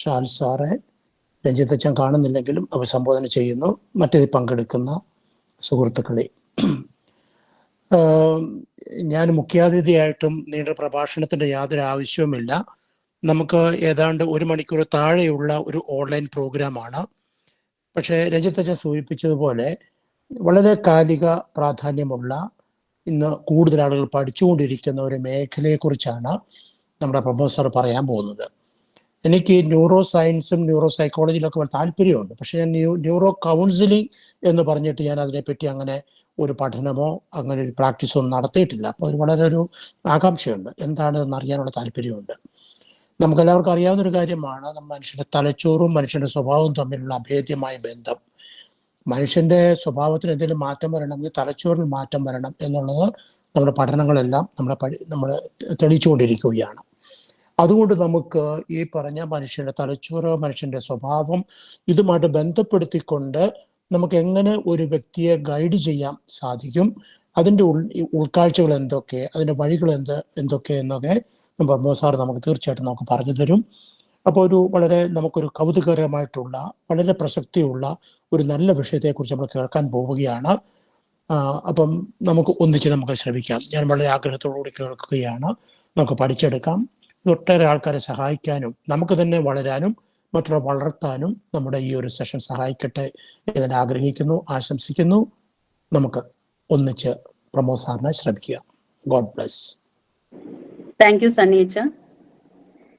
Shall സാറെ രഞ്ജിത്തച്ഛൻ കാണുന്നില്ലെങ്കിലും അഭിസംബോധന ചെയ്യുന്നു. മറ്റേതിൽ പങ്കെടുക്കുന്ന സുഹൃത്തുക്കളെ, ഞാൻ മുഖ്യാതിഥിയായിട്ടും നീണ്ട പ്രഭാഷണത്തിൻ്റെ യാതൊരു ആവശ്യവുമില്ല. നമുക്ക് ഏതാണ്ട് 1 മണിക്കൂർ താഴെയുള്ള ഒരു ഓൺലൈൻ പ്രോഗ്രാമാണ്. പക്ഷേ രഞ്ജിത്തച്ഛൻ സൂചിപ്പിച്ചതുപോലെ വളരെ കാലിക പ്രാധാന്യമുള്ള, ഇന്ന് കൂടുതൽ ആളുകൾ പഠിച്ചുകൊണ്ടിരിക്കുന്ന ഒരു മേഖലയെക്കുറിച്ചാണ് നമ്മുടെ പ്രൊഫസർ പറയാൻ പോകുന്നത്. എനിക്ക് ന്യൂറോ സയൻസും ന്യൂറോ സൈക്കോളജിയിലൊക്കെ താല്പര്യമുണ്ട്. പക്ഷേ ഞാൻ ന്യൂറോ കൗൺസിലിംഗ് എന്ന് പറഞ്ഞിട്ട് ഞാൻ അതിനെപ്പറ്റി അങ്ങനെ ഒരു പഠനമോ അങ്ങനെ ഒരു പ്രാക്ടീസോ ഒന്നും നടത്തിയിട്ടില്ല. അപ്പോൾ അത് വളരെ ഒരു ആകാംക്ഷയുണ്ട്, എന്താണ് എന്നറിയാനുള്ള താല്പര്യമുണ്ട്. നമുക്കെല്ലാവർക്കും അറിയാവുന്നൊരു കാര്യമാണ്, മനുഷ്യൻ്റെ തലച്ചോറും മനുഷ്യൻ്റെ സ്വഭാവവും തമ്മിലുള്ള അഭേദ്യമായ ബന്ധം. മനുഷ്യൻ്റെ സ്വഭാവത്തിന് എന്തെങ്കിലും മാറ്റം വരണമെങ്കിൽ തലച്ചോറിൽ മാറ്റം വരണം എന്നുള്ളത് നമ്മുടെ പഠനങ്ങളെല്ലാം നമ്മൾ തെളിയിച്ചുകൊണ്ടിരിക്കുകയാണ്. അതുകൊണ്ട് നമുക്ക് ഈ പറഞ്ഞ മനുഷ്യൻ്റെ തലച്ചോറ്, മനുഷ്യൻ്റെ സ്വഭാവം, ഇതുമായിട്ട് ബന്ധപ്പെടുത്തിക്കൊണ്ട് നമുക്ക് എങ്ങനെ ഒരു വ്യക്തിയെ ഗൈഡ് ചെയ്യാൻ സാധിക്കും, അതിൻ്റെ ഉൾക്കാഴ്ചകൾ എന്തൊക്കെ, അതിൻ്റെ വഴികൾ എന്തൊക്കെ എന്നൊക്കെ പ്രൊഫസർ നമുക്ക് തീർച്ചയായിട്ടും നമുക്ക് പറഞ്ഞു തരും. അപ്പോൾ നമുക്കൊരു കൗതുകകരമായിട്ടുള്ള, വളരെ പ്രസക്തിയുള്ള ഒരു നല്ല വിഷയത്തെക്കുറിച്ച് നമ്മൾ കേൾക്കാൻ പോവുകയാണ്. അപ്പം നമുക്ക് ഒന്നിച്ച് ശ്രമിക്കാം. ഞാൻ വളരെ ആഗ്രഹത്തോടുകൂടി കേൾക്കുകയാണ്. നമുക്ക് പഠിച്ചെടുക്കാം. ഒട്ടേറെ ആൾക്കാരെ സഹായിക്കാനും നമുക്ക് തന്നെ വളരാനും മറ്റുള്ള വളർത്താനും നമ്മുടെ ഈ ഒരു സെഷൻ സഹായിക്കട്ടെ എന്ന് ആഗ്രഹിക്കുന്നു, ആശംസിക്കുന്നു. നമുക്ക് ഒന്നിച്ച് പ്രമോദ് സാറിനെ ശ്രമിക്കുക. God bless. താങ്ക് യു സണ്ണീച്ച.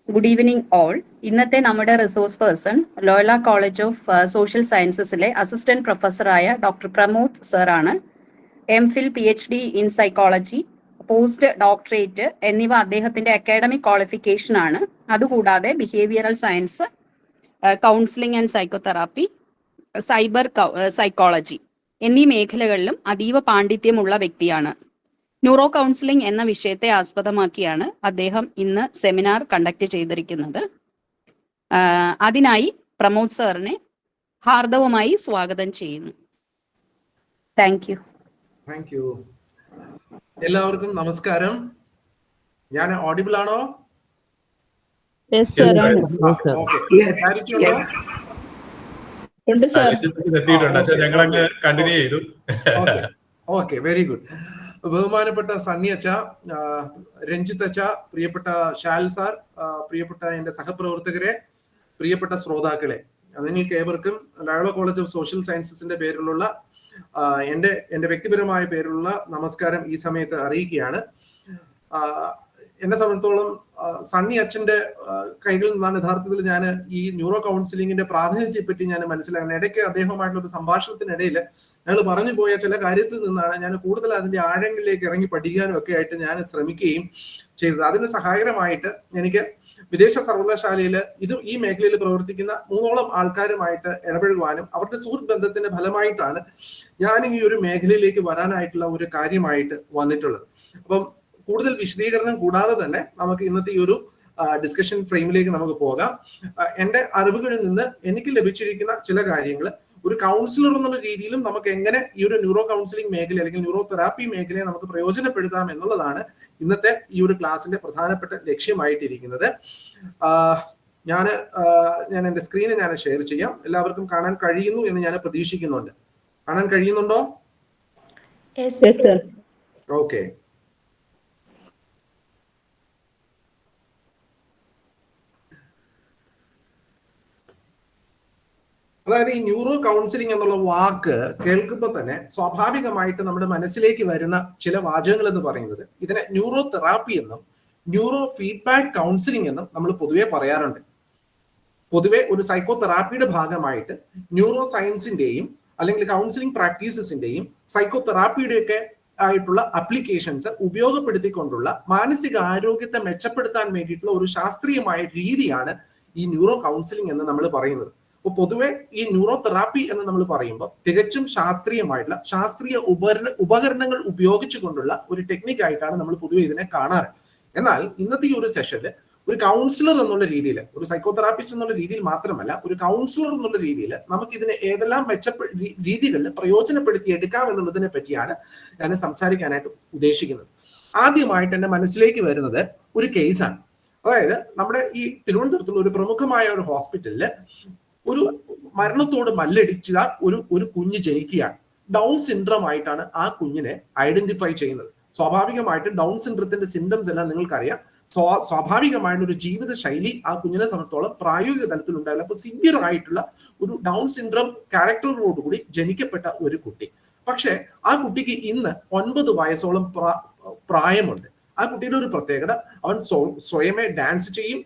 Good evening all. ഇന്നത്തെ നമ്മുടെ resource person Loyola college of social സയൻസസിലെ അസിസ്റ്റന്റ് പ്രൊഫസറായ ഡോക്ടർ പ്രമോദ് സാറാണ്. MPhil PhD in psychology, post doctorate എന്നിവ അദ്ദേഹത്തിന്റെ അക്കാഡമിക് ക്വാളിഫിക്കേഷൻ ആണ്. അതുകൂടാതെ behavioural science, counselling and psychotherapy, cyber psychology എന്നീ മേഖലകളിലും അതീവ പാണ്ഡിത്യമുള്ള വ്യക്തിയാണ്. ന്യൂറോ കൗൺസിലിംഗ് എന്ന വിഷയത്തെ ആസ്പദമാക്കിയാണ് അദ്ദേഹം ഇന്ന് സെമിനാർ കണ്ടക്ട് ചെയ്തിരിക്കുന്നത്. അതിനായി പ്രമോദ് സാറിനെ ഹാർദവമായി സ്വാഗതം ചെയ്യുന്നു. Thank you. Thank you. എല്ലാവർക്കും നമസ്കാരം. ഞാൻ ഓഡിബിൾ ആണോ? Okay, very good. ബഹുമാനപ്പെട്ട സണ്ണി അച്ച, രഞ്ജിത്ത് അച്ച, പ്രിയപ്പെട്ട ഷാൽ സാർ, പ്രിയപ്പെട്ട എന്റെ സഹപ്രവർത്തകരെ, പ്രിയപ്പെട്ട ശ്രോതാക്കളെ, നിങ്ങൾക്ക് ഏവർക്കും ലോയോല കോളേജ് ഓഫ് സോഷ്യൽ സയൻസസിന്റെ പേരിലുള്ള എന്റെ വ്യക്തിപരമായ പേരിലുള്ള നമസ്കാരം ഈ സമയത്ത് അറിയിക്കുകയാണ്. എന്നെ സംബന്ധിച്ചോളം സണ്ണി അച്ഛന്റെ കൈകളിൽ നിന്നാണ് യഥാർത്ഥത്തിൽ ഞാൻ ഈ ന്യൂറോ കൗൺസിലിംഗിന്റെ പ്രാതിനിധ്യത്തെ പറ്റി ഞാൻ മനസ്സിലാക്കുന്നത്. ഇടയ്ക്ക് അദ്ദേഹമായിട്ടുള്ള ഒരു സംഭാഷണത്തിനിടയിൽ ഞങ്ങൾ പറഞ്ഞു പോയ ചില കാര്യത്തിൽ നിന്നാണ് ഞാൻ കൂടുതൽ അതിന്റെ ആഴങ്ങളിലേക്ക് ഇറങ്ങി പഠിക്കാനും ഒക്കെ ആയിട്ട് ഞാൻ ശ്രമിക്കുകയും ചെയ്തത്. അതിന് സഹായകരമായിട്ട് എനിക്ക് വിദേശ സർവകലാശാലയിൽ ഈ മേഖലയിൽ പ്രവർത്തിക്കുന്ന 3ഓളം ആൾക്കാരുമായിട്ട് ഇടപഴകുവാനും അവരുടെ സുഹൃത്ത് ബന്ധത്തിന്റെ ഫലമായിട്ടാണ് ഞാൻ ഈ ഒരു മേഖലയിലേക്ക് വരാനായിട്ടുള്ള ഒരു കാര്യമായിട്ട് വന്നിട്ടുള്ളത്. അപ്പം കൂടുതൽ വിശദീകരണം കൂടാതെ തന്നെ നമുക്ക് ഇന്നത്തെ ഈ ഒരു ഡിസ്കഷൻ ഫ്രെയിമിലേക്ക് നമുക്ക് പോകാം. എന്റെ അറിവുകളിൽ നിന്ന് എനിക്ക് ലഭിച്ചിരിക്കുന്ന ചില കാര്യങ്ങൾ ഒരു കൗൺസിലർ എന്നുള്ള രീതിയിലും നമുക്ക് എങ്ങനെ ഈ ഒരു ന്യൂറോ കൗൺസിലിംഗ് മേഖല അല്ലെങ്കിൽ ന്യൂറോ തെറാപ്പി മേഖലയെ നമുക്ക് പ്രയോജനപ്പെടുത്താം എന്നുള്ളതാണ് ഇന്നത്തെ ഈ ഒരു ക്ലാസിന്റെ പ്രധാനപ്പെട്ട ലക്ഷ്യമായിട്ടിരിക്കുന്നത്. ഞാൻ എന്റെ സ്ക്രീന് ഞാൻ ഷെയർ ചെയ്യാം. എല്ലാവർക്കും കാണാൻ കഴിയുന്നു എന്ന് ഞാൻ പ്രതീക്ഷിക്കുന്നുണ്ട്. കാണാൻ കഴിയുന്നുണ്ടോ? ഓക്കെ. അതായത് ഈ ന്യൂറോ കൗൺസിലിംഗ് എന്നുള്ള വാക്ക് കേൾക്കുമ്പോൾ തന്നെ സ്വാഭാവികമായിട്ട് നമ്മുടെ മനസ്സിലേക്ക് വരുന്ന ചില വാചകങ്ങൾ എന്ന് പറയുന്നത് ഇതിനെ ന്യൂറോ തെറാപ്പി എന്നും ന്യൂറോ ഫീഡ്ബാക്ക് കൗൺസിലിംഗ് എന്നും നമ്മൾ പൊതുവെ പറയാറുണ്ട്. പൊതുവെ ഒരു സൈക്കോ തെറാപ്പിയുടെ ഭാഗമായിട്ട് ന്യൂറോ സയൻസിന്റെയും അല്ലെങ്കിൽ കൗൺസിലിംഗ് പ്രാക്ടീസസിന്റെയും സൈക്കോ തെറാപ്പിയുടെ ഒക്കെ ആയിട്ടുള്ള അപ്ലിക്കേഷൻസ് ഉപയോഗപ്പെടുത്തിക്കൊണ്ടുള്ള മാനസിക ആരോഗ്യത്തെ മെച്ചപ്പെടുത്താൻ വേണ്ടിയിട്ടുള്ള ഒരു ശാസ്ത്രീയമായ രീതിയാണ് ഈ ന്യൂറോ കൗൺസിലിംഗ് എന്ന് നമ്മൾ പറയുന്നത്. അപ്പോൾ പൊതുവെ ഈ ന്യൂറോ തെറാപ്പി എന്ന് നമ്മൾ പറയുമ്പോൾ തികച്ചും ശാസ്ത്രീയമായിട്ടുള്ള ശാസ്ത്രീയ ഉപകരണങ്ങൾ ഉപയോഗിച്ചുകൊണ്ടുള്ള ഒരു ടെക്നിക്കായിട്ടാണ് നമ്മൾ പൊതുവെ ഇതിനെ കാണാറ്. എന്നാൽ ഇന്നത്തെ ഈ ഒരു സെഷനിൽ ഒരു കൗൺസിലർ എന്നുള്ള രീതിയിൽ, ഒരു സൈക്കോതെറാപ്പിസ്റ്റ് എന്നുള്ള രീതിയിൽ മാത്രമല്ല, ഒരു കൗൺസിലർ എന്നുള്ള രീതിയിൽ നമുക്ക് ഇതിനെ ഏതെല്ലാം രീതികളിൽ പ്രയോജനപ്പെടുത്തി എടുക്കാം എന്നുള്ളതിനെ പറ്റിയാണ് ഞാൻ സംസാരിക്കാനായിട്ട് ഉദ്ദേശിക്കുന്നത്. ആദ്യമായിട്ട് എന്റെ മനസ്സിലേക്ക് വരുന്നത് ഒരു കേസാണ്. അതായത് നമ്മുടെ ഈ തിരുവനന്തപുരത്തുള്ള ഒരു പ്രമുഖമായ ഒരു ഹോസ്പിറ്റലില് ഒരു മരണത്തോട് മല്ലടിച്ച ഒരു കുഞ്ഞ് ജനിക്കുകയാണ്. ഡൗൺ സിൻഡ്രോം ആയിട്ടാണ് ആ കുഞ്ഞിനെ ഐഡന്റിഫൈ ചെയ്യുന്നത്. സ്വാഭാവികമായിട്ട് ഡൗൺ സിൻഡ്രത്തിന്റെ സിംറ്റംസ് എല്ലാം നിങ്ങൾക്കറിയാം. സ്വാഭാവികമായിട്ടുള്ള ഒരു ജീവിത ശൈലി ആ കുഞ്ഞിനെ സംബന്ധിച്ചോളം പ്രായോഗിക തലത്തിൽ ഉണ്ടാവില്ല. അപ്പൊ സിവിയർ ആയിട്ടുള്ള ഒരു ഡൗൺ സിൻഡ്രോം ക്യാരക്ടറോടുകൂടി ജനിക്കപ്പെട്ട ഒരു കുട്ടി. പക്ഷെ ആ കുട്ടിക്ക് ഇന്ന് 9 വയസ്സോളം പ്രായമുണ്ട്. ആ കുട്ടിയുടെ ഒരു പ്രത്യേകത, അവൻ സ്വയമേ ഡാൻസ് ചെയ്യും,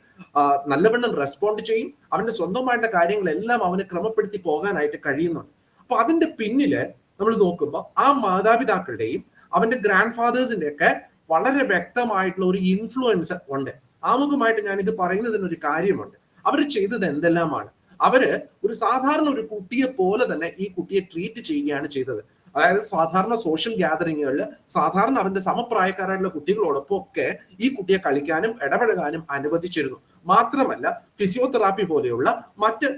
നല്ലവണ്ണം റെസ്പോണ്ട് ചെയ്യും, അവന്റെ സ്വന്തമായിട്ടുള്ള കാര്യങ്ങളെല്ലാം അവന് ക്രമപ്പെടുത്തി പോകാനായിട്ട് കഴിയുന്നുണ്ട്. അപ്പൊ അതിന്റെ പിന്നില് നമ്മൾ നോക്കുമ്പോൾ ആ മാതാപിതാക്കളുടെയും അവന്റെ ഗ്രാൻഡ് ഫാദേഴ്സിന്റെ ഒക്കെ വളരെ വ്യക്തമായിട്ടുള്ള ഒരു ഇൻഫ്ലുവൻസ് ഉണ്ട്. ആമുഖമായിട്ട് ഞാനിത് പറയുന്നതിന് ഒരു കാര്യമുണ്ട്. അവർ ചെയ്തത് എന്തെല്ലാമാണ്? അവര് ഒരു സാധാരണ ഒരു കുട്ടിയെ പോലെ തന്നെ ഈ കുട്ടിയെ ട്രീറ്റ് ചെയ്യുകയാണ് ചെയ്തത്. അതായത് സാധാരണ സോഷ്യൽ ഗ്യാതറിങ്ങുകളിൽ സാധാരണ അവന്റെ സമപ്രായക്കാരായിട്ടുള്ള കുട്ടികളോടൊപ്പം ഒക്കെ ഈ കുട്ടിയെ കളിക്കാനും ഇടപഴകാനും അനുവദിച്ചിരുന്നു. മാത്രമല്ല ഫിസിയോതെറാപ്പി പോലെയുള്ള മറ്റ്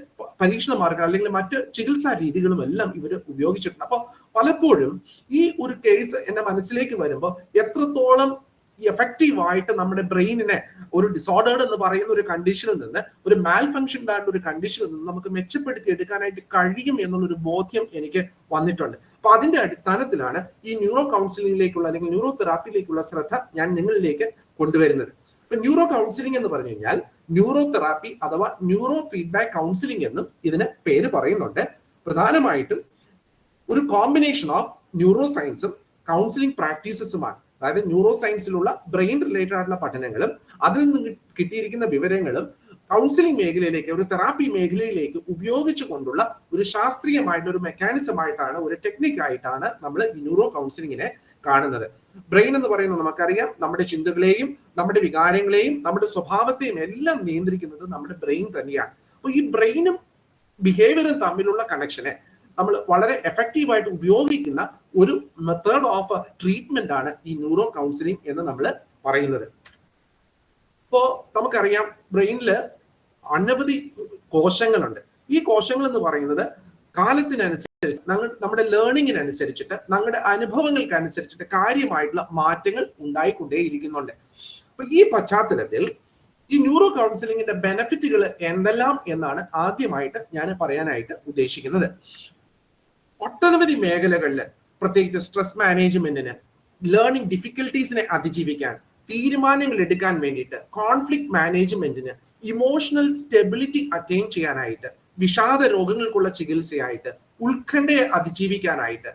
പരീക്ഷണ മാർഗങ്ങൾ അല്ലെങ്കിൽ മറ്റ് ചികിത്സാ രീതികളും എല്ലാം ഇവർ ഉപയോഗിച്ചിട്ടുണ്ട്. അപ്പൊ പലപ്പോഴും ഈ ഒരു കേസ് എന്റെ മനസ്സിലേക്ക് വരുമ്പോൾ എത്രത്തോളം എഫക്റ്റീവ് ആയിട്ട് നമ്മുടെ ബ്രെയിനിനെ ഒരു ഡിസോർഡേർഡ് എന്ന് പറയുന്ന ഒരു കണ്ടീഷനിൽ നിന്ന് ഒരു മാൽ ഫംഗ്ഷൻഡ് ആയിട്ടുള്ള ഒരു കണ്ടീഷനിൽ നിന്ന് നമുക്ക് മെച്ചപ്പെടുത്തി എടുക്കാനായിട്ട് കഴിയും എന്നുള്ളൊരു ബോധ്യം എനിക്ക് വന്നിട്ടുണ്ട്. അപ്പൊ അതിന്റെ അടിസ്ഥാനത്തിലാണ് ഈ ന്യൂറോ കൗൺസിലിംഗിലേക്കുള്ള അല്ലെങ്കിൽ ന്യൂറോ തെറാപ്പിയിലേക്കുള്ള ശ്രദ്ധ ഞാൻ നിങ്ങളിലേക്ക് കൊണ്ടുവരുന്നത്. ഇപ്പൊ ന്യൂറോ കൗൺസിലിംഗ് എന്ന് പറഞ്ഞു കഴിഞ്ഞാൽ ന്യൂറോ തെറാപ്പി അഥവാ ന്യൂറോ ഫീഡ്ബാക്ക് കൗൺസിലിംഗ് എന്നും ഇതിന് പേര് പറയുന്നുണ്ട്. പ്രധാനമായിട്ടും ഒരു കോമ്പിനേഷൻ ഓഫ് ന്യൂറോ സയൻസും കൗൺസിലിംഗ് പ്രാക്ടീസസുമാണ്. അതായത് ന്യൂറോ സയൻസിലുള്ള ബ്രെയിൻ റിലേറ്റഡ് ആയിട്ടുള്ള പഠനങ്ങളും അതിൽ നിന്ന് കിട്ടിയിരിക്കുന്ന വിവരങ്ങളും കൗൺസിലിംഗ് മേഖലയിലേക്ക്, ഒരു തെറാപ്പി മേഖലയിലേക്ക് ഉപയോഗിച്ചു കൊണ്ടുള്ള ഒരു ശാസ്ത്രീയമായിട്ടുള്ള ഒരു മെക്കാനിസം ആയിട്ടാണ്, ഒരു ടെക്നിക് ആയിട്ടാണ് നമ്മൾ ഈ ന്യൂറോ കൗൺസിലിങ്ങിനെ കാണുന്നത്. ബ്രെയിൻ എന്ന് പറയുന്നത് നമുക്കറിയാം, നമ്മുടെ ചിന്തകളെയും നമ്മുടെ വികാരങ്ങളെയും നമ്മുടെ സ്വഭാവത്തെയും എല്ലാം നിയന്ത്രിക്കുന്നത് നമ്മുടെ ബ്രെയിൻ തന്നെയാണ്. അപ്പൊ ഈ ബ്രെയിനും ബിഹേവിയറും തമ്മിലുള്ള കണക്ഷനെ നമ്മൾ വളരെ എഫക്റ്റീവായിട്ട് ഉപയോഗിക്കുന്ന ഒരു മെത്തേഡ് ഓഫ് ട്രീറ്റ്മെന്റ് ആണ് ഈ ന്യൂറോ കൗൺസിലിംഗ് എന്ന് നമ്മൾ പറയുന്നത്. ഇപ്പോ നമുക്കറിയാം ബ്രെയിനില് അനവധി കോശങ്ങളുണ്ട്. ഈ കോശങ്ങൾ എന്ന് പറയുന്നത് കാലത്തിനനുസരിച്ച് നമ്മുടെ ലേണിങ്ങിനനുസരിച്ചിട്ട് നമ്മുടെ അനുഭവങ്ങൾക്ക് അനുസരിച്ചിട്ട് കാര്യമായിട്ടുള്ള മാറ്റങ്ങൾ ഉണ്ടായിക്കൊണ്ടേയിരിക്കുന്നുണ്ട്. അപ്പൊ ഈ പശ്ചാത്തലത്തിൽ ഈ ന്യൂറോ കൗൺസിലിംഗിന്റെ ബെനിഫിറ്റുകൾ എന്തെല്ലാം എന്നാണ് ആദ്യമായിട്ട് ഞാൻ പറയാനായിട്ട് ഉദ്ദേശിക്കുന്നത്. ഒട്ടനവധി മേഖലകളിൽ പ്രത്യേകിച്ച് സ്ട്രെസ് മാനേജ്മെന്റിന്, ലേണിംഗ് ഡിഫിക്കൽട്ടീസിനെ അതിജീവിക്കാൻ, തീരുമാനങ്ങൾ എടുക്കാൻ വേണ്ടിയിട്ട്, കോൺഫ്ലിക്ട് മാനേജ്മെന്റിന്, ഇമോഷണൽ സ്റ്റെബിലിറ്റി അറ്റൈൻ ചെയ്യാനായിട്ട്, വിഷാദ രോഗങ്ങൾക്കുള്ള ചികിത്സയായിട്ട്, ഉത്കണ്ഠയെ അതിജീവിക്കാനായിട്ട്,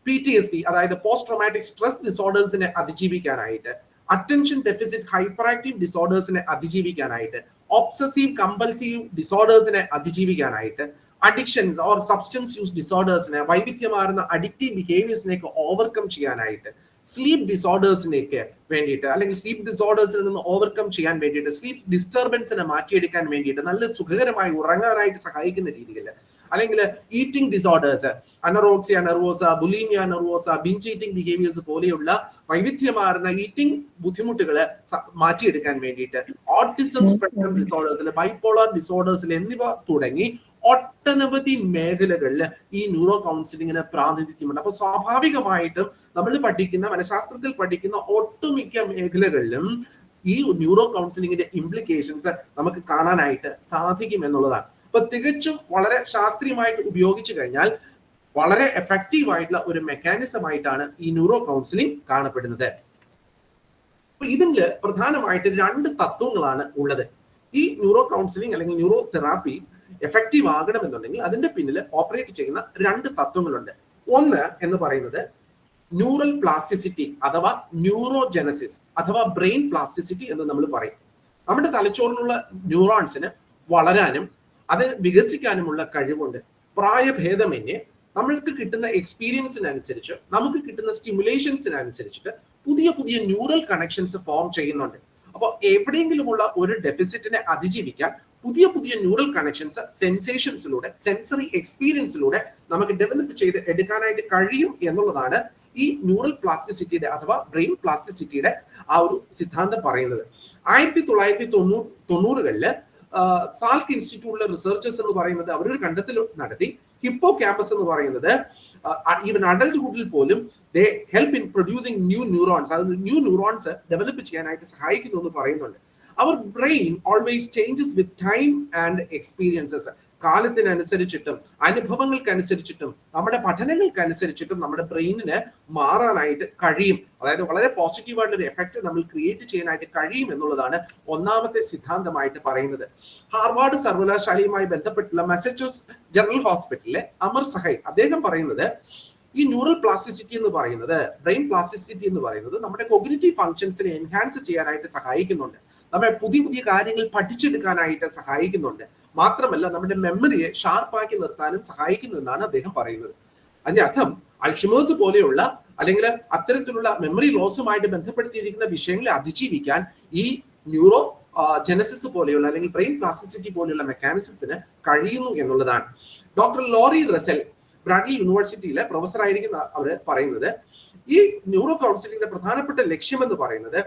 PTSD അതായത് പോസ്റ്റ് ട്രോമാറ്റിക് സ്ട്രെസ് ഡിസോർഡേഴ്സിനെ അതിജീവിക്കാനായിട്ട്, അറ്റൻഷൻ ഡെഫിസിറ്റ് ഹൈപ്പർ ആക്റ്റീവ് ഡിസോർഡേഴ്സിനെ അതിജീവിക്കാനായിട്ട്, ഒബ്സസീവ് കമ്പൽസീവ് ഡിസോർഡേഴ്സിനെ അതിജീവിക്കാനായിട്ട്, അഡിക്ഷൻസ് ഓർ സബ്സ്റ്റൻസ് യൂസ് ഡിസോർഡേഴ്സിനെ, വൈവിധ്യമാർന്ന അഡിക്റ്റീവ് ബിഹേവിയേഴ്സിനെയൊക്കെ ഓവർകം ചെയ്യാനായിട്ട്, സ്ലീപ്പ് ഡിസോർഡേഴ്സിനേക്ക് വേണ്ടിയിട്ട് അല്ലെങ്കിൽ സ്ലീപ്പ് ഡിസോർഡേഴ്സിൽ നിന്ന് ഓവർകം ചെയ്യാൻ വേണ്ടിയിട്ട്, സ്ലീപ്പ് ഡിസ്റ്റർബൻസിനെ മാറ്റിയെടുക്കാൻ വേണ്ടിയിട്ട്, നല്ല സുഖകരമായി ഉറങ്ങാനായിട്ട് സഹായിക്കുന്ന രീതിയിൽ, അല്ലെങ്കിൽ eating disorders, anorexia nervosa, bulimia nervosa, ബിഞ്ച് eating behaviours പോലെയുള്ള വൈവിധ്യമാർന്ന ഈറ്റിംഗ് ബുദ്ധിമുട്ടുകളെ മാറ്റിയെടുക്കാൻ വേണ്ടിയിട്ട്, ഓട്ടിസം സ്പെക്ട്രം ഡിസോർഡേഴ്സിൽ, ബൈപോളാർ ഡിസോർഡേഴ്സിൽ എന്നിവ തുടങ്ങി ഒട്ടനവധി മേഖലകളിൽ ഈ ന്യൂറോ കൗൺസിലിങ്ങിന് പ്രാതിനിധ്യമുണ്ട്. അപ്പൊ സ്വാഭാവികമായിട്ടും നമ്മൾ പഠിക്കുന്ന മനഃശാസ്ത്രത്തിൽ പഠിക്കുന്ന ഒട്ടുമിക്ക മേഖലകളിലും ഈ ന്യൂറോ കൗൺസിലിങ്ങിന്റെ ഇംപ്ലിക്കേഷൻസ് നമുക്ക് കാണാനായിട്ട് സാധിക്കും എന്നുള്ളതാണ്. അപ്പൊ തികച്ചും വളരെ ശാസ്ത്രീയമായിട്ട് ഉപയോഗിച്ചു കഴിഞ്ഞാൽ വളരെ എഫക്റ്റീവ് ആയിട്ടുള്ള ഒരു മെക്കാനിസം ആയിട്ടാണ് ഈ ന്യൂറോ കൗൺസിലിംഗ് കാണപ്പെടുന്നത്. അപ്പൊ ഇതില് പ്രധാനമായിട്ട് 2 തത്വങ്ങളാണ് ഉള്ളത്. ഈ ന്യൂറോ കൗൺസിലിംഗ് അല്ലെങ്കിൽ ന്യൂറോ തെറാപ്പി എഫക്റ്റീവ് ആകണമെന്നുണ്ടെങ്കിൽ അതിന്റെ പിന്നിൽ ഓപ്പറേറ്റ് ചെയ്യുന്ന 2 തത്വങ്ങളുണ്ട്. ഒന്ന് എന്ന് പറയുന്നത് ന്യൂറൽ പ്ലാസ്റ്റിസിറ്റി അഥവാ ന്യൂറോജെനസിസ് അഥവാ ബ്രെയിൻ പ്ലാസ്റ്റിസിറ്റി എന്ന് നമ്മൾ പറയും. നമ്മുടെ തലച്ചോറിലുള്ള ന്യൂറോൺസിന് വളരാനും അത് വികസിക്കാനുമുള്ള കഴിവുണ്ട്. പ്രായഭേദമന്യേ നമ്മൾക്ക് കിട്ടുന്ന എക്സ്പീരിയൻസിനനുസരിച്ച്, നമുക്ക് കിട്ടുന്ന സ്റ്റിമുലേഷൻസിനനുസരിച്ചിട്ട് പുതിയ പുതിയ ന്യൂറൽ കണക്ഷൻസ് ഫോം ചെയ്യുന്നുണ്ട്. അപ്പോൾ എവിടെയെങ്കിലുമുള്ള ഒരു ഡെഫിസിറ്റിനെ അതിജീവിക്കാൻ പുതിയ പുതിയ ന്യൂറൽ കണക്ഷൻസ് സെൻസേഷൻസിലൂടെ, സെൻസറി എക്സ്പീരിയൻസിലൂടെ നമുക്ക് ഡെവലപ്പ് ചെയ്ത് എടുക്കാനായിട്ട് കഴിയും എന്നുള്ളതാണ് ഈ ന്യൂറൽ പ്ലാസ്റ്റിസിറ്റിയുടെ അഥവാ ബ്രെയിൻ പ്ലാസ്റ്റിസിറ്റിയുടെ ആ ഒരു സിദ്ധാന്തം പറയുന്നത്. 1990-കളില് സാൽക്ക് ഇൻസ്റ്റിറ്റ്യൂട്ടിലെ റിസർച്ചേഴ്സ് എന്ന് പറയുന്നത് അവരൊരു കണ്ടെത്തൽ നടത്തി. ഹിപ്പോ ക്യാമ്പസ് എന്ന് പറയുന്നത് ഈവൻ അഡൽട്ട്ഹുഡിൽ പോലും they help in producing new neurons, അത് ന്യൂ ന്യൂറോൺസ് ഡെവലപ്പ് ചെയ്യാനായിട്ട് സഹായിക്കുന്നു എന്ന് പറയുന്നുണ്ട്. Our brain always changes with time and experiences. കാലത്തിനനുസരിച്ചിട്ടും അനുഭവങ്ങൾക്കനുസരിച്ചിട്ടും നമ്മുടെ പഠനങ്ങൾക്കനുസരിച്ചിട്ടും നമ്മുടെ ബ്രെയിനിന് മാറാനായിട്ട് കഴിയും. അതായത് വളരെ പോസിറ്റീവായിട്ടുള്ള ഒരു എഫക്റ്റ് നമ്മൾ ക്രിയേറ്റ് ചെയ്യാനായിട്ട് കഴിയും എന്നുള്ളതാണ് ഒന്നാമത്തെ സിദ്ധാന്തമായിട്ട് പറയുന്നത്. ഹാർവാർഡ് സർവകലാശാലയുമായി ബന്ധപ്പെട്ടുള്ള മസാച്യൂസെറ്റ്സ് ജനറൽ ഹോസ്പിറ്റലിലെ അമർ സഹൈ അദ്ദേഹം പറയുന്നത് ഈ ന്യൂറൽ പ്ലാസ്റ്റിസിറ്റി എന്ന് പറയുന്നത്, ബ്രെയിൻ പ്ലാസ്റ്റിസിറ്റി എന്ന് പറയുന്നത് നമ്മുടെ കോഗ്നിറ്റീവ് ഫങ്ഷൻസിനെ എൻഹാൻസ് ചെയ്യാനായിട്ട് സഹായിക്കുന്നുണ്ട്, നമ്മെ പുതിയ പുതിയ കാര്യങ്ങൾ പഠിച്ചെടുക്കാനായിട്ട് സഹായിക്കുന്നുണ്ട്, മാത്രമല്ല നമ്മുടെ മെമ്മറിയെ ഷാർപ്പാക്കി നിർത്താനും സഹായിക്കുന്നു എന്നാണ് അദ്ദേഹം പറയുന്നത്. അതിന്റെ അർത്ഥം അൾഷിമേഴ്സ് പോലെയുള്ള അല്ലെങ്കിൽ അത്തരത്തിലുള്ള മെമ്മറി ലോസുമായിട്ട് ബന്ധപ്പെടുത്തിയിരിക്കുന്ന വിഷയങ്ങളെ അതിജീവിക്കാൻ ഈ ന്യൂറോ ജെനസിസ് പോലെയുള്ള അല്ലെങ്കിൽ ബ്രെയിൻ പ്ലാസ്റ്റിസിറ്റി പോലെയുള്ള മെക്കാനിസംസിന് കഴിയുന്നു എന്നുള്ളതാണ്. ഡോക്ടർ ലോറി റസൽ ബ്രാഡ്ലി യൂണിവേഴ്സിറ്റിയിലെ പ്രൊഫസർ ആയിരിക്കുന്ന അവർ പറയുന്നത് ഈ ന്യൂറോ കൗൺസിലിംഗിന്റെ പ്രധാനപ്പെട്ട ലക്ഷ്യം എന്ന് പറയുന്നത്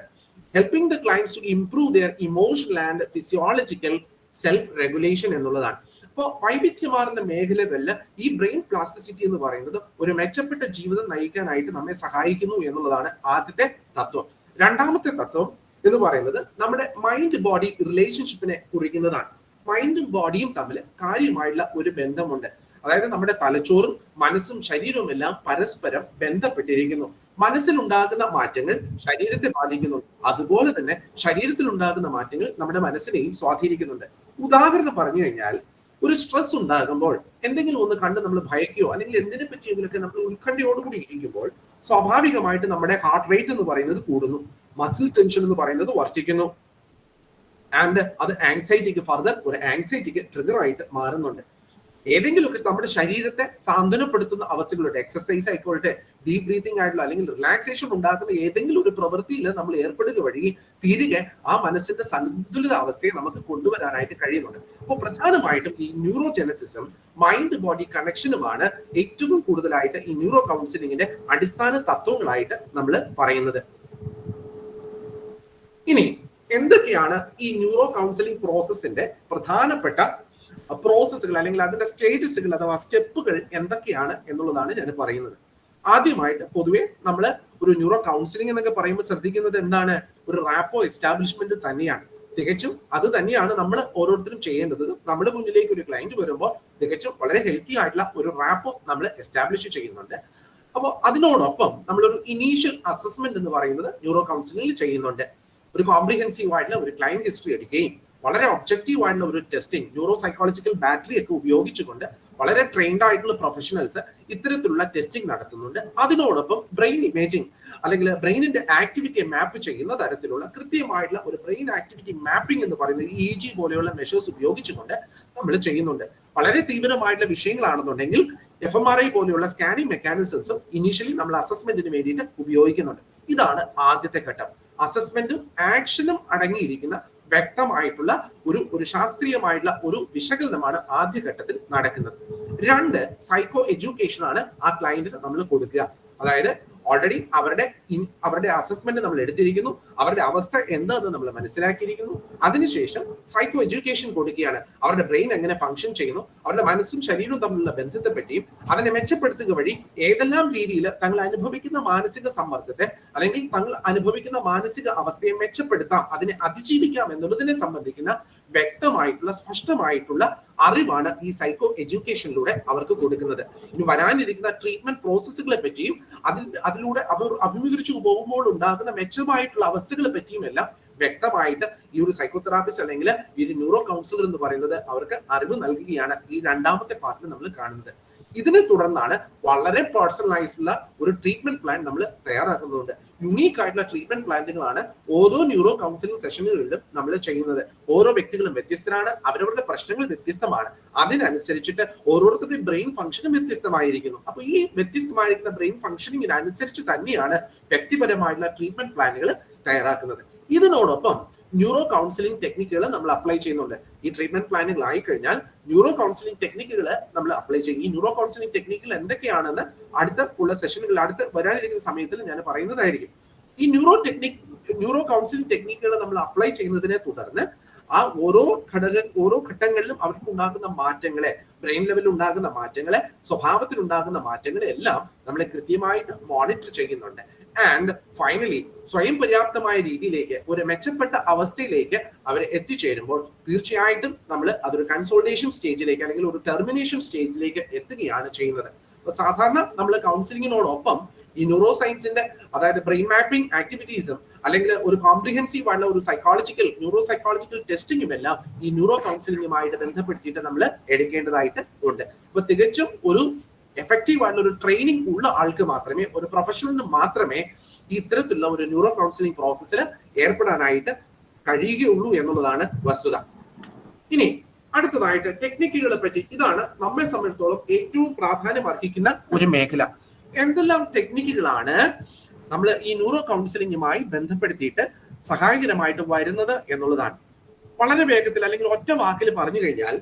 helping the clients to improve their emotional and physiological self-regulation എന്നുള്ളതാണ്. അപ്പോൾ വൈവിധ്യമാർന്ന മേഖലകളിൽ ഈ ബ്രെയിൻ പ്ലാസ്റ്റിസിറ്റി എന്ന് പറയുന്നത് ഒരു മെച്ചപ്പെട്ട ജീവിതം നയിക്കാനായിട്ട് നമ്മെ സഹായിക്കുന്നു എന്നുള്ളതാണ് ആദ്യത്തെ തത്വം. രണ്ടാമത്തെ തത്വം എന്ന് പറയുന്നത് നമ്മുടെ മൈൻഡ് ബോഡി റിലേഷൻഷിപ്പിനെ കുറിക്കുന്നതാണ്. മൈൻഡും ബോഡിയും തമ്മിൽ കാര്യമായിട്ടുള്ള ഒരു ബന്ധമുണ്ട്. അതായത് നമ്മുടെ തലച്ചോറും മനസ്സും ശരീരവും എല്ലാം പരസ്പരം ബന്ധപ്പെട്ടിരിക്കുന്നു. മനസ്സിലുണ്ടാകുന്ന മാറ്റങ്ങൾ ശരീരത്തെ ബാധിക്കുന്നുണ്ട്, അതുപോലെ തന്നെ ശരീരത്തിൽ ഉണ്ടാകുന്ന മാറ്റങ്ങൾ നമ്മുടെ മനസ്സിനെയും സ്വാധീനിക്കുന്നുണ്ട്. ഉദാഹരണം പറഞ്ഞു കഴിഞ്ഞാൽ, ഒരു സ്ട്രെസ് ഉണ്ടാകുമ്പോൾ എന്തെങ്കിലും ഒന്ന് കണ്ട് നമ്മൾ ഭയക്കുകയോ അല്ലെങ്കിൽ എന്തിനെ പറ്റിയെങ്കിലൊക്കെ നമ്മൾ ഉത്കണ്ഠയോടുകൂടി ഇരിക്കുമ്പോൾ സ്വാഭാവികമായിട്ട് നമ്മുടെ ഹാർട്ട് റേറ്റ് എന്ന് പറയുന്നത് കൂടുന്നു, മസിൽ ടെൻഷൻ എന്ന് പറയുന്നത് വർദ്ധിക്കുന്നു, ആൻഡ് അത് ആങ്സൈറ്റിക്ക് ഫർദർ ഒരു ആങ്സൈറ്റിക്ക് ട്രിഗർ ആയിട്ട് മാറുന്നുണ്ട്. ഏതെങ്കിലുമൊക്കെ നമ്മുടെ ശരീരത്തെ സാന്ത്വനപ്പെടുത്തുന്ന അവസ്ഥകളുടെ എക്സസൈസ് ആയിക്കോട്ടെ, ഡീപ് ബ്രീതിങ് ആയിട്ടുള്ള അല്ലെങ്കിൽ റിലാക്സേഷൻ ഉണ്ടാക്കുന്ന ഏതെങ്കിലും ഒരു പ്രവൃത്തിയിൽ നമ്മൾ ഏർപ്പെടുക വഴി തിരികെ ആ മനസ്സിന്റെ സന്തുലിത അവസ്ഥയെ നമുക്ക് കൊണ്ടുവരാനായിട്ട് കഴിയുന്നുണ്ട്. അപ്പോൾ പ്രധാനമായിട്ടും ഈ ന്യൂറോജെനസിസും മൈൻഡ് ബോഡി കണക്ഷനുമാണ് ഏറ്റവും കൂടുതലായിട്ട് ഈ ന്യൂറോ കൗൺസിലിംഗിന്റെ അടിസ്ഥാന തത്വങ്ങളായിട്ട് നമ്മൾ പറയുന്നത്. ഇനി എന്തൊക്കെയാണ് ഈ ന്യൂറോ കൗൺസിലിംഗ് പ്രോസസ്സിന്റെ പ്രധാനപ്പെട്ട പ്രോസസ്സുകൾ അല്ലെങ്കിൽ അതിന്റെ സ്റ്റേജസുകൾ അഥവാ സ്റ്റെപ്പുകൾ എന്തൊക്കെയാണ് എന്നുള്ളതാണ് ഞാൻ പറയുന്നത്. ആദ്യമായിട്ട് പൊതുവെ നമ്മൾ ഒരു ന്യൂറോ കൗൺസിലിംഗ് എന്നൊക്കെ പറയുമ്പോൾ ശ്രദ്ധിക്കുന്നത് എന്താണ്? ഒരു റാപ്പോ എസ്റ്റാബ്ലിഷ്മെന്റ് തന്നെയാണ്. തികച്ചും അത് തന്നെയാണ് നമ്മൾ ഓരോരുത്തരും ചെയ്യേണ്ടത്. നമ്മുടെ മുന്നിലേക്ക് ഒരു ക്ലയന്റ് വരുമ്പോൾ തികച്ചും വളരെ ഹെൽത്തി ആയിട്ടുള്ള ഒരു റാപ്പോ നമ്മൾ എസ്റ്റാബ്ലിഷ് ചെയ്യുന്നുണ്ട്. അപ്പോൾ അതിനോടൊപ്പം നമ്മളൊരു ഇനീഷ്യൽ അസസ്മെന്റ് എന്ന് പറയുന്നത് ന്യൂറോ കൗൺസിലിംഗിൽ ചെയ്യുന്നുണ്ട്. ഒരു കോംപ്രിഹെൻസീവ് ആയിട്ടുള്ള ഒരു ക്ലയന്റ് ഹിസ്റ്ററി എടുക്കുകയും വളരെ ഒബ്ജക്റ്റീവ് ആയിട്ടുള്ള ഒരു ടെസ്റ്റിംഗ്, ന്യൂറോ സൈക്കോളജിക്കൽ ബാറ്ററി ഒക്കെ ഉപയോഗിച്ചുകൊണ്ട് വളരെ ട്രെയിൻഡ് ആയിട്ടുള്ള പ്രൊഫഷണൽസ് ഇത്തരത്തിലുള്ള ടെസ്റ്റിംഗ് നടത്തുന്നുണ്ട്. അതിനോടൊപ്പം ബ്രെയിൻ ഇമേജിംഗ് അല്ലെങ്കിൽ ബ്രെയിനിന്റെ ആക്ടിവിറ്റിയെ മാപ്പ് ചെയ്യുന്ന തരത്തിലുള്ള കൃത്യമായിട്ടുള്ള ഒരു ബ്രെയിൻ ആക്ടിവിറ്റി മാപ്പിംഗ് എന്ന് പറയുന്നത് EEG പോലെയുള്ള മെഷേഴ്സ് ഉപയോഗിച്ചുകൊണ്ട് നമ്മൾ ചെയ്യുന്നുണ്ട്. വളരെ തീവ്രമായിട്ടുള്ള വിഷയങ്ങളാണെന്നുണ്ടെങ്കിൽ FMRI പോലെയുള്ള സ്കാനിങ് മെക്കാനിസംസും ഇനീഷ്യലി നമ്മൾ അസസ്മെന്റിന് വേണ്ടിയിട്ട് ഉപയോഗിക്കുന്നുണ്ട്. ഇതാണ് ആദ്യത്തെ ഘട്ടം. അസസ്മെന്റും ആക്ഷനും അടങ്ങിയിരിക്കുന്ന വ്യക്തമായിട്ടുള്ള ഒരു ശാസ്ത്രീയമായിട്ടുള്ള ഒരു വിശകലനമാണ് ആദ്യഘട്ടത്തിൽ നടക്കുന്നത്. 2, സൈക്കോ എഡ്യൂക്കേഷൻ ആണ് ആ ക്ലയന്റിന് നമ്മൾ കൊടുക്കുക. അതായത് ഓൾറെഡി അവരുടെ അസസ്മെന്റ് നമ്മൾ എടുത്തിരിക്കുന്നു, അവരുടെ അവസ്ഥ എന്താണെന്ന് നമ്മൾ മനസ്സിലാക്കിയിരിക്കുന്നു. അതിനുശേഷം സൈക്കോ എഡ്യൂക്കേഷൻ കൊടുക്കുകയാണ്. അവരുടെ ബ്രെയിൻ എങ്ങനെ ഫംഗ്ഷൻ ചെയ്യുന്നു, അവരുടെ മനസ്സും ശരീരവും തമ്മിലുള്ള ബന്ധത്തെ പറ്റിയും അതിനെ മെച്ചപ്പെടുത്തുക വഴി ഏതെല്ലാം രീതിയിൽ തങ്ങൾ അനുഭവിക്കുന്ന മാനസിക സമ്മർദ്ദത്തെ അല്ലെങ്കിൽ തങ്ങൾ അനുഭവിക്കുന്ന മാനസിക അവസ്ഥയെ മെച്ചപ്പെടുത്താം, അതിനെ അതിജീവിക്കാം എന്നുള്ളതിനെ സംബന്ധിക്കുന്ന വ്യക്തമായിട്ടുള്ള സ്പഷ്ടമായിട്ടുള്ള അറിവാണ് ഈ സൈക്കോ എഡ്യൂക്കേഷനിലൂടെ അവർക്ക് കൊടുക്കുന്നത്. ഇനി വരാനിരിക്കുന്ന ട്രീറ്റ്മെന്റ് പ്രോസസ്സുകളെ പറ്റിയും അതിലൂടെ അവർ അഭിമുഖീകരിച്ചു പോകുമ്പോൾ ഉണ്ടാകുന്ന മെച്ചമായിട്ടുള്ള അവസ്ഥകളെ പറ്റിയും എല്ലാം വ്യക്തമായിട്ട് ഈ ഒരു സൈക്കോതെറാപ്പിസ്റ്റ് അല്ലെങ്കിൽ ഈ ഒരു ന്യൂറോ കൗൺസിലർ എന്ന് പറയുന്നത് അവർക്ക് അറിവ് നൽകുകയാണ് ഈ രണ്ടാമത്തെ പാർട്ടിൽ നമ്മൾ കാണുന്നത്. ഇതിനെ തുടർന്നാണ് വളരെ പേഴ്സണലൈസ്ഡുള്ള ഒരു ട്രീറ്റ്മെന്റ് പ്ലാൻ നമ്മൾ തയ്യാറാക്കുന്നുണ്ട്. യുണീക്ക് ആയിട്ടുള്ള ട്രീറ്റ്മെന്റ് പ്ലാനുകളാണ് ഓരോ ന്യൂറോ കൗൺസിലിംഗ് സെഷനുകളിലും നമ്മൾ ചെയ്യുന്നത്. ഓരോ വ്യക്തികളും വ്യത്യസ്തരാണ്, അവരവരുടെ പ്രശ്നങ്ങൾ വ്യത്യസ്തമാണ്, അതിനനുസരിച്ചിട്ട് ഓരോരുത്തരുടെയും ബ്രെയിൻ ഫംഗ്ഷനും വ്യത്യസ്തമായിരിക്കുന്നു. അപ്പൊ ഈ വ്യത്യസ്തമായിരിക്കുന്ന ബ്രെയിൻ ഫംഗ്ഷനിങ്ങിനനുസരിച്ച് തന്നെയാണ് വ്യക്തിപരമായിട്ടുള്ള ട്രീറ്റ്മെന്റ് പ്ലാനുകൾ തയ്യാറാക്കുന്നത്. ഇതിനോടൊപ്പം ന്യൂറോ കൗൺസിലിംഗ് ടെക്നിക്കുകൾ നമ്മൾ അപ്ലൈ ചെയ്യുന്നുണ്ട്. ഈ ട്രീറ്റ്മെന്റ് പ്ലാനുകൾ ആയി കഴിഞ്ഞാൽ ന്യൂറോ കൗൺസിലിംഗ് ടെക്നിക്കുകൾ നമ്മൾ അപ്ലൈ ചെയ്യും. ഈ ന്യൂറോ കൗൺസിലിംഗ് ടെക്നിക്കുകൾ എന്തൊക്കെയാണെന്ന് അടുത്ത സെഷനുകളിൽ അടുത്ത് വരാനിരിക്കുന്ന സമയത്തിൽ ഞാൻ പറയുന്നതായിരിക്കും. ഈ ന്യൂറോ കൗൺസിലിംഗ് ടെക്നിക്കുകൾ നമ്മൾ അപ്ലൈ ചെയ്യുന്നതിനെ തുടർന്ന് ആ ഓരോ ഘട്ടങ്ങളിലും അവർക്ക് ഉണ്ടാകുന്ന മാറ്റങ്ങളെ, ബ്രെയിൻ ലെവലിൽ ഉണ്ടാകുന്ന മാറ്റങ്ങളെ, സ്വഭാവത്തിൽ ഉണ്ടാകുന്ന മാറ്റങ്ങളെ എല്ലാം നമ്മൾ കൃത്യമായിട്ട് മോണിറ്റർ ചെയ്യുന്നുണ്ട്. ആൻഡ് ഫൈനലി സ്വയം പര്യാപ്തമായ രീതിയിലേക്ക് ഒരു മെച്ചപ്പെട്ട അവസ്ഥയിലേക്ക് അവർ എത്തിച്ചേരുമ്പോൾ തീർച്ചയായിട്ടും നമ്മൾ അതൊരു കൺസോൾട്ടേഷൻ സ്റ്റേജിലേക്ക് അല്ലെങ്കിൽ ഒരു ടെർമിനേഷൻ സ്റ്റേജിലേക്ക് എത്തുകയാണ് ചെയ്യുന്നത്. അപ്പൊ സാധാരണ നമ്മൾ കൗൺസിലിങ്ങിനോടൊപ്പം ഈ ന്യൂറോ സയൻസിന്റെ അതായത് ബ്രെയിൻ മാപ്പിംഗ് ആക്ടിവിറ്റീസും അല്ലെങ്കിൽ ഒരു കോംപ്രിഹെൻസീവ് ആയിട്ടുള്ള ഒരു ന്യൂറോ സൈക്കോളജിക്കൽ ടെസ്റ്റിംഗും എല്ലാം ഈ ന്യൂറോ കൗൺസിലിംഗുമായിട്ട് ബന്ധപ്പെടുത്തിയിട്ട് നമ്മൾ എടുക്കേണ്ടതായിട്ട് ഉണ്ട്. അപ്പൊ തികച്ചും ഒരു എഫക്റ്റീവ് ആയിട്ടുള്ള ഒരു ട്രെയിനിങ് ഉള്ള ആൾക്ക് മാത്രമേ, ഒരു പ്രൊഫഷണലിന് മാത്രമേ ഈ ഇത്തരത്തിലുള്ള ഒരു ന്യൂറോ കൗൺസിലിംഗ് പ്രോസസ്സിൽ ഏർപ്പെടാനായിട്ട് കഴിയുകയുള്ളൂ എന്നുള്ളതാണ് വസ്തുത. ഇനി അടുത്തതായിട്ട് ടെക്നിക്കുകളെ പറ്റി, ഇതാണ് നമ്മെ സംബന്ധിച്ചിടത്തോളം ഏറ്റവും പ്രാധാന്യം അർഹിക്കുന്ന ഒരു മേഖല. എന്തെല്ലാം ടെക്നിക്കുകളാണ് നമ്മൾ ഈ ന്യൂറോ കൗൺസിലിംഗുമായി ബന്ധപ്പെടുത്തിയിട്ട് സഹായകരമായിട്ട് വരുന്നത് എന്നുള്ളതാണ്. വളരെ വേഗത്തിൽ അല്ലെങ്കിൽ ഒറ്റ വാക്കിൽ പറഞ്ഞു കഴിഞ്ഞാൽ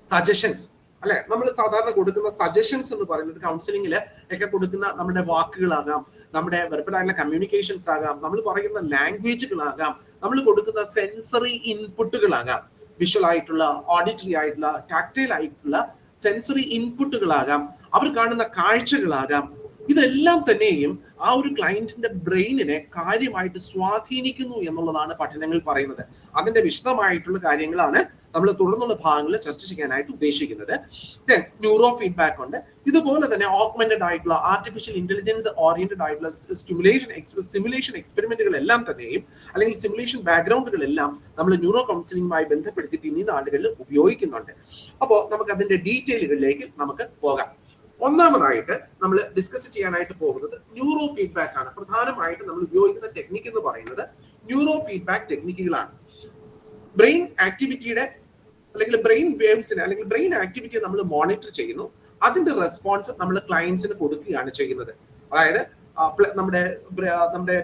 സജഷൻസ്, അല്ലെ, നമ്മൾ സാധാരണ കൊടുക്കുന്ന സജഷൻസ് എന്ന് പറയുന്നത് കൗൺസിലിംഗിൽ ഒക്കെ കൊടുക്കുന്ന നമ്മുടെ വാക്കുകളാകാം, നമ്മുടെ വെർബൽ ആയിട്ടുള്ള കമ്മ്യൂണിക്കേഷൻസ് ആകാം, നമ്മൾ പറയുന്ന ലാംഗ്വേജുകളാകാം, നമ്മൾ കൊടുക്കുന്ന സെൻസറി ഇൻപുട്ടുകളാകാം, വിഷ്വൽ ആയിട്ടുള്ള, ഓഡിറ്ററി ആയിട്ടുള്ള, ടാക്ടൈൽ ആയിട്ടുള്ള സെൻസറി ഇൻപുട്ടുകളാകാം, അവർ കാണുന്ന കാഴ്ചകളാകാം. ഇതെല്ലാം തന്നെയും ആ ഒരു ക്ലയന്റിന്റെ ബ്രെയിനിനെ കാര്യമായിട്ട് സ്വാധീനിക്കുന്നു എന്നുള്ളതാണ് പഠനങ്ങൾ പറയുന്നത്. അതിന്റെ വിശദമായിട്ടുള്ള കാര്യങ്ങളാണ് നമ്മൾ തുടർന്നുള്ള ഭാഗങ്ങളിൽ ചർച്ച ചെയ്യാനായിട്ട് ഉദ്ദേശിക്കുന്നത്. ദെൻ ന്യൂറോ ഫീഡ്ബാക്ക് ഉണ്ട്. ഇതുപോലെ തന്നെ ഓഗ്മെന്റഡ് ആയിട്ടുള്ള ആർട്ടിഫിഷ്യൽ ഇന്റലിജൻസ് ഓറിയന്റഡ് ആയിട്ടുള്ള സിമുലേഷൻ എക്സ്പെരിമെന്റുകളെല്ലാം തന്നെയും അല്ലെങ്കിൽ സിമുലേഷൻ ബാക്ക്ഗ്രൗണ്ടുകളെല്ലാം നമ്മൾ ന്യൂറോ കൗൺസിലിംഗുമായി ബന്ധപ്പെടുത്തിയിട്ട് ഇനി നാളുകളിൽ ഉപയോഗിക്കുന്നുണ്ട്. അപ്പോൾ നമുക്ക് അതിന്റെ ഡീറ്റെയിലുകളിലേക്ക് നമുക്ക് പോകാം. ഒന്നാമതായിട്ട് നമ്മൾ ഡിസ്കസ് ചെയ്യാനായിട്ട് പോകുന്നത് ന്യൂറോ ഫീഡ്ബാക്ക് ആണ്. പ്രധാനമായിട്ട് നമ്മൾ ഉപയോഗിക്കുന്ന ടെക്നിക്ക് എന്ന് പറയുന്നത് ന്യൂറോ ഫീഡ്ബാക്ക് ടെക്നിക്കുകളാണ്. ബ്രെയിൻ ആക്ടിവിറ്റിയുടെ അല്ലെങ്കിൽ ബ്രെയിൻ വേവ്സിനെ അല്ലെങ്കിൽ ബ്രെയിൻ ആക്ടിവിറ്റിയെ നമ്മൾ മോണിറ്റർ ചെയ്യുന്നു. അതിന്റെ റെസ്പോൺസ് നമ്മൾ ക്ലയന്റ്സിന് കൊടുക്കുകയാണ് ചെയ്യുന്നത്. അതായത് നമ്മുടെ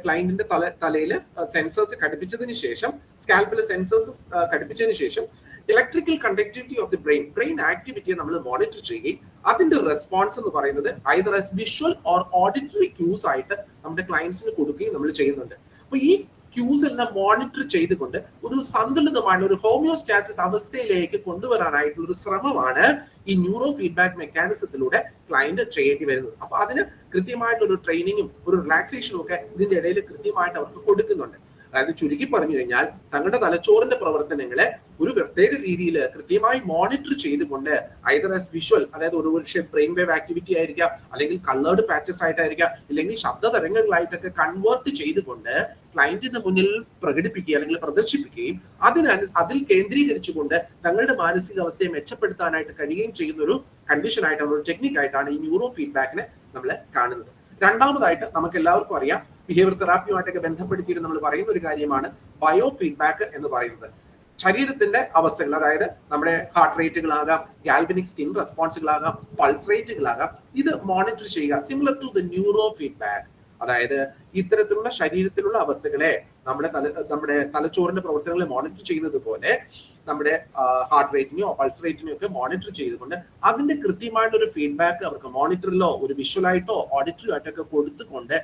ക്ലയന്റിന്റെ തലയിൽ സെൻസേഴ്സ് ഘടിപ്പിച്ചതിന് ശേഷം, സ്കാൽപ്പിൽ സെൻസേഴ്സ് ഘടിപ്പിച്ചതിന് ശേഷം electrical conductivity of the brain ആക്ടിവിറ്റിയെ നമ്മൾ മോണിറ്റർ ചെയ്യുകയും അതിന്റെ റെസ്പോൺസ് എന്ന് പറയുന്നത് either as visual or auditory cues ആയിട്ട് നമ്മുടെ ക്ലയന്റ്സിന് കൊടുക്കുകയും നമ്മൾ ചെയ്യുന്നുണ്ട്. അപ്പൊ ഈ ക്യൂസ് എല്ലാം മോണിറ്റർ ചെയ്തുകൊണ്ട് ഒരു സന്തുലിതമായ ഒരു ഹോമിയോസ്റ്റാസിസ് അവസ്ഥയിലേക്ക് കൊണ്ടുവരാനായിട്ടുള്ള ഒരു ശ്രമമാണ് ഈ ന്യൂറോ ഫീഡ്ബാക്ക് മെക്കാനിസത്തിലൂടെ ക്ലയന്റ് ചെയ്യേണ്ടി വരുന്നത്. അപ്പൊ അതിന് കൃത്യമായിട്ടൊരു ട്രെയിനിങ്ങും ഒരു റിലാക്സേഷനും ഒക്കെ ഇതിന്റെ ഇടയിൽ കൃത്യമായിട്ട് അവർക്ക് കൊടുക്കുന്നുണ്ട്. അതായത് ചുരുക്കി പറഞ്ഞു കഴിഞ്ഞാൽ തങ്ങളുടെ തലച്ചോറിന്റെ പ്രവർത്തനങ്ങളെ ഒരു പ്രത്യേക രീതിയിൽ കൃത്യമായി മോണിറ്റർ ചെയ്തുകൊണ്ട് ഐദർ ആസ് വിഷ്വൽ, അതായത് ഒരു ബ്രെയിൻ വേവ് ആക്ടിവിറ്റി ആയിരിക്കാം, അല്ലെങ്കിൽ കളേർഡ് പാച്ചസ് ആയിട്ടായിരിക്കാം, അല്ലെങ്കിൽ ശബ്ദ തരംഗങ്ങളായിട്ടൊക്കെ കൺവേർട്ട് ചെയ്തുകൊണ്ട് ക്ലയന്റിന്റെ മുന്നിൽ പ്രകടിപ്പിക്കുകയും അല്ലെങ്കിൽ പ്രദർശിപ്പിക്കുകയും അതിൽ കേന്ദ്രീകരിച്ചുകൊണ്ട് തങ്ങളുടെ മാനസികാവസ്ഥയെ മെച്ചപ്പെടുത്താനായിട്ട് കഴിയുകയും ചെയ്യുന്ന ഒരു കണ്ടീഷൻ ആയിട്ടാണ്, ഒരു ടെക്നിക് ആയിട്ടാണ് ഈ ന്യൂറോ ഫീഡ്ബാക്കിനെ നമ്മൾ കാണുന്നത്. രണ്ടാമതായിട്ട് നമുക്ക് എല്ലാവർക്കും അറിയാം, ബിഹേവിയർ തെറാപ്പിയുമായിട്ടൊക്കെ ബന്ധപ്പെടുത്തിയിട്ട് നമ്മൾ പറയുന്ന ഒരു കാര്യമാണ് ബയോ ഫീഡ്ബാക്ക് എന്ന് പറയുന്നത്. ശരീരത്തിന്റെ അവസ്ഥകൾ, അതായത് നമ്മുടെ ഹാർട്ട് റേറ്റുകളാകാം, ഗാൽവനിക് സ്കിൻ റെസ്പോൺസുകളാകാം, പൾസ് റേറ്റുകളാകാം, ഇത് മോണിറ്റർ ചെയ്യുക. Similar to the neurofeedback. അതായത് ഇത്തരത്തിലുള്ള ശരീരത്തിലുള്ള അവസ്ഥകളെ നമ്മുടെ തലച്ചോറിന്റെ പ്രവർത്തനങ്ങളെ മോണിറ്റർ ചെയ്യുന്നത് പോലെ നമ്മുടെ ഹാർട്ട് റേറ്റിനെയോ പൾസ് റേറ്റിനെയോ ഒക്കെ മോണിറ്റർ ചെയ്തുകൊണ്ട് അതിന്റെ കൃത്യമായിട്ടൊരു ഫീഡ്ബാക്ക് അവർക്ക് മോണിറ്ററിലോ ഒരു വിഷ്വലായിട്ടോ ഓഡിറ്ററിയോ ആയിട്ടൊക്കെ കൊടുത്തുകൊണ്ട്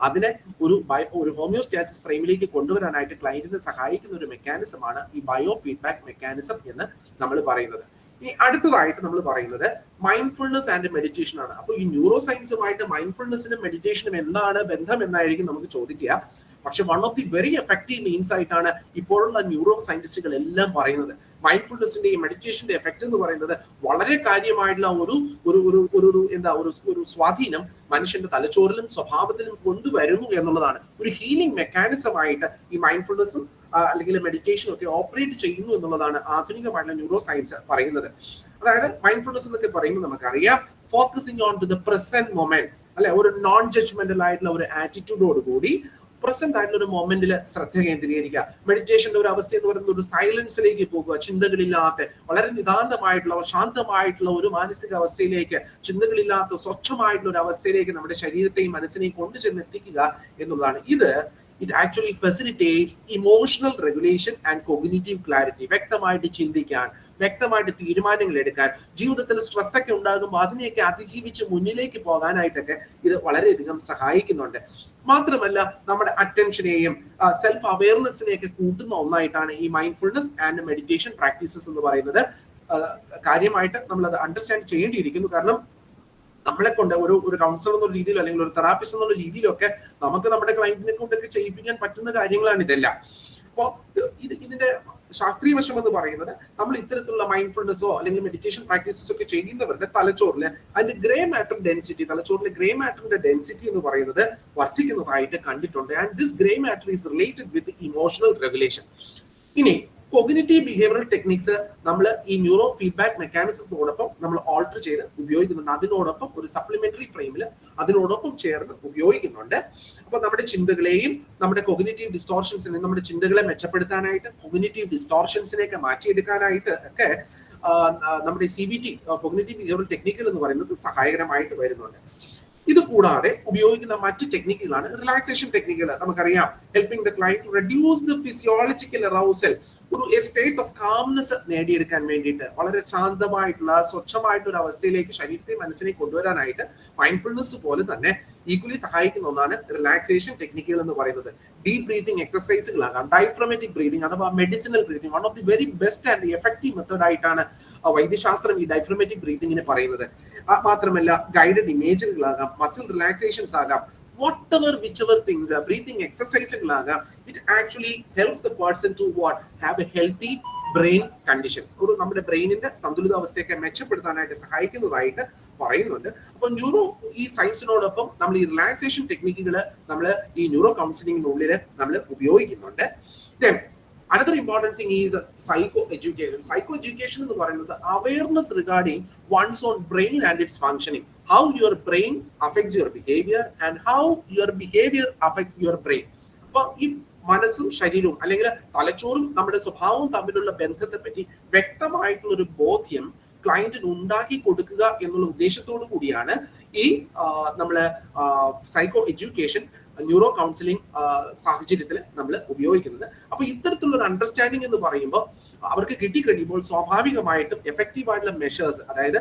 അതിനെ ഒരു ഹോമിയോസ്റ്റാസിസ് ഫ്രെയിമിലേക്ക് കൊണ്ടുവരാനായിട്ട് ക്ലയന്റിനെ സഹായിക്കുന്ന ഒരു മെക്കാനിസമാണ് ഈ ബയോ ഫീഡ്ബാക്ക് മെക്കാനിസം എന്ന് നമ്മൾ പറയുന്നത്. ഇനി അടുത്തതായിട്ട് നമ്മൾ പറയുന്നത് മൈൻഡ്ഫുൾനെസ് ആൻഡ് മെഡിറ്റേഷൻ ആണ്. അപ്പൊ ഈ ന്യൂറോ സയൻസുമായിട്ട് മൈൻഡ്ഫുൾനെസ്സിനും മെഡിറ്റേഷനും എന്താണ് ബന്ധം എന്നായിരിക്കും നമുക്ക് ചോദിക്കുക. പക്ഷെ one of the very effective means ആയിട്ടാണ് ഇപ്പോഴുള്ള ന്യൂറോ സയന്റിസ്റ്റുകൾ എല്ലാം പറയുന്നത്. മൈൻഡ്ഫുൾനെസ്സിന്റെയും മെഡിറ്റേഷന്റെ എഫക്ട് എന്ന് പറയുന്നത് വളരെ കാര്യമായിട്ടുള്ള ഒരു സ്വാധീനം മനുഷ്യന്റെ തലച്ചോറിലും സ്വഭാവത്തിലും കൊണ്ടുവരുന്നു എന്നുള്ളതാണ്. ഒരു ഹീലിംഗ് മെക്കാനിസം ആയിട്ട് ഈ മൈൻഡ്ഫുൾനെസ്സും അല്ലെങ്കിൽ മെഡിറ്റേഷനും ഒക്കെ ഓപ്പറേറ്റ് ചെയ്യുന്നു എന്നുള്ളതാണ് ആധുനികമായിട്ടുള്ള ന്യൂറോ സയൻസ് പറയുന്നത്. അതായത് മൈൻഡ്ഫുൾനെസ് എന്നൊക്കെ പറയുമ്പോൾ നമുക്കറിയാം, focusing on to the present moment, അല്ലെ, ഒരു നോൺ ജഡ്ജ്മെന്റൽ ആയിട്ടുള്ള ഒരു ആറ്റിറ്റ്യൂഡോട് കൂടി പ്രസന്റ് ആയിട്ടുള്ള ഒരു മൊമെന്റിൽ ശ്രദ്ധ കേന്ദ്രീകരിക്കുക. മെഡിറ്റേഷന്റെ ഒരു അവസ്ഥ എന്ന് പറയുന്നത് ഒരു സൈലൻസിലേക്ക് പോകുക, ചിന്തകളില്ലാത്ത വളരെ നിതാന്തമായിട്ടുള്ള ശാന്തമായിട്ടുള്ള ഒരു മാനസിക അവസ്ഥയിലേക്ക്, ചിന്തകളില്ലാത്ത സ്വച്ഛമായിട്ടുള്ള ഒരു അവസ്ഥയിലേക്ക് നമ്മുടെ ശരീരത്തെയും മനസ്സിനെയും കൊണ്ടുചെന്നെത്തിക്കുക എന്നുള്ളതാണ്. it actually facilitates emotional regulation and cognitive clarity. വ്യക്തമായിട്ട് ചിന്തിക്കാൻ, വ്യക്തമായിട്ട് തീരുമാനങ്ങൾ എടുക്കാൻ, ജീവിതത്തിൽ സ്ട്രെസ് ഒക്കെ ഉണ്ടാകുമ്പോൾ അതിനെയൊക്കെ അതിജീവിച്ച് മുന്നിലേക്ക് പോകാനായിട്ടൊക്കെ ഇത് വളരെയധികം സഹായിക്കുന്നുണ്ട്. മാത്രമല്ല നമ്മുടെ അറ്റൻഷനെയും സെൽഫ് അവയർനെസ്സിനെയൊക്കെ കൂട്ടുന്ന ഒന്നായിട്ടാണ് ഈ മൈൻഡ്ഫുൾനെസ് ആൻഡ് മെഡിറ്റേഷൻ പ്രാക്ടീസസ് എന്ന് പറയുന്നത്. കാര്യമായിട്ട് നമ്മൾ അത് അണ്ടർസ്റ്റാൻഡ് ചെയ്യേണ്ടിയിരിക്കുന്നു. കാരണം നമ്മളെ കൊണ്ട് ഒരു കൗൺസിലർ എന്നുള്ള രീതിയിലോ അല്ലെങ്കിൽ ഒരു തെറാപ്പിസ്റ്റ് എന്നുള്ള രീതിയിലൊക്കെ നമുക്ക് നമ്മുടെ ക്ലയന്റിനെ കൊണ്ടൊക്കെ ചെയ്യിപ്പിക്കാൻ പറ്റുന്ന കാര്യങ്ങളാണ് ഇതെല്ലാം. അപ്പോൾ ഇതിന്റെ ശാസ്ത്രീയ വശം എന്ന് പറയുന്നത് നമ്മൾ ഇത്തരത്തിലുള്ള മൈൻഡ്ഫുൾനെസ്സോ അല്ലെങ്കിൽ മെഡിറ്റേഷൻ പ്രാക്ടീസസ് ഒക്കെ ചെയ്യുന്നവരുടെ തലച്ചോറിലെ അതിന്റെ ഗ്രേ മാറ്റർ ഡെൻസിറ്റി, തലച്ചോറിലെ ഗ്രേ മാറ്ററിന്റെ ഡെൻസിറ്റി എന്ന് പറയുന്നത് വർദ്ധിക്കുന്നതായിട്ട് കണ്ടിട്ടുണ്ട്. And this grey matter is related with emotional regulation. ഇനി കോഗ്നിറ്റീവ് ബിഹേവിയറൽ ടെക്നിക്സ് നമ്മൾ ഈ ന്യൂറോ ഫീഡ്ബാക്ക് മെക്കാനിസത്തോടൊപ്പം നമ്മൾ ഓൾട്ടർ ചെയ്ത് ഉപയോഗിക്കുന്നുണ്ട്. അതിനോടൊപ്പം ഒരു സപ്ലിമെന്ററി ഫ്രെയിമിൽ അതിനോടൊപ്പം ചേർന്ന് ഉപയോഗിക്കുന്നുണ്ട്. അപ്പൊ നമ്മുടെ ചിന്തകളെയും നമ്മുടെ കോഗ്നിറ്റീവ് ഡിസ്റ്റോർഷൻസിനെ, നമ്മുടെ ചിന്തകളെ മെച്ചപ്പെടുത്താനായിട്ട്, കോഗ്നിറ്റീവ് ഡിസ്റ്റോർഷൻസിനെയൊക്കെ മാറ്റിയെടുക്കാനായിട്ട് ഒക്കെ നമ്മുടെ CBT കോഗ്നിറ്റീവ് ബിഹേവിയറൽ ടെക്നിക്കുകൾ എന്ന് പറയുന്നത് സഹായകരമായിട്ട് വരുന്നുണ്ട്. ഇത് കൂടാതെ ഉപയോഗിക്കുന്ന മറ്റ് ടെക്നിക്കുകളാണ് റിലാക്സേഷൻ ടെക്നിക്കുകൾ. നമുക്കറിയാം, helping the client to reduce the physiological arousal, ഒരു സ്റ്റേറ്റ് ഓഫ് കാംനെസ് നേടിയെടുക്കാൻ വേണ്ടിയിട്ട്, വളരെ ശാന്തമായിട്ടുള്ള സ്വച്ഛമായിട്ടുള്ള ഒരു അവസ്ഥയിലേക്ക് ശരീരത്തെ മനസ്സിനെ കൊണ്ടുവരാനായിട്ട് മൈൻഡ്ഫുൾനെസ് പോലെ തന്നെ ഈക്വലി സഹായിക്കുന്ന ഒന്നാണ് റിലാക്സേഷൻ ടെക്നിക്കുകൾ എന്ന് പറയുന്നത്. ഡീപ് ബ്രീതിങ് എക്സസൈസുകളാകാം, ഡയഫ്രമാറ്റിക് ബ്രീതിങ് അഥവാ medicinal breathing, one of the very best and effective method ആയിട്ടാണ് വൈദ്യശാസ്ത്രം ഈ ഡയഫ്രമാറ്റിക് ബ്രീതിങ്ങിനെ പറയുന്നത്. മാത്രമല്ല ഗൈഡഡ് ഇമേജുകളാകാം, മസിൽ റിലാക്സേഷൻസ് ആകാം, whatever whichever things, breathing exercises, it actually helps the person to have a healthy brain condition. ഒരു നമ്മുടെ ബ്രെയിനിന്റെ സന്തുലിതാവസ്ഥയൊക്കെ മെച്ചപ്പെടുത്താനായിട്ട് സഹായിക്കുന്നതായിട്ട് പറയുന്നുണ്ട്. അപ്പൊ ന്യൂറോ ഈ സയൻസിനോടൊപ്പം നമ്മൾ ഈ റിലാക്സേഷൻ ടെക്നിക്കുകൾ നമ്മൾ ഈ ന്യൂറോ കൗൺസിലിംഗിനുള്ളിൽ നമ്മൾ ഉപയോഗിക്കുന്നുണ്ട്. Then another important thing is psycho education. Psycho education എന്ന് പറയുന്നത് awareness regarding one's own brain and its functioning. How your brain affects your behavior and how your behavior affects your brain. അപ്പൊ ഈ മനസ്സും ശരീരവും അല്ലെങ്കിൽ തലച്ചോറും നമ്മുടെ സ്വഭാവവും തമ്മിലുള്ള ബന്ധത്തെ പറ്റി വ്യക്തമായിട്ടുള്ള ഒരു ബോധ്യം ക്ലയന്റിന് ഉണ്ടാക്കി കൊടുക്കുക എന്നുള്ള ഉദ്ദേശത്തോടു കൂടിയാണ് ഈ നമ്മള് സൈക്കോ എഡ്യൂക്കേഷൻ ന്യൂറോ കൗൺസിലിംഗ് സാഹചര്യത്തിൽ നമ്മൾ ഉപയോഗിക്കുന്നത്. അപ്പൊ ഇത്തരത്തിലുള്ള ഒരു അണ്ടർസ്റ്റാൻഡിംഗ് എന്ന് പറയുമ്പോൾ അവർക്ക് കിട്ടിക്കഴിയുമ്പോൾ സ്വാഭാവികമായിട്ടും എഫക്റ്റീവ് ആയിട്ടുള്ള മെഷേഴ്സ്, അതായത്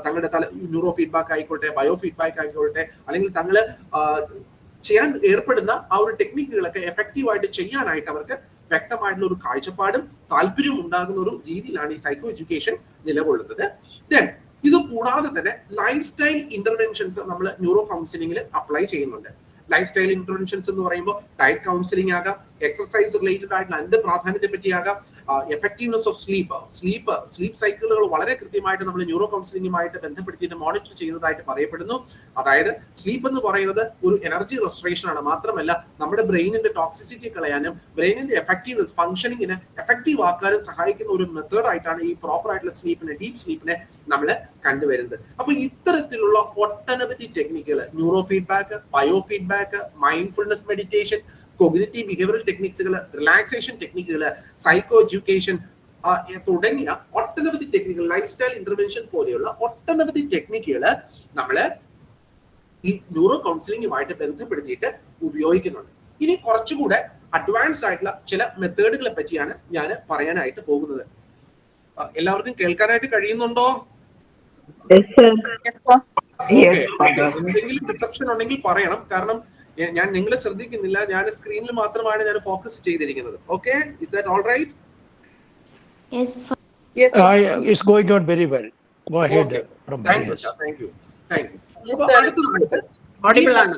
തങ്ങളുടെ ന്യൂറോ ഫീഡ്ബാക്ക് ആയിക്കോട്ടെ, ബയോ ഫീഡ്ബാക്ക് ആയിക്കോട്ടെ, അല്ലെങ്കിൽ തങ്ങള് ചെയ്യാൻ ഏർപ്പെടുന്ന ആ ഒരു ടെക്നിക്കുകളൊക്കെ എഫക്റ്റീവ് ആയിട്ട് ചെയ്യാനായിട്ട് അവർക്ക് വ്യക്തമായിട്ടുള്ള ഒരു കാഴ്ചപ്പാടും താല്പര്യവും ഉണ്ടാകുന്ന ഒരു രീതിയിലാണ് ഈ സൈക്കോ എഡ്യൂക്കേഷൻ നിലകൊള്ളുന്നത്. ദെൻ ഇത് കൂടാതെ തന്നെ ലൈഫ് സ്റ്റൈൽ ഇന്റർവെൻഷൻസ് നമ്മൾ ന്യൂറോ കൗൺസിലിംഗിൽ അപ്ലൈ ചെയ്യുന്നുണ്ട്. ലൈഫ് സ്റ്റൈൽ ഇന്റർവെൻഷൻസ് എന്ന് പറയുമ്പോൾ ഡയറ്റ് കൗൺസിലിംഗ് ആകാം, എക്സർസൈസ് റിലേറ്റഡ് ആയിട്ടുള്ള അതിന്റെ പ്രാധാന്യത്തെ പറ്റിയാകാം, എഫക്റ്റീവ്നെസ് ഓഫ് സ്ലീപ്പ് സൈക്കിളുകൾ വളരെ കൃത്യമായിട്ട് നമ്മൾ ന്യൂറോ കൗൺസിലിംഗുമായിട്ട് ബന്ധപ്പെടുത്തിയിട്ട് മോണിറ്റർ ചെയ്യുന്നതായിട്ട് പറയപ്പെടുന്നു. അതായത് സ്ലീപ്പ് എന്ന് പറയുന്നത് ഒരു എനർജി റെസ്റ്റോറേഷൻ ആണ്. മാത്രമല്ല നമ്മുടെ ബ്രെയിനിന്റെ ടോക്സിസിറ്റി കളയാനും ബ്രെയിനിന്റെ എഫക്റ്റീവ്നെസ് ഫംഗ്ഷനിങ്ങിനെ എഫക്റ്റീവ് ആക്കാനും സഹായിക്കുന്ന ഒരു മെത്തേഡ് ആയിട്ടാണ് ഈ പ്രോപ്പർ ആയിട്ടുള്ള സ്ലീപ്പിനെ, ഡീപ് സ്ലീപ്പിനെ നമ്മൾ കണ്ടുവരുന്നത്. അപ്പൊ ഇത്തരത്തിലുള്ള ഒട്ടനവധി ടെക്നിക്കുകൾ, neuro feedback, bio feedback, mindfulness meditation, cognitive behavioural ടെക്നിക്സുകൾ, റിലാക്സേഷൻ ടെക്നിക്കുകൾ, സൈക്കോ എഡ്യൂക്കേഷൻ തുടങ്ങിയ ഒട്ടനവധി ടെക്നിക്കുകൾ, ലൈഫ് സ്റ്റൈൽ ഇന്റർവെൻഷൻ പോലെയുള്ള ഒട്ടനവധി ടെക്നിക്കുകൾ നമ്മള് ഈ ന്യൂറോ കൗൺസിലിംഗുമായിട്ട് ബന്ധപ്പെടുത്തിയിട്ട് ഉപയോഗിക്കുന്നുണ്ട്. ഇനി കുറച്ചുകൂടെ അഡ്വാൻസ് ആയിട്ടുള്ള ചില മെത്തേഡുകളെ പറ്റിയാണ് ഞാൻ പറയാനായിട്ട് പോകുന്നത്. എല്ലാവർക്കും കേൾക്കാനായിട്ട് കഴിയുന്നുണ്ടോ? എന്തെങ്കിലും ഡിസപ്ഷൻ ഉണ്ടെങ്കിൽ പറയണം, കാരണം ഞാൻ നിങ്ങളെ ശ്രദ്ധിക്കുന്നില്ല, ഞാൻ സ്ക്രീനിൽ മാത്രമാണ് ഞാൻ ഫോക്കസ് ചെയ്തിരിക്കുന്നത്. Okay, is that all right? Yes, it's going on very well. Go ahead. Okay. Thank you. Thank you. Yes, sir. Audible ആണ്.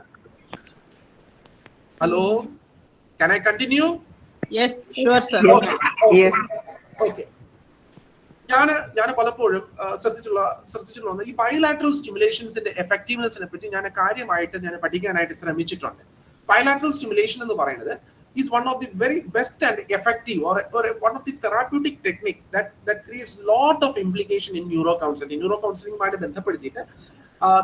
Hello, can I continue? Yes, sure, sir. Okay. Yes. Okay. ഞാൻ പലപ്പോഴും ശ്രദ്ധിച്ചിട്ടുള്ള ഈ bilateral സ്റ്റിമുലേഷൻസിന്റെ എഫക്റ്റീവ്നെസിനെ പറ്റി ഞാൻ കാര്യമായിട്ട് പഠിക്കാനായിട്ട് ശ്രമിച്ചിട്ടുണ്ട്. Bilateral stimulation എന്ന് പറയുന്നത് is one of the very best and effective or one of the therapeutic technique that creates lot of implication in neuro counseling. Neuro counseling ആയിട്ട് ബന്ധപ്പെടുത്തിയിട്ട്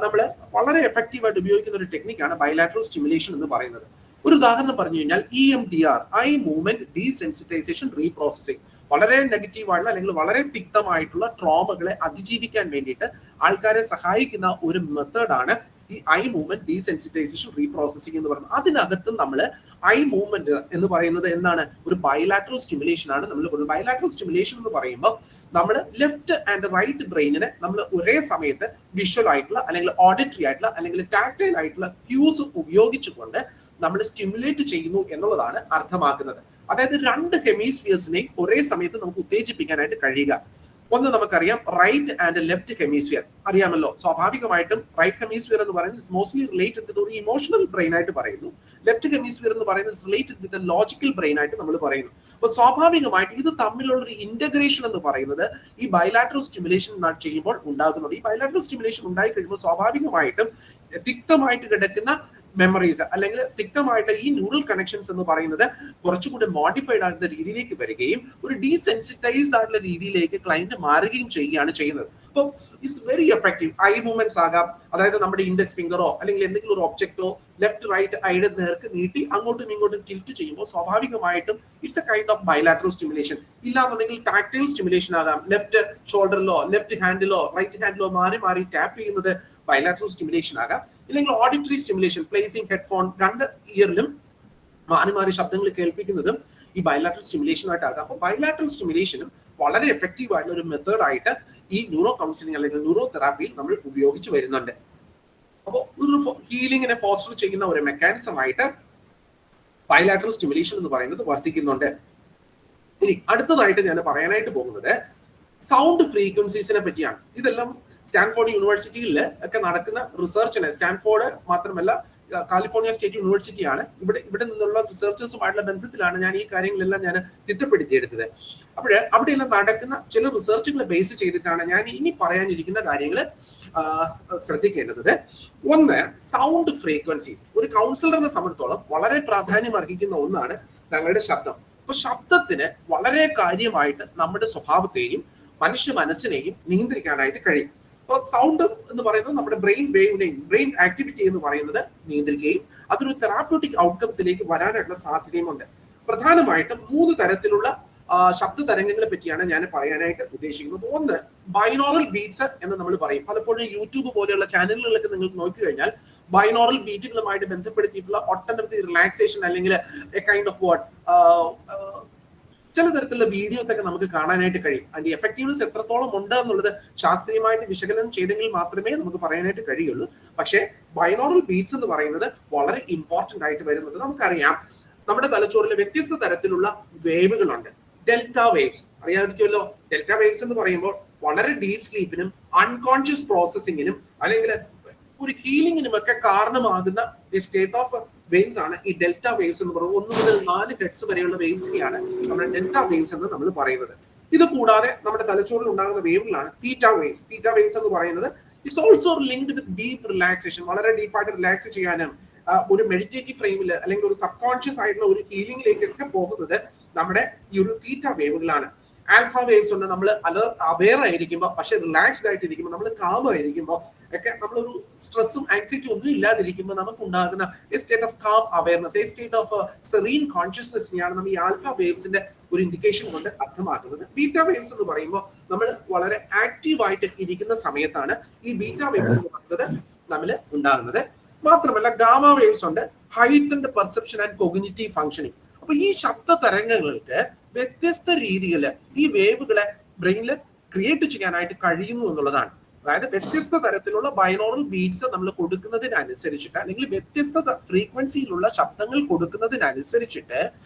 നമ്മൾ വളരെ എഫക്റ്റീവ് ആയിട്ട് ഉപയോഗിക്കുന്ന ഒരു ടെക്നിക്കാണ് ബൈലാറ്ററൽ സ്റ്റിമുലേഷൻ എന്ന് പറയുന്നത്. ഒരു ഉദാഹരണം പറഞ്ഞു കഴിഞ്ഞാൽ EMDR, ഐ മൂവ്മെന്റ് ഡീസെൻസിറ്റൈസേഷൻ റീപ്രോസസിംഗ്, വളരെ നെഗറ്റീവ് ആയിട്ടുള്ള അല്ലെങ്കിൽ വളരെ തിക്തമായിട്ടുള്ള ട്രോമകളെ അതിജീവിക്കാൻ വേണ്ടിയിട്ട് ആൾക്കാരെ സഹായിക്കുന്ന ഒരു മെത്തേഡാണ് ഈ ഐ മൂവ്മെന്റ് ഡീസെൻസിറ്റൈസേഷൻ റീപ്രോസസിംഗ് എന്ന് പറയുന്നത്. അതിനകത്ത് നമ്മൾ ഐ മൂവ്മെന്റ് എന്ന് പറയുന്നത് എന്താണ്? ഒരു ബൈലാറ്ററൽ സ്റ്റിമുലേഷൻ ആണ്. നമ്മൾ ബൈലാറ്ററൽ സ്റ്റിമുലേഷൻ എന്ന് പറയുമ്പോൾ നമ്മൾ ലെഫ്റ്റ് ആൻഡ് റൈറ്റ് ബ്രെയിനിനെ നമ്മൾ ഒരേ സമയത്ത് വിഷ്വൽ ആയിട്ടുള്ള അല്ലെങ്കിൽ ഓഡിറ്ററി ആയിട്ടുള്ള അല്ലെങ്കിൽ ടാക്ടൈൽ ആയിട്ടുള്ള ക്യൂസ് ഉപയോഗിച്ചുകൊണ്ട് നമ്മൾ സ്റ്റിമുലേറ്റ് ചെയ്യുന്നു എന്നുള്ളതാണ് അർത്ഥമാക്കുന്നത്. അതായത് രണ്ട് ഹെമിസ്ഫിയേഴ്സിനെയും ഒരേ സമയത്ത് നമുക്ക് ഉത്തേജിപ്പിക്കാനായിട്ട് കഴിയുക. ഒന്ന് നമുക്കറിയാം റൈറ്റ് ആൻഡ് ലെഫ്റ്റ് ഹെമിസ്ഫിയർ അറിയാമല്ലോ. സ്വാഭാവികമായിട്ടും റൈറ്റ് ഹെമിസ്ഫിയർ എന്ന് പറയുന്നത് മോസ്റ്റ്ലി റിലേറ്റഡ് വിത്ത് ഒരു ഇമോഷണൽ ബ്രെയിൻ ആയിട്ട് പറയുന്നു. ലെഫ്റ്റ് ഹെമിസ്ഫിയർ എന്ന് പറയുന്നത് റിലേറ്റഡ് വിത്ത് ലോജിക്കൽ ബ്രെയിൻ ആയിട്ട് നമ്മൾ പറയുന്നു. അപ്പൊ സ്വാഭാവികമായിട്ട് ഇത് തമ്മിലുള്ള ഒരു ഇന്റഗ്രേഷൻ എന്ന് പറയുന്നത് ഈ ബൈലാറ്ററൽ സ്റ്റിമുലേഷൻ ചെയ്യുമ്പോൾ ഉണ്ടാകുന്നുണ്ട്. ഈ ബൈലാറ്ററൽ സ്റ്റിമുലേഷൻ ഉണ്ടായി കഴിയുമ്പോൾ സ്വാഭാവികമായിട്ടും തിക്തമായിട്ട് കിടക്കുന്ന മെമ്മറീസ് അല്ലെങ്കിൽ തിക്തമായിട്ട് ഈ ന്യൂറൽ കണക്ഷൻസ് എന്ന് പറയുന്നത് കുറച്ചുകൂടി മോഡിഫൈഡ് ആയിട്ടുള്ള രീതിയിലേക്ക് വരികയും ഒരു ഡീസെൻസിറ്റൈസ്ഡ് ആയിട്ടുള്ള രീതിയിലേക്ക് ക്ലയന്റ് മാറുകയും ചെയ്യുകയാണ് ചെയ്യുന്നത്. അപ്പോൾ it's very effective. I movements ആകാം, അതായത് നമ്മുടെ ഇൻഡെക്സ് ഫിംഗറോ അല്ലെങ്കിൽ എന്തെങ്കിലും ഒരു ഒബ്ജക്റ്റോ ലെഫ്റ്റ് റൈറ്റ് ഐയുടെ നേർക്ക് നീട്ടി അങ്ങോട്ടും ഇങ്ങോട്ടും ടിൽറ്റ് ചെയ്യുമ്പോൾ സ്വാഭാവികമായിട്ടും it's A kind of bilateral stimulation. ഇല്ലാന്നുണ്ടെങ്കിൽ ടാക്ടൈൽ സ്റ്റിമുലേഷൻ ആകാം. ലെഫ്റ്റ് ഷോൾഡറിലോ ലെഫ്റ്റ് ഹാൻഡിലോ റൈറ്റ് ഹാൻഡിലോ മാറി മാറി ടാപ്പ് ചെയ്യുന്നത് ബൈലാറ്ററൽ സ്റ്റിമുലേഷൻ ആകാം. ഇല്ലെങ്കിൽ ഓഡിറ്ററി സ്റ്റിമുലേഷൻ, പ്ലേസിംഗ് ഹെഡ്ഫോൺ 2 ഇയറിലും മാറി മാറി ശബ്ദങ്ങൾ കേൾപ്പിക്കുന്നതും ഈ ബൈലാറ്ററൽ സ്റ്റിമുലേഷൻ ആയിട്ടാകാം. അപ്പോൾ ബൈലാറ്ററൽ സ്റ്റിമുലേഷനും വളരെ എഫക്റ്റീവ് ആയിട്ടുള്ള ഒരു മെത്തേഡ് ആയിട്ട് ഈ ന്യൂറോ കൗൺസിലിംഗ് അല്ലെങ്കിൽ ന്യൂറോ തെറാപ്പിയിൽ നമ്മൾ ഉപയോഗിച്ച് വരുന്നുണ്ട്. അപ്പോൾ ഒരു ഹീലിംഗിനെ ഫോസ്റ്റർ ചെയ്യുന്ന ഒരു മെക്കാനിസം ആയിട്ട് ബൈലാറ്ററൽ സ്റ്റിമുലേഷൻ എന്ന് പറയുന്നത് വർത്തിക്കുന്നുണ്ട്. ഇനി അടുത്തതായിട്ട് ഞാൻ പറയാനായിട്ട് പോകുന്നത് സൗണ്ട് ഫ്രീക്വൻസീസിനെ പറ്റിയാണ്. ഇതെല്ലാം സ്റ്റാൻഫോർഡ് യൂണിവേഴ്സിറ്റിയിൽ ഒക്കെ നടക്കുന്ന റിസർച്ചിനെ, സ്റ്റാൻഫോർഡ് മാത്രമല്ല കാലിഫോർണിയ സ്റ്റേറ്റ് യൂണിവേഴ്സിറ്റിയാണ് ഇവിടെ നിന്നുള്ള റിസർച്ചേഴ്സുമായിട്ടുള്ള ബന്ധത്തിലാണ് ഞാൻ ഈ കാര്യങ്ങളെല്ലാം ഞാൻ തിട്ടപ്പെടുത്തിയെടുത്തത്. അവിടെയെല്ലാം നടക്കുന്ന ചില റിസർച്ചുകളെ ബേസ് ചെയ്തിട്ടാണ് ഞാൻ ഇനി പറയാനിരിക്കുന്ന കാര്യങ്ങൾ ശ്രദ്ധിക്കേണ്ടത്. ഒന്ന്, സൗണ്ട് ഫ്രീക്വൻസീസ്. ഒരു കൗൺസിലറിനെ സംബന്ധിച്ചോളം വളരെ പ്രാധാന്യം അർഹിക്കുന്ന ഒന്നാണ് തങ്ങളുടെ ശബ്ദം. അപ്പൊ ശബ്ദത്തിന് വളരെ കാര്യമായിട്ട് നമ്മുടെ സ്വഭാവത്തെയും മനുഷ്യ മനസ്സിനെയും നിയന്ത്രിക്കാനായിട്ട് കഴിയും. അപ്പോൾ സൗണ്ട് എന്ന് പറയുന്നത് നമ്മുടെ ബ്രെയിൻ വേവിനെയും ബ്രെയിൻ ആക്ടിവിറ്റി എന്ന് പറയുന്നത് നിയന്ത്രിക്കുകയും അതൊരു തെറാപ്യൂട്ടിക് ഔട്ട്കത്തിലേക്ക് വരാനായിട്ടുള്ള സാധ്യതയുമുണ്ട്. പ്രധാനമായിട്ടും 3 തരത്തിലുള്ള ശബ്ദ തരംഗങ്ങളെ പറ്റിയാണ് ഞാൻ പറയാനായിട്ട് ഉദ്ദേശിക്കുന്നത്. ഒന്ന്, ബൈനോറൽ ബീറ്റ്സ് എന്ന് നമ്മൾ പറയും. പലപ്പോഴും യൂട്യൂബ് പോലെയുള്ള ചാനലുകളിലൊക്കെ നിങ്ങൾ നോക്കി കഴിഞ്ഞാൽ ബൈനോറൽ ബീറ്റുകളുമായിട്ട് ബന്ധപ്പെടുത്തിയിട്ടുള്ള ഒട്ടനവധി റിലാക്സേഷൻ അല്ലെങ്കിൽ എ കൈൻഡ് ഓഫ് വാട്ട് ചില തരത്തിലുള്ള വീഡിയോസ് ഒക്കെ നമുക്ക് കാണാനായിട്ട് കഴിയും. അതിന്റെ എഫക്റ്റീവ്നെസ് എത്രത്തോളം ഉണ്ട് എന്നുള്ളത് ശാസ്ത്രീയമായിട്ട് വിശകലനം ചെയ്തെങ്കിൽ മാത്രമേ നമുക്ക് പറയാനായിട്ട് കഴിയുള്ളൂ. പക്ഷേ ബൈനോറൽ ബീറ്റ്സ് എന്ന് പറയുന്നത് വളരെ ഇമ്പോർട്ടന്റ് ആയിട്ട് വരുന്നത് നമുക്കറിയാം. നമ്മുടെ തലച്ചോറിലെ വ്യത്യസ്ത തരത്തിലുള്ള വേവുകളുണ്ട്. ഡെൽറ്റ വേവ്സ് അറിയാമായിരിക്കുമല്ലോ. ഡെൽറ്റ വേവ്സ് എന്ന് പറയുമ്പോൾ വളരെ ഡീപ് സ്ലീപ്പിനും അൺകോൺഷ്യസ് പ്രോസസ്സിങ്ങിനും അല്ലെങ്കിൽ ഒരു ഹീലിംഗിനും ഒക്കെ കാരണമാകുന്ന ഈ സ്റ്റേറ്റ് ഓഫ് വേവ്സ് ആണ് ഈ ഡെൽറ്റ വേവ്സ് എന്ന് പറയുന്നത്. 1 മുതൽ 4 ഹെർട്സ് വരെയുള്ള വേവ്സിനെയാണ് നമ്മുടെ ഡെൽറ്റ വേവ്സ് എന്ന് നമ്മൾ പറയുന്നത്. ഇത് കൂടാതെ നമ്മുടെ തലച്ചോറിൽ ഉണ്ടാകുന്ന വേവുകളാണ് തീറ്റ വേവ്സ്. തീറ്റ വേവ്സ് എന്ന് പറയുന്നത് it's also linked with deep relaxation. വളരെ ഡീപ്പായിട്ട് റിലാക്സ് ചെയ്യാനും ഒരു മെഡിറ്റേറ്റീവ് ഫ്രെയിമിൽ അല്ലെങ്കിൽ ഒരു സബ് കോൺഷ്യസ് ആയിട്ടുള്ള ഒരു ഹീലിംഗിലേക്കൊക്കെ പോകുന്നത് നമ്മുടെ ഈ ഒരു തീറ്റ വേവുകളാണ്. ആൽഫ വേവ്സ് ഉണ്ട്. നമ്മൾ അവെയർ ആയിരിക്കുമ്പോൾ പക്ഷെ റിലാക്സ്ഡ് ആയിട്ടിരിക്കുമ്പോൾ, നമ്മൾ കാം ആയിരിക്കുമ്പോൾ ഒക്കെ നമ്മളൊരു സ്ട്രെസ്സും ആങ്സൈറ്റി ഒന്നും ഇല്ലാതിരിക്കുമ്പോൾ നമുക്ക് ഉണ്ടാകുന്ന a state of calm awareness, a state of serene കോൺഷ്യസ്നെസ്സിനെയാണ് നമ്മൾ ഈ ആൽഫ വേവ്സിന്റെ ഒരു ഇൻഡിക്കേഷൻ കൊണ്ട് അർത്ഥമാക്കുന്നത്. ബീറ്റ വേവ്സ് എന്ന് പറയുമ്പോൾ നമ്മൾ വളരെ ആക്റ്റീവ് ആയിട്ട് ഇരിക്കുന്ന സമയത്താണ് ഈ ബീറ്റ വേവ്സ് എന്ന് പറയുന്നത് നമ്മൾ ഉണ്ടാകുന്നത്. മാത്രമല്ല ഗാമ വേവ്സ് ഉണ്ട്, heightened perception and cognitive functioning. അപ്പൊ ഈ ശബ്ദ തരംഗങ്ങൾക്ക് വ്യത്യസ്ത രീതിയിൽ ഈ വേവുകളെ ബ്രെയിനിൽ ക്രിയേറ്റ് ചെയ്യാനായിട്ട് കഴിയുന്നു എന്നുള്ളതാണ്. അതായത് വ്യത്യസ്ത തരത്തിലുള്ള ബൈനോറൽ ബീറ്റ്സ് നമ്മൾ കൊടുക്കുന്നതിനനുസരിച്ചിട്ട് അല്ലെങ്കിൽ വ്യത്യസ്ത ഫ്രീക്വൻസിയിലുള്ള ശബ്ദങ്ങൾ കൊടുക്കുന്നതിനനുസരിച്ചിട്ട്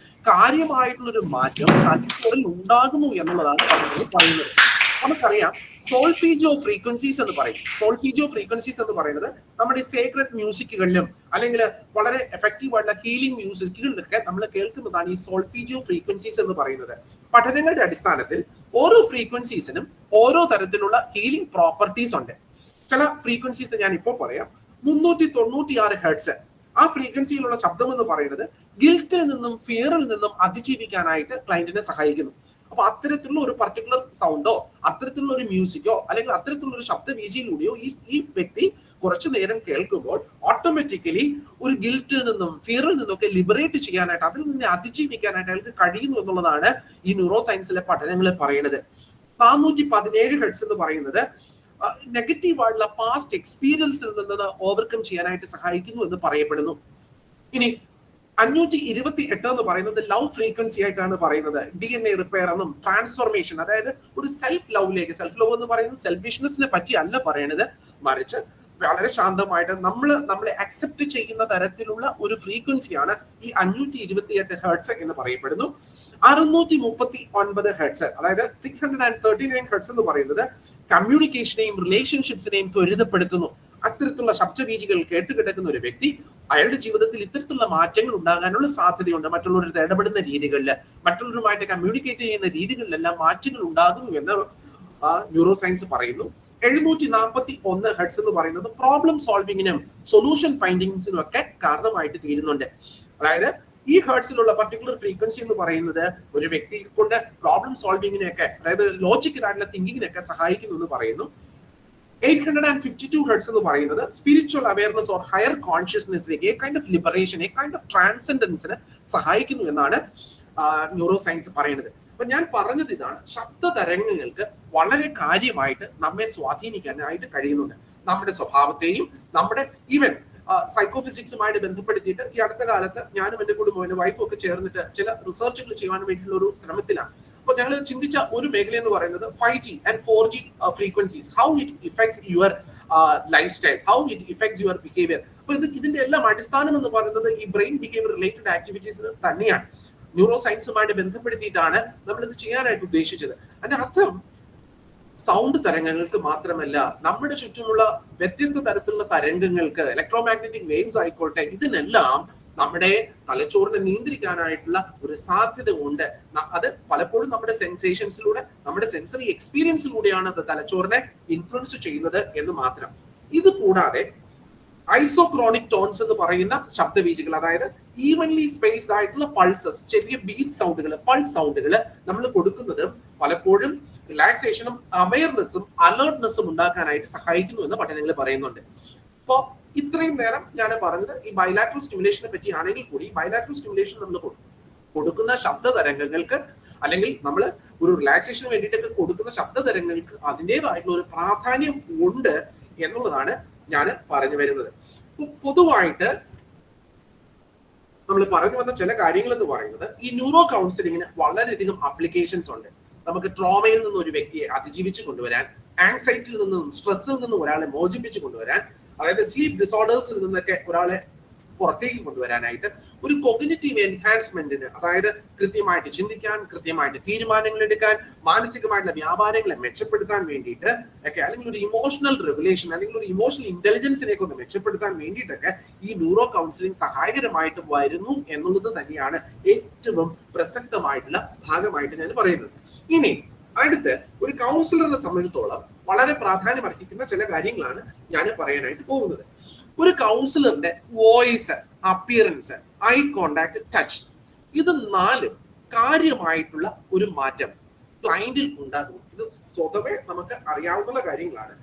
കാര്യമായിട്ടുള്ളൊരു മാറ്റം തലച്ചോറിൽ ഉണ്ടാകുന്നു എന്നുള്ളതാണ് പറയുന്നത്. നമുക്കറിയാം സോൾഫീജിയോ ഫ്രീക്വൻസീസ് എന്ന് പറയും. സോൾഫീജിയോ ഫ്രീക്വൻസീസ് എന്ന് പറയുന്നത് നമ്മുടെ സേക്രഡ് മ്യൂസിക്കുകളിലും അല്ലെങ്കിൽ വളരെ എഫക്റ്റീവ് ആയിട്ടുള്ള ഹീലിംഗ് മ്യൂസിക്കുകളിലൊക്കെ നമ്മൾ കേൾക്കുന്നതാണ് ഈ സോൾഫീജിയോ ഫ്രീക്വൻസീസ് എന്ന് പറയുന്നത്. പഠനങ്ങളുടെ അടിസ്ഥാനത്തിൽ ഓരോ ഫ്രീക്വൻസീസിനും ഓരോ തരത്തിലുള്ള ഹീലിംഗ് പ്രോപ്പർട്ടീസ് ഉണ്ട്. ചില ഫ്രീക്വൻസീസ് ഞാൻ ഇപ്പോൾ പറയാം. 396 ഹെർട്സ് ആ ഫ്രീക്വൻസിയിലുള്ള ശബ്ദം എന്ന് പറയുന്നത് ഗിൽറ്റിൽ നിന്നും ഫിയറിൽ നിന്നും അതിജീവിക്കാനായിട്ട് ക്ലയന്റിനെ സഹായിക്കുന്നു. അപ്പൊ അത്തരത്തിലുള്ള ഒരു പർട്ടിക്കുലർ സൗണ്ടോ അത്തരത്തിലുള്ള ഒരു മ്യൂസിക്കോ അല്ലെങ്കിൽ അത്തരത്തിലുള്ള ഒരു ശബ്ദവീചിയിലൂടെയോ ഈ വ്യക്തി കുറച്ചു നേരം കേൾക്കുമ്പോൾ ഓട്ടോമാറ്റിക്കലി ഒരു ഗിൽറ്റിൽ നിന്നും ഫിയറിൽ നിന്നൊക്കെ ലിബറേറ്റ് ചെയ്യാനായിട്ട്, അതിൽ നിന്ന് അതിജീവിക്കാനായിട്ട് അയാൾക്ക് കഴിയുന്നു എന്നുള്ളതാണ് ഈ ന്യൂറോ സയൻസിലെ പഠനങ്ങൾ പറയുന്നത്. 417 ഹെർട്സ് എന്ന് പറയുന്നത് നെഗറ്റീവ് ആയിട്ടുള്ള പാസ്റ്റ് എക്സ്പീരിയൻസിൽ നിന്ന് ഓവർകം ചെയ്യാനായിട്ട് സഹായിക്കുന്നു എന്ന് പറയപ്പെടുന്നു. ഇനി 528 എന്ന് പറയുന്നത് ലവ് ഫ്രീക്വൻസി ആയിട്ടാണ് പറയുന്നത്. DNA റിപ്പയർ എന്നും ട്രാൻസ്ഫോർമേഷൻ, അതായത് ഒരു സെൽഫ് ലവിലേക്ക്, സെൽഫ് ലവ് എന്ന് പറയുന്നത് സെൽഫിഷ്നെസ്സിനെ പറ്റി അല്ല പറയണത്, മറിച്ച് വളരെ ശാന്തമായിട്ട് നമ്മളെ അക്സെപ്റ്റ് ചെയ്യുന്ന തരത്തിലുള്ള ഒരു ഫ്രീക്വൻസിയാണ് ഈ 528 ഹെർട്സ് എന്ന് പറയപ്പെടുന്നു. 639 ഹെർട്സ്, അതായത് 639 ഹെർട്സ് എന്ന് പറയുന്നത് കമ്മ്യൂണിക്കേഷനെയും റിലേഷൻഷിപ്സിനെയും ത്വരിതപ്പെടുത്തുന്നു. അത്തരത്തിലുള്ള ശബ്ദവീചികൾ കേട്ടുകിടക്കുന്ന ഒരു വ്യക്തി അയാളുടെ ജീവിതത്തിൽ ഇത്തരത്തിലുള്ള മാറ്റങ്ങൾ ഉണ്ടാകാനുള്ള സാധ്യതയുണ്ട്. മറ്റുള്ളവരുടെ ഇടപെടുന്ന രീതികളിൽ, മറ്റുള്ളവരുമായിട്ട് കമ്മ്യൂണിക്കേറ്റ് ചെയ്യുന്ന രീതികളിലെല്ലാം മാറ്റങ്ങൾ ഉണ്ടാകുന്നു എന്ന് ന്യൂറോ സയൻസ് പറയുന്നു. 741 ഹെർട്സ് എന്ന് പറയുന്നത് പ്രോബ്ലം സോൾവിങ്ങിനും സൊല്യൂഷൻ ഫൈൻഡിങ്സിനും ഒക്കെ കാരണമായിട്ട് തീരുന്നുണ്ട്. അതായത് ഈ ഹെർട്സിലുള്ള പർട്ടിക്കുലർ ഫ്രീക്വൻസി എന്ന് പറയുന്നത് ഒരു വ്യക്തി കൊണ്ട് പ്രോബ്ലം സോൾവിങ്ങിനെയൊക്കെ, അതായത് ലോജിക്കലായിട്ടുള്ള തിങ്കിങ്ങിനൊക്കെ സഹായിക്കുന്നു എന്ന് പറയുന്നു. 852 ഹെർട്സ് എന്ന് പറയുന്നത് സ്പിരിച്വൽ അവയർനെസ് ഓർ ഹയർ കോൺഷ്യസ്നെസ്സിലേക്ക് a kind of liberation, a kind of ട്രാൻസെൻഡൻസിന് സഹായിക്കുന്നു എന്നാണ് ന്യൂറോ സയൻസ് പറയുന്നത്. അപ്പൊ ഞാൻ പറഞ്ഞത് ഇതാണ്, ശബ്ദ തരംഗങ്ങൾക്ക് വളരെ കാര്യമായിട്ട് നമ്മെ സ്വാധീനിക്കാനായിട്ട് കഴിയുന്നുണ്ട്. നമ്മുടെ സ്വഭാവത്തെയും നമ്മുടെ ഈവൻ സൈക്കോഫിസിക്സുമായിട്ട് ബന്ധപ്പെടുത്തിയിട്ട് ഈ അടുത്ത കാലത്ത് ഞാനും എന്റെ കുടുംബവും എന്റെ വൈഫും ഒക്കെ ചേർന്നിട്ട് ചില റിസർച്ചുകൾ ചെയ്യാൻ വേണ്ടിയിട്ടുള്ള ഒരു ശ്രമത്തിലാണ്. അപ്പൊ ഞങ്ങൾ ചിന്തിച്ച ഒരു മേഖല എന്ന് പറയുന്നത് 5G and 4G frequencies, how it effects your life style, how it effects your behaviour. അപ്പൊ ഇതിന്റെ എല്ലാം അടിസ്ഥാനം എന്ന് പറയുന്നത് ഈ ബ്രെയിൻ ബിഹേവിയർ റിലേറ്റഡ് ആക്ടിവിറ്റീസ് തന്നെയാണ്. ന്യൂറോ സയൻസുമായിട്ട് ബന്ധപ്പെടുത്തിയിട്ടാണ് നമ്മൾ ഇത് ചെയ്യാനായിട്ട് ഉദ്ദേശിച്ചത്. അതിന്റെ അർത്ഥം സൗണ്ട് തരംഗങ്ങൾക്ക് മാത്രമല്ല, നമ്മുടെ ചുറ്റുമുള്ള വ്യത്യസ്ത തരത്തിലുള്ള തരംഗങ്ങൾക്ക്, ഇലക്ട്രോമാഗ്നറ്റിക് വേവ്സ് ആയിക്കോട്ടെ, ഇതിനെല്ലാം നമ്മുടെ തലച്ചോറിനെ നിയന്ത്രിക്കാനായിട്ടുള്ള ഒരു സാധ്യത ഉണ്ട്. അത് പലപ്പോഴും നമ്മുടെ സെൻസേഷൻസിലൂടെ, നമ്മുടെ സെൻസറി എക്സ്പീരിയൻസിലൂടെയാണ് അത് തലച്ചോറിനെ ഇൻഫ്ലുവൻസ് ചെയ്യുന്നത് എന്ന് മാത്രം. ഇത് കൂടാതെ ഐസോക്രോണിക് ടോൺസ് എന്ന് പറയുന്ന ശബ്ദവീചികൾ, അതായത് ഈവൻലി സ്പേസ്ഡ് ആയിട്ടുള്ള പൾസസ്, ചെറിയ ബീറ്റ് സൗണ്ടുകൾ, പൾസ് സൗണ്ടുകൾ നമ്മൾ കൊടുക്കുന്നത് പലപ്പോഴും റിലാക്സേഷനും അവയർനെസ്സും അലേർട്ട്നെസ്സും ഉണ്ടാക്കാനായിട്ട് സഹായിക്കുന്നു എന്ന് പഠനങ്ങൾ പറയുന്നുണ്ട്. അപ്പോ ഇത്രയും നേരം ഞാൻ പറഞ്ഞത് ഈ ബൈലാറ്ററൽ സ്റ്റിമുലേഷനെ പറ്റിയാണെങ്കിൽ കൂടി, ബൈലാറ്ററൽ സ്റ്റിമുലേഷൻ നമ്മൾ കൊടുക്കുന്ന ശബ്ദ തരംഗങ്ങൾക്ക്, അല്ലെങ്കിൽ നമ്മൾ ഒരു റിലാക്സേഷന് വേണ്ടിയിട്ടൊക്കെ കൊടുക്കുന്ന ശബ്ദ തരംഗങ്ങൾക്ക് അതിൻ്റെതായിട്ടുള്ള ഒരു പ്രാധാന്യം ഉണ്ട് എന്നുള്ളതാണ് ഞാൻ പറഞ്ഞു വരുന്നത്. പൊതുവായിട്ട് നമ്മൾ പറഞ്ഞു വന്ന ചില കാര്യങ്ങൾ എന്ന് പറയുന്നത്, ഈ ന്യൂറോ കൗൺസിലിങ്ങിന് വളരെയധികം ആപ്ലിക്കേഷൻസ് ഉണ്ട്. നമുക്ക് ട്രോമയിൽ നിന്ന് ഒരു വ്യക്തിയെ അതിജീവിച്ച് കൊണ്ടുവരാൻ, ആങ്സൈറ്റിയിൽ നിന്നും സ്ട്രെസ്സിൽ നിന്നും ഒരാളെ മോചിപ്പിച്ച് കൊണ്ടുവരാൻ, അതായത് സ്ലീപ്പ് ഡിസോർഡേഴ്സിൽ നിന്നൊക്കെ ഒരാളെ പുറത്തേക്ക് കൊണ്ടുവരാനായിട്ട്, ഒരു കോഗ്നിറ്റീവ് എൻഹാൻസ്മെന്റിന്, അതായത് കൃത്യമായിട്ട് ചിന്തിക്കാൻ, കൃത്യമായിട്ട് തീരുമാനങ്ങൾ എടുക്കാൻ, മാനസികമായിട്ടുള്ള വ്യാപാരങ്ങളെ മെച്ചപ്പെടുത്താൻ വേണ്ടിയിട്ട് ഒക്കെ, അല്ലെങ്കിൽ ഒരു ഇമോഷണൽ റെഗുലേഷൻ, അല്ലെങ്കിൽ ഒരു ഇമോഷണൽ ഇന്റലിജൻസിനെയൊക്കെ ഒന്ന് മെച്ചപ്പെടുത്താൻ വേണ്ടിയിട്ടൊക്കെ ഈ ന്യൂറോ കൗൺസിലിംഗ് സഹായകരമായിട്ട് വരുന്നു എന്നുള്ളത് തന്നെയാണ് ഏറ്റവും പ്രസക്തമായിട്ടുള്ള ഭാഗമായിട്ട് ഞാൻ പറയുന്നത്. ഇനി അടുത്ത് ഒരു കൗൺസിലറിനെ സംബന്ധിച്ചിടത്തോളം വളരെ പ്രാധാന്യം അർഹിക്കുന്ന ചില കാര്യങ്ങളാണ് ഞാൻ പറയാനായിട്ട് പോകുന്നത്. ഒരു കൗൺസിലറിന്റെ voice, appearance, eye contact, touch, ഇത് 4 കാര്യമായിട്ടുള്ള ഒരു മാറ്റം ക്ലയന്റിൽ ഉണ്ടാകും. ഇത് സ്വതവേ നമുക്ക് അറിയാവുന്ന കാര്യങ്ങളാണ്.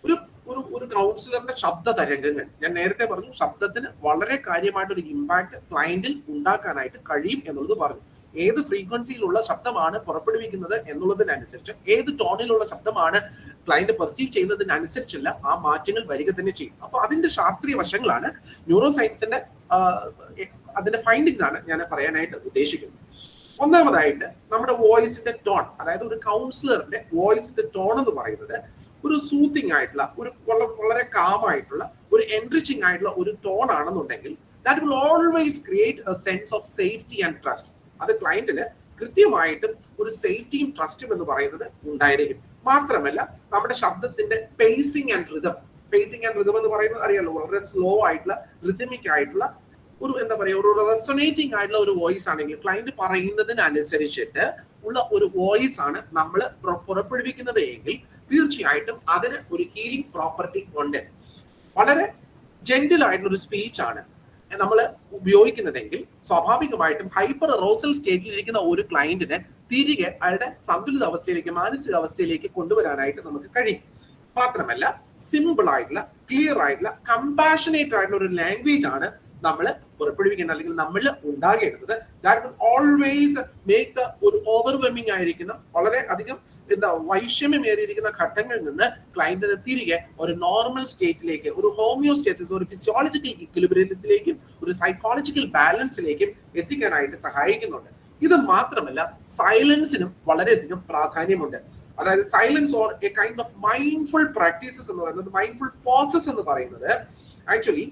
ഒരു കൗൺസിലറിന്റെ ശബ്ദ തരംഗങ്ങൾ, ഞാൻ നേരത്തെ പറഞ്ഞു, ശബ്ദത്തിന് വളരെ കാര്യമായിട്ടൊരു ഇമ്പാക്ട് ക്ലയന്റിൽ ഉണ്ടാക്കാനായിട്ട് കഴിയും എന്നുള്ളത് പറഞ്ഞു. ഏത് ഫ്രീക്വൻസിയിലുള്ള ശബ്ദമാണ് പുറപ്പെടുവിക്കുന്നത് എന്നുള്ളതിനനുസരിച്ച്, ഏത് ടോണിലുള്ള ശബ്ദമാണ് ക്ലയന്റ് പെർസീവ് ചെയ്യുന്നതിനനുസരിച്ചല്ല ആ മാറ്റങ്ങൾ വരിക തന്നെ ചെയ്യും. അപ്പൊ അതിന്റെ ശാസ്ത്രീയ വശങ്ങളാണ് ന്യൂറോ സയൻസിന്റെ അതിന്റെ ഫൈൻഡിങ്സ് ആണ് ഞാൻ പറയാനായിട്ട് ഉദ്ദേശിക്കുന്നത്. ഒന്നാമതായിട്ട് നമ്മുടെ വോയിസിന്റെ ടോൺ, അതായത് ഒരു കൗൺസിലറിന്റെ വോയിസിന്റെ ടോൺ എന്ന് പറയുന്നത് ഒരു സൂത്തിങ് ആയിട്ടുള്ള, ഒരു വളരെ കാമായിട്ടുള്ള, ഒരു എൻറിച്ചിങ് ആയിട്ടുള്ള ഒരു ടോൺ ആണെന്നുണ്ടെങ്കിൽ, that will always create A sense of safety and trust. അത് ക്ലയന്റിന് കൃത്യമായിട്ടും ഒരു സേഫ്റ്റിയും ട്രസ്റ്റും എന്ന് പറയുന്നത് ഉണ്ടായിരിക്കും. മാത്രമല്ല നമ്മുടെ ശബ്ദത്തിന്റെ പേസിംഗ് ആൻഡ് റിതം എന്ന് പറയുന്നത് അറിയാലോ, വളരെ സ്ലോ ആയിട്ടുള്ള, റിതമിക് ആയിട്ടുള്ള ഒരു എന്താ പറയുക, ഒരു റെസൊനേറ്റിംഗ് ആയിട്ടുള്ള ഒരു വോയിസ് ആണെങ്കിൽ, ക്ലയന്റ് പറയുന്നതിനനുസരിച്ചിട്ട് ഉള്ള ഒരു വോയിസ് ആണ് നമ്മൾ പുറപ്പെടുവിക്കുന്നത് എങ്കിൽ തീർച്ചയായിട്ടും അതിന് ഒരു ഹീലിംഗ് പ്രോപ്പർട്ടി ഉണ്ട്. വളരെ ജെന്റിൽ ആയിട്ടുള്ള ഒരു സ്പീച്ച് ആണ് നമ്മൾ ഉപയോഗിക്കുന്നതെങ്കിൽ സ്വാഭാവികമായിട്ടും ഹൈപ്പർ അറോസൽ സ്റ്റേറ്റിലിരിക്കുന്ന ഒരു ക്ലയന്റിനെ തിരികെ അയാളുടെ സന്തുലിത അവസ്ഥയിലേക്ക്, മാനസികാവസ്ഥയിലേക്ക് കൊണ്ടുവരാനായിട്ട് നമുക്ക് കഴിയും. മാത്രമല്ല സിമ്പിൾ ആയിട്ടുള്ള, ക്ലിയർ ആയിട്ടുള്ള, കമ്പാഷനേറ്റ് ആയിട്ടുള്ള ഒരു ലാംഗ്വേജ് ആണ് നമ്മൾ പുറപ്പെടുവിക്കേണ്ടത്, അല്ലെങ്കിൽ നമ്മൾ ഉണ്ടാകേണ്ടത്. That will always make the ഒരു ഓവർവെമിംഗ് ആയിരിക്കുന്ന, വളരെ അധികം വൈഷമ്യമേറിയിരിക്കുന്ന ഘട്ടങ്ങളിൽ നിന്ന് ക്ലയന്റിനെ തിരികെ ഒരു നോർമൽ സ്റ്റേറ്റിലേക്ക്, ഒരു ഹോമിയോസ്റ്റേസിസ്, ഒരു ഫിസിയോളജിക്കൽ ഇക്വിലിബ്രിയത്തിലേക്കും ഒരു സൈക്കോളജിക്കൽ ബാലൻസിലേക്കും എത്തിക്കാനായിട്ട് സഹായിക്കുന്നുണ്ട്. ഇത് മാത്രമല്ല സൈലൻസിനും വളരെയധികം പ്രാധാന്യമുണ്ട്. അതായത് silence or A kind of mindful practices എന്ന് പറയുന്നത്, മൈൻഡ്ഫുൾ പ്രോസസ് എന്ന് പറയുന്നത് ആക്ച്വലി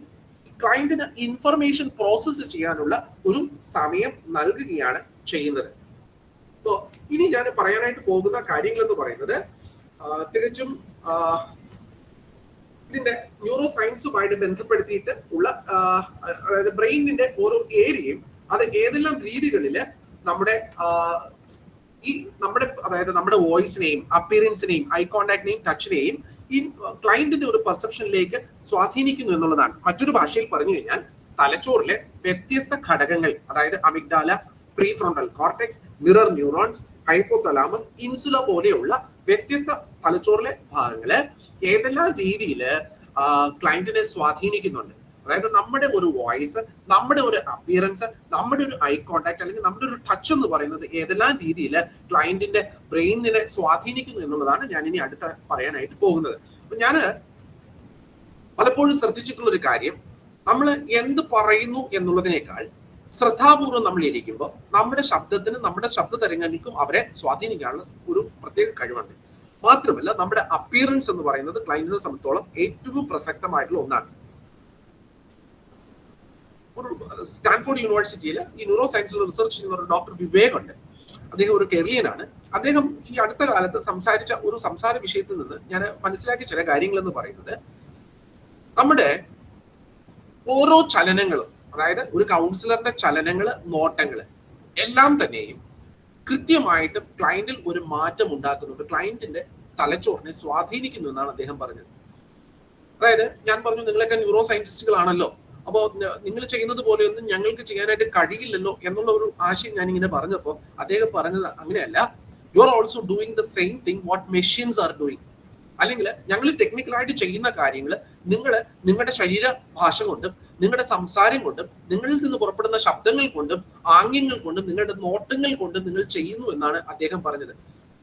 ക്ലയന്റിന് ഇൻഫർമേഷൻ പ്രോസസ്സ് ചെയ്യാനുള്ള ഒരു സമയം നൽകുകയാണ് ചെയ്യുന്നത്. അപ്പോ ഇനി ഞാൻ പറയാനായിട്ട് പോകുന്ന കാര്യങ്ങൾ എന്ന് പറയുന്നത് തികച്ചും ഇതിന്റെ ന്യൂറോ സയൻസുമായിട്ട് ബന്ധപ്പെടുത്തിയിട്ട് ഉള്ള അതായത് ബ്രെയിനിന്റെ ഓരോ ഏരിയയും അത് ഏതെല്ലാം രീതികളില് നമ്മുടെ അതായത് നമ്മുടെ വോയിസിനെയും അപ്പിയറൻസിനെയും ഐ കോണ്ടാക്ടിനെയും ടച്ചിനെയും ഈ ക്ലയന്റിന്റെ ഒരു പെർസെപ്ഷനിലേക്ക് സ്വാധീനിക്കുന്നു എന്നുള്ളതാണ്. മറ്റൊരു ഭാഷയിൽ പറഞ്ഞു കഴിഞ്ഞാൽ തലച്ചോറിലെ വ്യത്യസ്ത ഘടകങ്ങൾ, അതായത് amygdala, prefrontal cortex, mirror neurons, hypothalamus, insula പോലെയുള്ള വ്യത്യസ്ത തലച്ചോറിലെ ഭാഗങ്ങള് ഏതെല്ലാം രീതിയിൽ ക്ലയന്റിനെ സ്വാധീനിക്കുന്നുണ്ട്. അതായത് നമ്മുടെ ഒരു വോയിസ്, നമ്മുടെ ഒരു അപ്പിയറൻസ്, നമ്മുടെ ഒരു ഐ കോണ്ടാക്ട് അല്ലെങ്കിൽ നമ്മുടെ ഒരു ടച്ച് എന്ന് പറയുന്നത് ഏതെല്ലാം രീതിയിൽ ക്ലയന്റിന്റെ ബ്രെയിനിനെ സ്വാധീനിക്കുന്നു എന്നുള്ളതാണ് ഞാൻ ഇനി അടുത്ത പറയാനായിട്ട് പോകുന്നത്. അപ്പൊ ഞാൻ പലപ്പോഴും ശ്രദ്ധിച്ചിട്ടുള്ള ഒരു കാര്യം, നമ്മൾ എന്ത് പറയുന്നു എന്നുള്ളതിനേക്കാൾ ശ്രദ്ധാപൂർവം നമ്മൾ ഇരിക്കുമ്പോൾ നമ്മുടെ ശബ്ദത്തിന്, നമ്മുടെ ശബ്ദ തരംഗങ്ങൾക്കും അവരെ സ്വാധീനിക്കാനുള്ള ഒരു പ്രത്യേക കഴിവുണ്ട്. മാത്രമല്ല നമ്മുടെ അപ്പിയറൻസ് എന്ന് പറയുന്നത് ക്ലയന്റിനെ സംബന്ധിച്ചോളം ഏറ്റവും പ്രസക്തമായിട്ടുള്ള ഒന്നാണ്. ഒരു സ്റ്റാൻഫോർഡ് യൂണിവേഴ്സിറ്റിയിൽ ഈ ന്യൂറോ സയൻസിൽ റിസർച്ച് ചെയ്യുന്ന ഒരു ഡോക്ടർ വിവേക് ഉണ്ട്. അദ്ദേഹം ഒരു കെറിയനാണ്. അദ്ദേഹം ഈ അടുത്ത കാലത്ത് സംസാരിച്ച ഒരു സംസാര വിഷയത്തിൽ നിന്ന് ഞാൻ മനസ്സിലാക്കിയ ചില കാര്യങ്ങൾ എന്ന് പറയുന്നത്, നമ്മുടെ ഓരോ ചലനങ്ങളും, അതായത് ഒരു കൗൺസിലറിന്റെ ചലനങ്ങള്, നോട്ടങ്ങള് എല്ലാം തന്നെയും കൃത്യമായിട്ട് ക്ലയന്റിൽ ഒരു മാറ്റം ഉണ്ടാക്കുന്നുണ്ട്, ക്ലയന്റിന്റെ തലച്ചോറിനെ സ്വാധീനിക്കുന്നു എന്നാണ് അദ്ദേഹം പറഞ്ഞത്. അതായത് ഞാൻ പറഞ്ഞു, നിങ്ങളൊക്കെ ന്യൂറോ സയന്റിസ്റ്റുകളാണല്ലോ, അപ്പോ നിങ്ങൾ ചെയ്യുന്നത് പോലെയൊന്നും ഞങ്ങൾക്ക് ചെയ്യാനായിട്ട് കഴിയില്ലല്ലോ എന്നുള്ള ഒരു ആശയം ഞാൻ ഇങ്ങനെ പറഞ്ഞപ്പോൾ അദ്ദേഹം പറഞ്ഞത് അങ്ങനെയല്ല. You are also doing the same thing what machines are doing. അല്ലെങ്കിൽ ഞങ്ങൾ ടെക്നിക്കലായിട്ട് ചെയ്യുന്ന കാര്യങ്ങൾ നിങ്ങളുടെ ശരീര ഭാഷ കൊണ്ടും നിങ്ങളുടെ സംസാരം കൊണ്ടും നിങ്ങളിൽ നിന്ന് പുറപ്പെടുന്ന ശബ്ദങ്ങൾ കൊണ്ടും ആംഗ്യങ്ങൾ കൊണ്ടും നിങ്ങളുടെ നോട്ടങ്ങൾ കൊണ്ടും നിങ്ങൾ ചെയ്യുന്നു എന്നാണ് അദ്ദേഹം പറഞ്ഞത്.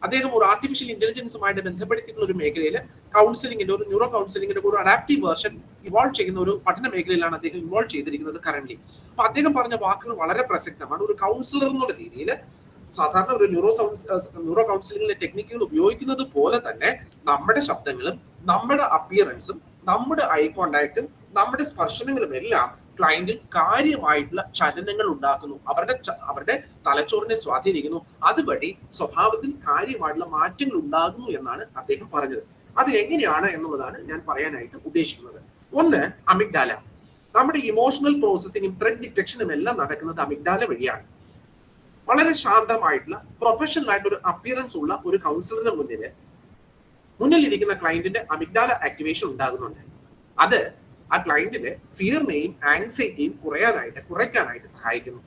അദ്ദേഹം ഒരു ആർട്ടിഫിഷ്യൽ ഇന്റലിജൻസുമായിട്ട് ബന്ധപ്പെടുത്തിയിട്ടുള്ള ഒരു മേഖലയിൽ കൗൺസിലിംഗിന്റെ, ഒരു ന്യൂറോ കൗൺസിലിംഗിന്റെ ഒരു അഡാപ്റ്റീവ് വേർഷൻ ഇവോൾവ് ചെയ്യുന്ന ഒരു പഠന മേഖലയിലാണ് അദ്ദേഹം ഇൻവോൾവ് ചെയ്തിരിക്കുന്നത് കറന്റ്. അപ്പൊ അദ്ദേഹം പറഞ്ഞ വാക്കുകൾ വളരെ പ്രസക്തമാണ്. ഒരു കൗൺസിലർ എന്നുള്ള രീതിയിൽ സാധാരണ ഒരു ന്യൂറോ കൗൺസിലിംഗിലെ ടെക്നിക്കുകൾ ഉപയോഗിക്കുന്നത് പോലെ തന്നെ നമ്മുടെ ശബ്ദങ്ങളും നമ്മുടെ അപ്പിയറൻസും നമ്മുടെ ഐ കോണ്ടാക്റ്റും നമ്മുടെ സ്പർശനങ്ങളും എല്ലാം ക്ലയന്റിൽ കാര്യമായിട്ടുള്ള ചലനങ്ങൾ ഉണ്ടാക്കുന്നു, അവരുടെ തലച്ചോറിനെ സ്വാധീനിക്കുന്നു. അതുവഴി സ്വഭാവത്തിൽ കാര്യമായിട്ടുള്ള മാറ്റങ്ങൾ ഉണ്ടാകുന്നു എന്നാണ് അദ്ദേഹം പറഞ്ഞത്. അത് എങ്ങനെയാണ് എന്നുള്ളതാണ് ഞാൻ പറയാനായിട്ട് ഉദ്ദേശിക്കുന്നത്. ഒന്ന്, അമിഗ്ഡാല. നമ്മുടെ ഇമോഷണൽ പ്രോസസ്സിങ്ങും ത്രെഡ് ഡിറ്റക്ഷനും എല്ലാം നടക്കുന്നത് അമിഗ്ഡാല വഴിയാണ്. വളരെ ശാന്തമായിട്ടുള്ള പ്രൊഫഷണൽ ആയിട്ട് ഒരു അപ്പിയറൻസ് ഉള്ള ഒരു കൗൺസിലറിന്റെ മുന്നിലിരിക്കുന്ന ക്ലയന്റിന്റെ അമിഗ്ഡാല ആക്ടിവേഷൻ ഉണ്ടാകുന്നുണ്ട്. അത് ആ ക്ലയന്റിന്റെ ഫിയറിനെയും ആങ്സൈറ്റിയും കുറയ്ക്കാനായിട്ട് സഹായിക്കുന്നു.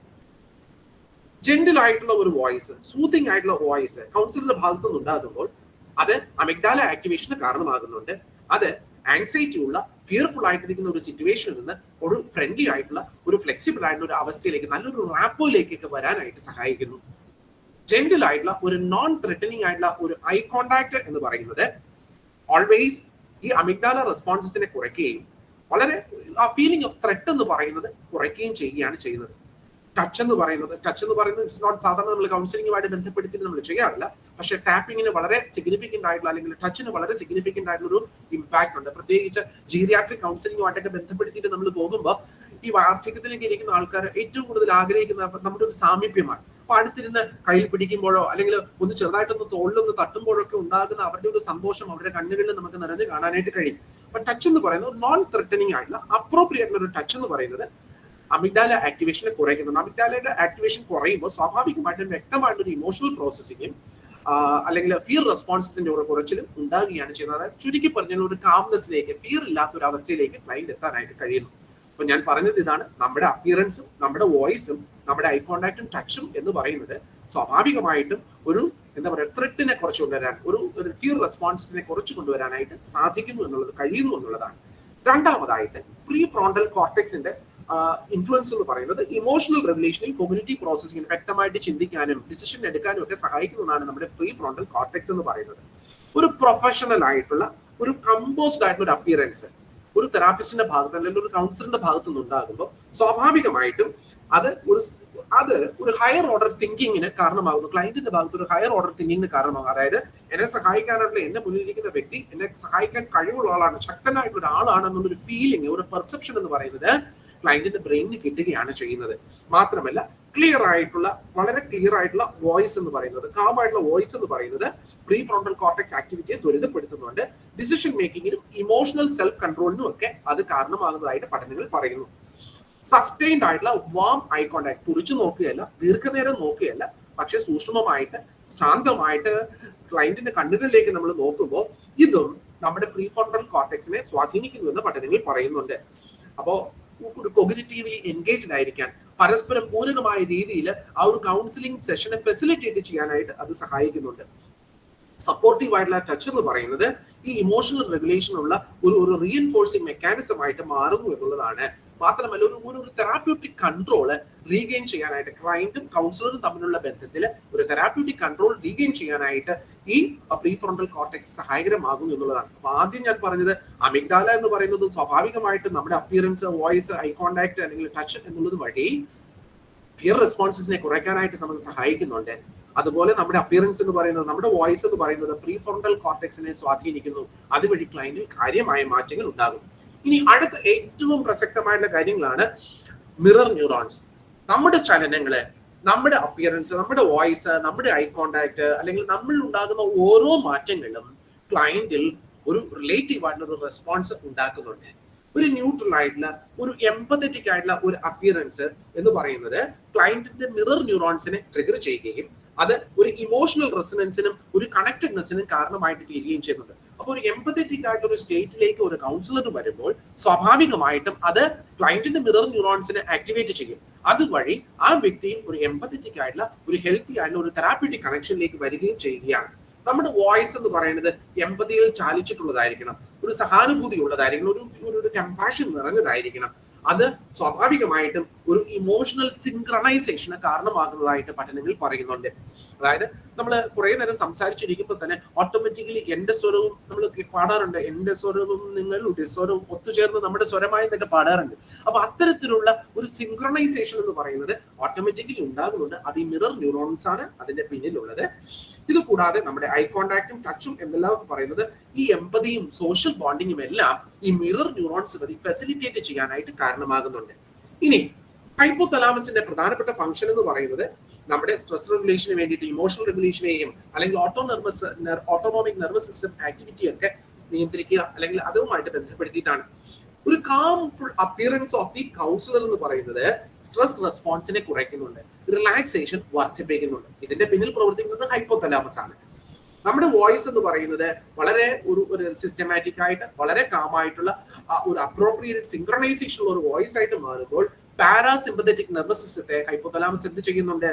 ജെന്റിൽ ആയിട്ടുള്ള ഒരു വോയിസ്, സൂത്തിങ് ആയിട്ടുള്ള വോയിസ് കൗൺസിലറിന്റെ ഭാഗത്തു നിന്ന് ഉണ്ടാകുമ്പോൾ അത് അമിഗ്ഡാല ആക്ടിവേഷന് കാരണമാകുന്നുണ്ട്. അത് ആങ്സൈറ്റി ഉള്ള, ഫിയർഫുൾ ആയിട്ടിരിക്കുന്ന ഒരു സിറ്റുവേഷനിൽ നിന്ന് ഒരു ഫ്രണ്ട്ലി ആയിട്ടുള്ള, ഒരു ഫ്ലെക്സിബിൾ ആയിട്ടുള്ള ഒരു അവസ്ഥയിലേക്ക്, നല്ലൊരു റാപ്പോയിലേക്കൊക്കെ വരാനായിട്ട് സഹായിക്കുന്നു. ജെന്റിൽ ആയിട്ടുള്ള ഒരു നോൺ ത്രെറ്റനിങ് ആയിട്ടുള്ള ഒരു ഐ കോണ്ടാക്ട് എന്ന് പറയുന്നത് ഓൾവേസ് ഈ അമിഗ്ഡാല റെസ്പോൺസസിനെ കുറയ്ക്കുകയും വളരെ ആ ഫീലിംഗ് ഓഫ് ത്രെറ്റ് എന്ന് പറയുന്നത് കുറയ്ക്കുകയും ചെയ്യുകയാണ് ചെയ്യുന്നത്. ടച്ച് എന്ന് പറയുന്നത് ഇറ്റ്സ് നോട്ട് സാധാരണ നമ്മൾ കൗൺസിലിംഗുമായിട്ട് ബന്ധപ്പെടുത്തിയിട്ട് നമ്മൾ ചെയ്യാറില്ല. പക്ഷെ ടാപ്പിങ്ങിന് വളരെ സിഗ്നിഫിക്കന്റ് ആയിട്ടുള്ള, അല്ലെങ്കിൽ ടച്ചിന് വളരെ സിഗ്നിഫിക്കന്റ് ആയിട്ടുള്ള ഒരു ഇമ്പാക്ട് ഉണ്ട്. പ്രത്യേകിച്ച് ജീറിയാട്രിക് കൗൺസിലിംഗുമായിട്ടൊക്കെ ബന്ധപ്പെടുത്തിയിട്ട് നമ്മൾ പോകുമ്പോൾ ഈ വാർദ്ധക്യത്തിലേക്ക് ഇരിക്കുന്ന ആൾക്കാർ ഏറ്റവും കൂടുതൽ ആഗ്രഹിക്കുന്ന നമ്മുടെ ഒരു സാമീപ്യമാണ്. അപ്പൊ അടുത്തിരുന്ന് കയ്യിൽ പിടിക്കുമ്പോഴോ അല്ലെങ്കിൽ ഒന്ന് ചെറുതായിട്ടൊന്ന് തോളിലൊന്ന് തട്ടുമ്പോഴൊക്കെ ഉണ്ടാകുന്ന അവരുടെ ഒരു സന്തോഷം അവരുടെ കണ്ണുകളിൽ നമുക്ക് നിറഞ്ഞു കാണാനായിട്ട് കഴിയും. അപ്പൊ ടച്ച് എന്ന് പറയുന്നത് നോൺ ത്രെറ്റനിങ് ആയിട്ടുള്ള അപ്രോപ്രിയേറ്റ് ഒരു ടച്ച് എന്ന് പറയുന്നത് അമിഗ്ഡാല ആക്ടിവേഷനെ കുറയ്ക്കുന്നുണ്ട്. അമിഗ്ഡാലയുടെ ആക്ടിവേഷൻ കുറയുമ്പോൾ സ്വാഭാവികമായിട്ടും വ്യക്തമായിട്ടൊരു ഇമോഷണൽ പ്രോസസ്സിങ്ങും അല്ലെങ്കിൽ ഫിയർ റെസ്പോൺസിന്റെ ഒരു കുറച്ചിലും ഉണ്ടാകുകയാണ് ചെയ്യുന്നത്. അതായത് ചുരുക്കി പറഞ്ഞാൽ ഒരു കാംനെസ്സിലേക്ക്, ഫിയർ ഇല്ലാത്ത ഒരു അവസ്ഥയിലേക്ക് ക്ലയന്റ് എത്താനായിട്ട് കഴിയുന്നു. അപ്പൊ ഞാൻ പറഞ്ഞത് ഇതാണ്, നമ്മുടെ അപ്പിയറൻസും നമ്മുടെ വോയിസും നമ്മുടെ ഐ കോണ്ടാക്റ്റും ടച്ചും എന്ന് പറയുന്നത് സ്വാഭാവികമായിട്ടും ഒരു ത്രെറ്റിനെ കുറച്ച് കൊണ്ടുവരാൻ, ഒരു ഫിയർ റെസ്പോൺസിനെ കുറച്ച് കൊണ്ടുവരാനായിട്ട് സാധിക്കുന്നു എന്നുള്ളത്, കഴിയുന്നു എന്നുള്ളതാണ്. രണ്ടാമതായിട്ട് പ്രീ ഫ്രോണ്ടൽ കോർട്ടെക്സിന്റെ ഇൻഫ്ലുവൻസ് എന്ന് പറയുന്നത് ഇമോഷണൽ റെഗുലേഷനിൽ കോഗ്നിറ്റീവ് പ്രോസസ്സിംഗിന് വ്യക്തമായിട്ട് ചിന്തിക്കാനും ഡിസിഷൻ എടുക്കാനും ഒക്കെ സഹായിക്കുന്നതാണ് നമ്മുടെ പ്രീ ഫ്രോണ്ടൽ കോർട്ടെക്സ് എന്ന് പറയുന്നത്. ഒരു പ്രൊഫഷണൽ ആയിട്ടുള്ള, ഒരു കമ്പോസ്ഡ് ആയിട്ടുള്ള ഒരു അപ്പിയറൻസ് ഒരു തെറാപ്പിസ്റ്റിന്റെ ഭാഗത്ത് അല്ലെങ്കിൽ ഒരു കൗൺസിലറിന്റെ ഭാഗത്തു നിന്ന് ഉണ്ടാകുമ്പോൾ സ്വാഭാവികമായിട്ടും അത് ഒരു ഹയർ ഓർഡർ തിങ്കിങ്ങിന് കാരണമാകുന്നു. ക്ലയന്റിന്റെ ഭാഗത്ത് ഒരു ഹയർ ഓർഡർ തിങ്കിങ്ങിന് കാരണമാകും. അതായത് എന്നെ സഹായിക്കാനുള്ള, എന്റെ മുന്നിലിരിക്കുന്ന വ്യക്തി എന്നെ സഹായിക്കാൻ കഴിവുള്ള ആളാണ്, ശക്തനായിട്ടുള്ള ഒരാളാണ് എന്നുള്ളൊരു ഫീലിംഗ്, ഒരു പെർസെപ്ഷൻ എന്ന് പറയുന്നത് ക്ലയന്റിന്റെ ബ്രെയിനിന് കിട്ടുകയാണ് ചെയ്യുന്നത്. മാത്രമല്ല വളരെ ക്ലിയർ ആയിട്ടുള്ള വോയിസ് എന്ന് പറയുന്നത്, കാം ആയിട്ടുള്ള വോയിസ് എന്ന് പറയുന്നത് പ്രീ ഫ്രോണ്ടൽ കോർട്ടെക്സ് ആക്ടിവിറ്റിയെ ത്വരിതപ്പെടുത്തുന്നുണ്ട്. ഡിസിഷൻ മേക്കിങ്ങിനും ഇമോഷണൽ സെൽഫ് കൺട്രോളിനും ഒക്കെ അത് കാരണമാകുന്നതായിട്ട് പഠനങ്ങൾ പറയുന്നു. സസ്റ്റൈൻഡ് ആയിട്ടുള്ള വാം ഐ കോണ്ടാക്ട്, തുറിച്ചു നോക്കുകയല്ല, ദീർഘനേരം നോക്കുകയല്ല, പക്ഷെ സൂക്ഷ്മമായിട്ട് ശാന്തമായിട്ട് ക്ലയന്റിന്റെ കണ്ണുകളിലേക്ക് നമ്മൾ നോക്കുമ്പോൾ ഇതും നമ്മുടെ പ്രീ ഫ്രോണ്ടൽ കോർട്ടെക്സിനെ സ്വാധീനിക്കുന്നു എന്ന് പഠനങ്ങൾ പറയുന്നുണ്ട്. അപ്പോ ഒരു കോഗ്നിറ്റീവ്ലി എൻഗേജ്ഡ് ആയിരിക്കാൻ, പരസ്പരം പൂരകമായ രീതിയിൽ ആ ഒരു കൗൺസിലിംഗ് സെഷനെ ഫെസിലിറ്റേറ്റ് ചെയ്യാനായിട്ട് അത് സഹായിക്കുന്നുണ്ട്. സപ്പോർട്ടീവ് ആയിട്ടുള്ള ടച്ച് എന്ന് പറയുന്നത് ഈ ഇമോഷണൽ റെഗുലേഷൻ ഉള്ള ഒരു റീഎൻഫോഴ്സിംഗ് മെക്കാനിസം ആയിട്ട് മാറുന്നു എന്നുള്ളതാണ്. മാത്രമല്ല ഒരു തെറാപ്യൂട്ടിക് കൺട്രോള് റീഗെയിൻ ചെയ്യാനായിട്ട്, ക്ലയന്റും കൗൺസിലറും തമ്മിലുള്ള ബന്ധത്തിൽ ഒരു തെറാപ്യൂട്ടിക് കൺട്രോൾ റീഗെയിൻ ചെയ്യാനായിട്ട് ഈ പ്രീ ഫ്രോണ്ടൽ കോർട്ടെക്സ് സഹായകരമാകുന്നു എന്നുള്ളതാണ്. അപ്പൊ ആദ്യം ഞാൻ പറഞ്ഞത് അമിഗ്ഡാല എന്ന് പറയുന്നത് സ്വാഭാവികമായിട്ട് നമ്മുടെ അപ്പിയറൻസ്, വോയിസ്, ഐ കോണ്ടാക്ട് അല്ലെങ്കിൽ ടച്ച് എന്നുള്ളത് വഴി ഫിയർ റെസ്പോൺസസിനെ കുറയ്ക്കാനായിട്ട് നമുക്ക് സഹായിക്കുന്നുണ്ട്. അതുപോലെ നമ്മുടെ അപ്പിയറൻസ് എന്ന് പറയുന്നത്, നമ്മുടെ വോയിസ് എന്ന് പറയുന്നത് പ്രീ ഫ്രോണ്ടൽ കോർട്ടെക്സിനെ സ്വാധീനിക്കുന്നു. അതുവഴി ക്ലയന്റിൽ കാര്യമായ മാറ്റങ്ങൾ ഉണ്ടാകും. ഇനി അടുത്ത ഏറ്റവും പ്രസക്തമായിട്ടുള്ള കാര്യങ്ങളാണ് മിറർ ന്യൂറോൺസ്. നമ്മുടെ ചലനങ്ങള്, നമ്മുടെ അപ്പിയറൻസ്, നമ്മുടെ വോയിസ്, നമ്മുടെ ഐ കോണ്ടാക്ട് അല്ലെങ്കിൽ നമ്മൾ ഉണ്ടാകുന്ന ഓരോ മാറ്റങ്ങളും ക്ലയന്റിൽ ഒരു റിലേറ്റീവ് ആയിട്ടുള്ള ഒരു റെസ്പോൺസ് ഉണ്ടാക്കുന്നുണ്ട്. ഒരു ന്യൂട്രൽ ആയിട്ടുള്ള, ഒരു എംപത്തറ്റിക് ആയിട്ടുള്ള ഒരു അപ്പിയറൻസ് എന്ന് പറയുന്നത് ക്ലയന്റിന്റെ മിറർ ന്യൂറോൺസിനെ ട്രിഗർ ചെയ്യുകയും അത് ഒരു ഇമോഷണൽ റെസൊണൻസിനും ഒരു കണക്റ്റഡ്നെസ്സിനും കാരണമായിട്ട് തീരുകയും ചെയ്യുന്നുണ്ട്. അപ്പൊ ഒരു എംപത്തറ്റിക് ആയിട്ടുള്ള ഒരു സ്റ്റേറ്റിലേക്ക് ഒരു കൗൺസിലർ വരുമ്പോൾ സ്വാഭാവികമായിട്ടും അത് ക്ലയന്റിന്റെ മിറർ ന്യൂറോൺസിനെ ആക്ടിവേറ്റ് ചെയ്യും. അതുവഴി ആ വ്യക്തിയും ഒരു എംപത്തറ്റിക് ആയിട്ടുള്ള, ഒരു ഹെൽത്തി ആയിട്ടുള്ള ഒരു തെറാപ്യൂട്ടിക് കണക്ഷനിലേക്ക് വരികയും ചെയ്യുകയാണ്. നമ്മുടെ വോയിസ് എന്ന് പറയുന്നത് എംപതിയിൽ ചാലിച്ചിട്ടുള്ളതായിരിക്കണം, ഒരു സഹാനുഭൂതി ഉള്ളതായിരിക്കണം, ഒരു കമ്പാഷൻ നിറഞ്ഞതായിരിക്കണം. അത് സ്വാഭാവികമായിട്ടും ഒരു ഇമോഷണൽ സിൻക്രണൈസേഷന് കാരണമാകുന്നതായിട്ട് പഠനങ്ങൾ പറയുന്നുണ്ട്. അതായത് നമ്മൾ കുറെ നേരം സംസാരിച്ചിരിക്കുമ്പോൾ തന്നെ ഓട്ടോമാറ്റിക്കലി എന്റെ സ്വരവും നമ്മൾ പാടാറുണ്ട്, എന്റെ സ്വരവും നിങ്ങളുടെ സ്വരവും ഒത്തുചേർന്ന് നമ്മുടെ സ്വരമായി എന്നൊക്കെ പാടാറുണ്ട്. അപ്പൊ അത്തരത്തിലുള്ള ഒരു സിൻക്രണൈസേഷൻ എന്ന് പറയുന്നത് ഓട്ടോമാറ്റിക്കലി ഉണ്ടാകുന്നുണ്ട്. അത് ഈ മിറർ ന്യൂറോൺസ് ആണ് അതിന്റെ പിന്നിലുള്ളത്. ഇത് കൂടാതെ നമ്മുടെ ഐ കോണ്ടാക്റ്റും ടച്ചും എന്നെല്ലാം പറയുന്നത് ഈ എംപതിയും സോഷ്യൽ ബോണ്ടിങ്ങും എല്ലാം ഈ മിറർ ന്യൂറോൺസ് വഴി ഫെസിലിറ്റേറ്റ് ചെയ്യാനായിട്ട് കാരണമാകുന്നുണ്ട്. ഇനി ഹൈപ്പോതലാമസിന്റെ പ്രധാനപ്പെട്ട ഫംഗ്ഷൻ എന്ന് പറയുന്നത് നമ്മുടെ സ്ട്രെസ് റെഗുലേഷന് വേണ്ടിയിട്ട് ഇമോഷണൽ റെഗുലേഷനെയും അല്ലെങ്കിൽ ഓട്ടോണോമിക് നെർവസ് സിസ്റ്റം ആക്ടിവിറ്റി ഒക്കെ നിയന്ത്രിക്കുക അല്ലെങ്കിൽ അതുമായിട്ട് ബന്ധപ്പെടുത്തിയിട്ടാണ്. ഒരു calmful appearance of the councillor എന്ന് പറയുന്നത് സ്ട്രെസ് റെസ്പോൺസിനെ കുറയ്ക്കുന്നുണ്ട്, റിലാക്സേഷൻ വർദ്ധിപ്പിക്കുന്നുണ്ട്. ഇതിന്റെ പിന്നിൽ പ്രവർത്തിക്കുന്നത് ഹൈപ്പോതലാമസ് ആണ്. നമ്മുടെ വോയിസ് എന്ന് പറയുന്നത് വളരെ ഒരു സിസ്റ്റമാറ്റിക് ആയിട്ട് വളരെ കാമായിട്ടുള്ള ഒരു അപ്രോപ്രിയേറ്റ് സിൻക്രണൈസേഷൻ ഉള്ള ഒരു വോയിസ് ആയിട്ട് മാറുമ്പോൾ പാരാസിമ്പത്തറ്റിക് നെർവസ് സിസ്റ്റത്തെ ഹൈപ്പോതലാമസ് എന്ത് ചെയ്യുന്നുണ്ട്?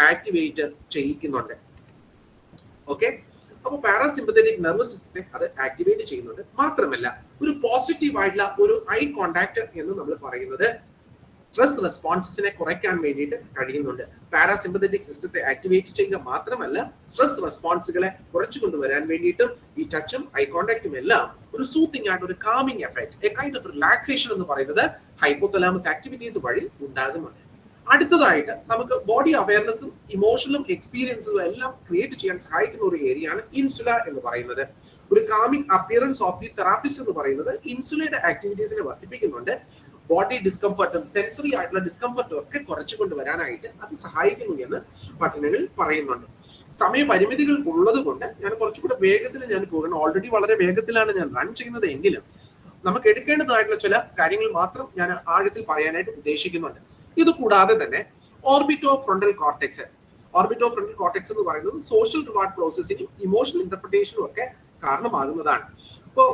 ആക്ടിവേറ്റ് ചെയ്യിക്കുന്നുണ്ട്. ഓക്കെ, അപ്പൊ പാരാസിമ്പത്തറ്റിക് നെർവസ് സിസ്റ്റത്തെ അത് ആക്ടിവേറ്റ് ചെയ്യുന്നുണ്ട്. മാത്രമല്ല ഒരു പോസിറ്റീവ് ആയിട്ടുള്ള ഒരു ഐ കോണ്ടാക്ട് എന്ന് നമ്മൾ പറയുന്നത് സ്ട്രെസ് റെസ്പോൺസിനെ കുറയ്ക്കാൻ വേണ്ടിയിട്ട് കഴിയുന്നുണ്ട്. പാരാസിമ്പത്തറ്റിക് സിസ്റ്റത്തെ ആക്ടിവേറ്റ് ചെയ്യുക മാത്രമല്ല സ്ട്രെസ് റെസ്പോൺസുകളെ കുറച്ചു കൊണ്ടുവരാൻ വേണ്ടിയിട്ടും ഈ ടച്ചും ഐ കോണ്ടാക്റ്റും എല്ലാം ഒരു സൂത്തിങ് ആയിട്ട് ഒരു calming effect, A kind of relaxation എന്ന് പറയുന്നത് ഹൈപ്പോതലാമസ് ആക്ടിവിറ്റീസ് വഴി ഉണ്ടാകുന്നുണ്ട്. അടുത്തതായിട്ട് നമുക്ക് ബോഡി അവയർനെസ്സും ഇമോഷണലും എക്സ്പീരിയൻസും എല്ലാം ക്രിയേറ്റ് ചെയ്യാൻ സഹായിക്കുന്ന ഒരു ഏരിയയാണ് ഇൻസുല എന്ന് പറയുന്നത്. ഒരു calming appearance of the therapist എന്ന് പറയുന്നത് ഇൻസുലയുടെ ആക്ടിവിറ്റീസിനെ വർദ്ധിപ്പിക്കുന്നുണ്ട്. ബോഡി ഡിസ്കംഫർട്ടും സെൻസറി ആയിട്ടുള്ള ഡിസ്കംഫർട്ടും ഒക്കെ കുറച്ചു കൊണ്ടുവരാനായിട്ട് അത് സഹായിക്കുന്നു എന്ന് പഠനങ്ങൾ പറയുന്നുണ്ട്. സമയപരിമിതികൾ ഉള്ളത് കൊണ്ട് ഞാൻ കുറച്ചുകൂടെ വേഗത്തിൽ ഞാൻ പോകണം. ഓൾറെഡി വളരെ വേഗത്തിലാണ് ഞാൻ റൺ ചെയ്യുന്നത് എങ്കിലും നമുക്ക് എടുക്കേണ്ടതായിട്ടുള്ള ചില കാര്യങ്ങൾ മാത്രം ഞാൻ ആഴത്തിൽ പറയാനായിട്ട് ഉദ്ദേശിക്കുന്നുണ്ട്. ഇത് കൂടാതെ തന്നെ ഓർബിറ്റോ ഫ്രണ്ടൽ കോർട്ടെക്സ് എന്ന് പറയുന്നത് സോഷ്യൽ റിവാർഡ് പ്രോസസ്സിനും ഇമോഷണൽ ഇന്റർപ്രിട്ടേഷനും ഒക്കെ കാരണമാകുന്നതാണ്. അപ്പോൾ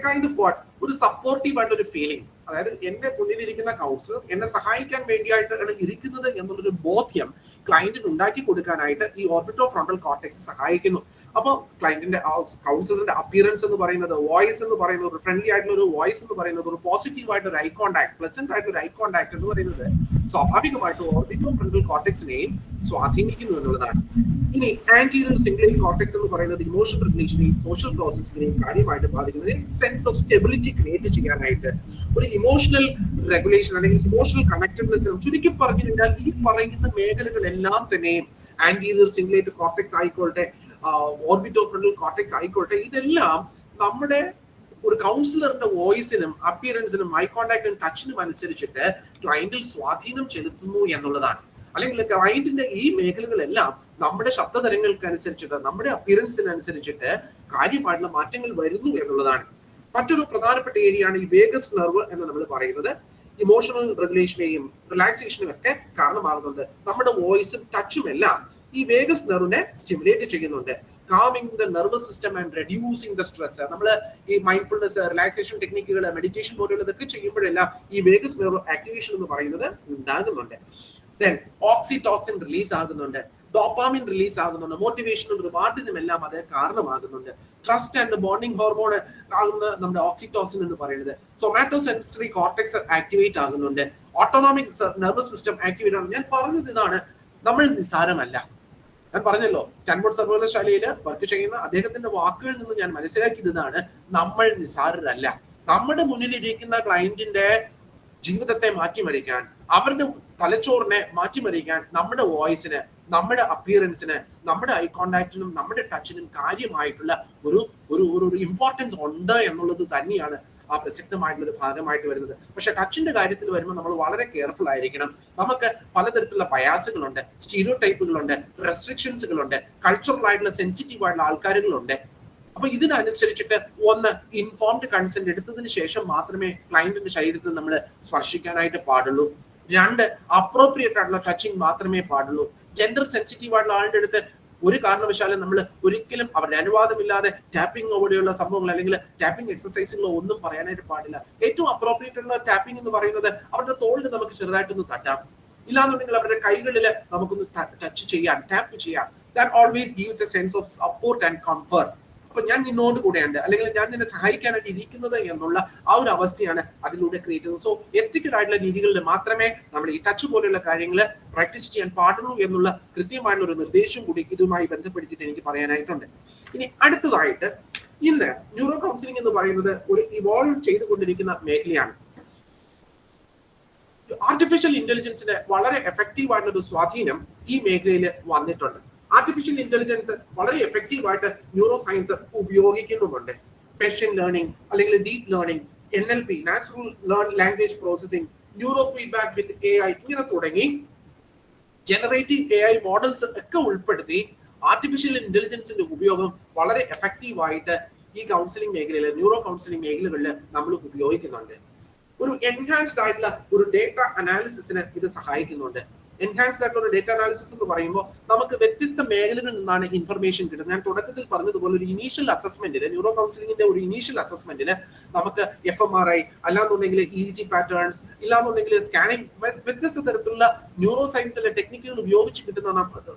കൈൻഡ് ഓഫ് വാട്ട്, ഒരു സപ്പോർട്ടീവ് ആയിട്ട് ഒരു ഫീലിംഗ്, അതായത് എന്റെ മുന്നിലിരിക്കുന്ന കൗൺസിലർ എന്നെ സഹായിക്കാൻ വേണ്ടിയിട്ടാണ് ഇരിക്കുന്നത് എന്നുള്ളൊരു ബോധ്യം ക്ലയന്റിന് ഉണ്ടാക്കി കൊടുക്കാനായിട്ട് ഈ ഓർബിറ്റോ ഫ്രോണ്ടൽ കോർട്ടെക്സ് സഹായിക്കുന്നു. അപ്പോൾ ക്ലയന്റിന്റെ കൗൺസിലറിന്റെ അപ്പിയറൻസ് എന്ന് പറയുന്നത്, വോയിസ് എന്ന് പറയുന്നത്, ഒരു ഫ്രണ്ട്ലി ആയിട്ടുള്ള ഒരു വോയിസ് എന്ന് പറയുന്നത്, ഒരു പോസിറ്റീവ് ആയിട്ടുള്ള ഒരു ഐ കോണ്ടാക്ട്, പ്ലസന്റ് ആയിട്ടുള്ള ഒരു ഐ കോണ്ടാക്ട് എന്ന് പറയുന്നത് സ്വാഭാവികമായിട്ട് ഓർബിറ്റോ ഫ്രോണ്ടൽ കോർട്ടെക്സിനെയും സ്വാധീനിക്കുന്നു എന്നുള്ളതാണ്. ഇനി ആന്റീരിയർ സിംഗ്ലേറ്റ് കോർട്ടെക്സ് എന്ന് പറയുന്നത് ഇമോഷണൽ റെഗുലേഷനെയും സോഷ്യൽ പ്രോസസ്സിനെയും കാര്യമായിട്ട് ബാധിക്കുന്നത് സെൻസ് ഓഫ് സ്റ്റെബിലിറ്റി ക്രിയേറ്റ് ചെയ്യാനായിട്ട്, ഒരു ഇമോഷണൽ റെഗുലേഷൻ അല്ലെങ്കിൽ ഇമോഷണൽ കണക്റ്റഡ്നെസ്സിനും, ചുരുക്കി പറഞ്ഞു കഴിഞ്ഞാൽ ഈ പറയുന്ന മേഖലകളെല്ലാം തന്നെയും ആന്റീരിയർ സിംഗ്ലേറ്റ് കോർട്ടെക്സ് ആയിക്കോട്ടെ, ഓർബിറ്റോ ഫ്രോണ്ടൽ കോർട്ടെക്സ് ആയിക്കോട്ടെ, ഇതെല്ലാം നമ്മുടെ ഒരു കൗൺസിലറിന്റെ വോയിസിനും അപ്പിയറൻസിനും ഐ കോണ്ടാക്ടിനും ടച്ചിനും അനുസരിച്ചിട്ട് ക്ലയന്റിൽ സ്വാധീനം ചെലുത്തുന്നു എന്നുള്ളതാണ്. അല്ലെങ്കിൽ ക്ലയന്റിന്റെ ഈ മേഖലകളെല്ലാം നമ്മുടെ ശബ്ദതരങ്ങൾക്കനുസരിച്ചിട്ട്, നമ്മുടെ അപ്പിയറൻസിനനുസരിച്ചിട്ട് കാര്യമായിട്ടുള്ള മാറ്റങ്ങൾ വരുന്നു എന്നുള്ളതാണ്. മറ്റൊരു പ്രധാനപ്പെട്ട ഏരിയയാണ് ഈ വേഗസ് നെർവ് എന്ന് നമ്മൾ പറയുന്നത്. ഇമോഷണൽ റെഗുലേഷനെയും റിലാക്സേഷനും ഒക്കെ കാരണമാകുന്നുണ്ട്. നമ്മുടെ വോയിസും ടച്ചും എല്ലാം ഈ വേഗസ് നെർവിനെ സ്റ്റിമുലേറ്റ് ചെയ്യുന്നുണ്ട്. calming the nervous system and reducing the stress. നമ്മൾ ഈ മൈൻഡ്ഫുൾനെസ്, റിലാക്സേഷൻ ടെക്നിക്കുകൾ, മെഡിറ്റേഷൻ പോലുള്ളതൊക്കെ ചെയ്യുമ്പോഴെല്ലാം ഈ വേഗസ് നെർവ് ആക്ടിവേഷൻ എന്ന് പറയുന്നത് ഉണ്ടാകുന്നുണ്ട്. ദെൻ ഓക്സിറ്റോക്സിൻ റിലീസ് ആകുന്നുണ്ട്, ഡോപ്പാമിൻ റിലീസ് ആകുന്നുണ്ട്, മോട്ടിവേഷനും റിവാർഡിനും എല്ലാം അത് കാരണമാകുന്നുണ്ട്. ട്രസ്റ്റ് ആൻഡ് ബോണ്ടിങ് ഹോർമോൺ ആകുന്ന നമ്മുടെ ഓക്സിറ്റോസിൻ എന്ന് പറയുന്നത്. സൊമാറ്റോസെൻസറി കോർട്ടെക്സ് ആക്ടിവേറ്റ് ആകുന്നുണ്ട്, ഓട്ടോണോമിക് നെർവസ് സിസ്റ്റം ആക്ടിവേറ്റ് ആണ്. ഞാൻ പറഞ്ഞത് ഇതാണ്, നമ്മൾ നിസ്സാരമല്ല. ഞാൻ പറഞ്ഞല്ലോ, സ്റ്റാൻഫോർഡ് സർവകലാശാലയിൽ വർക്ക് ചെയ്യുന്ന അദ്ദേഹത്തിന്റെ വാക്കുകളിൽ നിന്ന് ഞാൻ മനസ്സിലാക്കിയതാണ്, നമ്മൾ നിസ്സാരരല്ല. നമ്മുടെ മുന്നിലിരിക്കുന്ന ക്ലയന്റിന്റെ ജീവിതത്തെ മാറ്റിമറിക്കാൻ, അവരുടെ തലച്ചോറിനെ മാറ്റിമറിക്കാൻ നമ്മുടെ വോയിസിന്, നമ്മുടെ അപ്പിയറൻസിന്, നമ്മുടെ ഐ കോണ്ടാക്റ്റിനും നമ്മുടെ ടച്ചിനും കാര്യമായിട്ടുള്ള ഒരു ഇമ്പോർട്ടൻസ് ഉണ്ട് എന്നുള്ളത് തന്നെയാണ് ആ പ്രസക്തമായിട്ടുള്ള ഒരു ഭാഗമായിട്ട് വരുന്നത്. പക്ഷെ ടച്ചിന്റെ കാര്യത്തിൽ വരുമ്പോൾ നമ്മൾ വളരെ കെയർഫുൾ ആയിരിക്കണം. നമുക്ക് പലതരത്തിലുള്ള ബയാസുകളുണ്ട്, സ്റ്റീരിയോടൈപ്പുകളുണ്ട്, റെസ്ട്രിക്ഷൻസുകളുണ്ട്, കൾച്ചറൽ ആയിട്ടുള്ള സെൻസിറ്റീവ് ആയിട്ടുള്ള ആൾക്കാരുകളുണ്ട്. അപ്പൊ ഇതിനനുസരിച്ചിട്ട് ഒന്ന് ഇൻഫോംഡ് കൺസെന്റ് എടുത്തതിന് ശേഷം മാത്രമേ ക്ലയന്റിന്റെ ശരീരത്തിൽ നമ്മൾ സ്പർശിക്കാനായിട്ട് പാടുള്ളൂ. രണ്ട്, അപ്രോപ്രിയേറ്റ് ആയിട്ടുള്ള ടച്ചിങ് മാത്രമേ പാടുള്ളൂ. ജെൻഡർ സെൻസിറ്റീവ് ആയിട്ടുള്ള ആളുടെ അടുത്ത് ഒരു കാരണവശാലും നമ്മൾ ഒരിക്കലും അവരുടെ അനുവാദമില്ലാതെ ടാപ്പിംഗ് പോലെയുള്ള സംഭവങ്ങൾ അല്ലെങ്കിൽ ടാപ്പിംഗ് എക്സസൈസുകളോ ഒന്നും പറയാനായിട്ട് പാടില്ല. ഏറ്റവും അപ്രോപ്രിയേറ്റ് ഉള്ള ടാപ്പിംഗ് എന്ന് പറയുന്നത് അവരുടെ തോളിൽ നമുക്ക് ചെറുതായിട്ടൊന്ന് തട്ടാം, ഇല്ലാന്നുണ്ടെങ്കിൽ അവരുടെ കൈകളിൽ നമുക്കൊന്ന് ടച്ച് ചെയ്യാൻ, ടാപ്പ് ചെയ്യാൻ. That always gives A sense of support and comfort. അപ്പൊ ഞാൻ നിന്നോട് കൂടെയുണ്ട്, അല്ലെങ്കിൽ ഞാൻ നിന്നെ സഹായിക്കാനായിട്ട് ഇരിക്കുന്നത് എന്നുള്ള ആ ഒരു അവസ്ഥയാണ് അതിലൂടെ ക്രിയേറ്റ് ചെയ്യുന്നത്. സോ എത്തിക്കൽ ആയിട്ടുള്ള രീതികളിൽ മാത്രമേ നമ്മൾ ഈ ടച്ച് പോലെയുള്ള കാര്യങ്ങൾ പ്രാക്ടീസ് ചെയ്യാൻ പാടുള്ളൂ എന്നുള്ള കൃത്യമായിട്ടുള്ള ഒരു നിർദ്ദേശം കൂടി ഇതുമായി ബന്ധപ്പെടുത്തിയിട്ട് എനിക്ക് പറയാനായിട്ടുണ്ട്. ഇനി അടുത്തതായിട്ട്, ഇന്ന് ന്യൂറോ കൗൺസിലിംഗ് എന്ന് പറയുന്നത് ഒരു ഇവോൾവ് ചെയ്തുകൊണ്ടിരിക്കുന്ന മേഖലയാണ്. ആർട്ടിഫിഷ്യൽ ഇന്റലിജൻസിന്റെ വളരെ എഫക്റ്റീവ് ആയിട്ടുള്ള ഒരു സ്വാധീനം ഈ മേഖലയിൽ വന്നിട്ടുണ്ട്. ആർട്ടിഫിഷ്യൽ ഇന്റലിജൻസ് വളരെ എഫക്റ്റീവായിട്ട് ന്യൂറോ സയൻസ് ഉപയോഗിക്കുന്നുമുണ്ട്. മെഷീൻ ലേണിംഗ് അല്ലെങ്കിൽ deep learning, NLP, natural language processing, neuro feedback with AI, ഇങ്ങനെ തുടങ്ങി ജനറേറ്റീവ് AI മോഡൽസ് ഒക്കെ ഉൾപ്പെടുത്തി ആർട്ടിഫിഷ്യൽ ഇന്റലിജൻസിന്റെ ഉപയോഗം വളരെ എഫക്റ്റീവായിട്ട് ഈ കൗൺസിലിംഗ് മേഖലയിൽ, ന്യൂറോ കൗൺസിലിംഗ് മേഖലകളിൽ നമ്മൾ ഉപയോഗിക്കുന്നുണ്ട്. ഒരു എൻഹാൻസ്ഡ് ആയിട്ടുള്ള ഒരു ഡേറ്റ അനാലിസിസിന് ഇത് സഹായിക്കുന്നുണ്ട്. എൻഹാൻസ്ഡ് ആയിട്ടുള്ള ഒരു ഡേറ്റ അനാലിസിസ് എന്ന് പറയുമ്പോൾ നമുക്ക് വ്യത്യസ്ത മേഖലകളിൽ നിന്നാണ് ഇൻഫർമേഷൻ കിട്ടുന്നത്. ഞാൻ തുടക്കത്തിൽ പറഞ്ഞതുപോലെ ഒരു ഇനീഷ്യൽ അസസ്മെന്റില്, ന്യൂറോ കൗൺസിലിംഗിന്റെ ഒരു ഇനീഷ്യൽ അസസ്മെന്റില് നമുക്ക് FMRI, അല്ലാന്നുണ്ടെങ്കിൽ EEG പാറ്റേൺസ്, ഇല്ലാന്നുണ്ടെങ്കിൽ സ്കാനിങ്, വ്യത്യസ്ത തരത്തിലുള്ള ന്യൂറോ സയൻസിലെ ടെക്നിക്കുകൾ ഉപയോഗിച്ച് കിട്ടുന്ന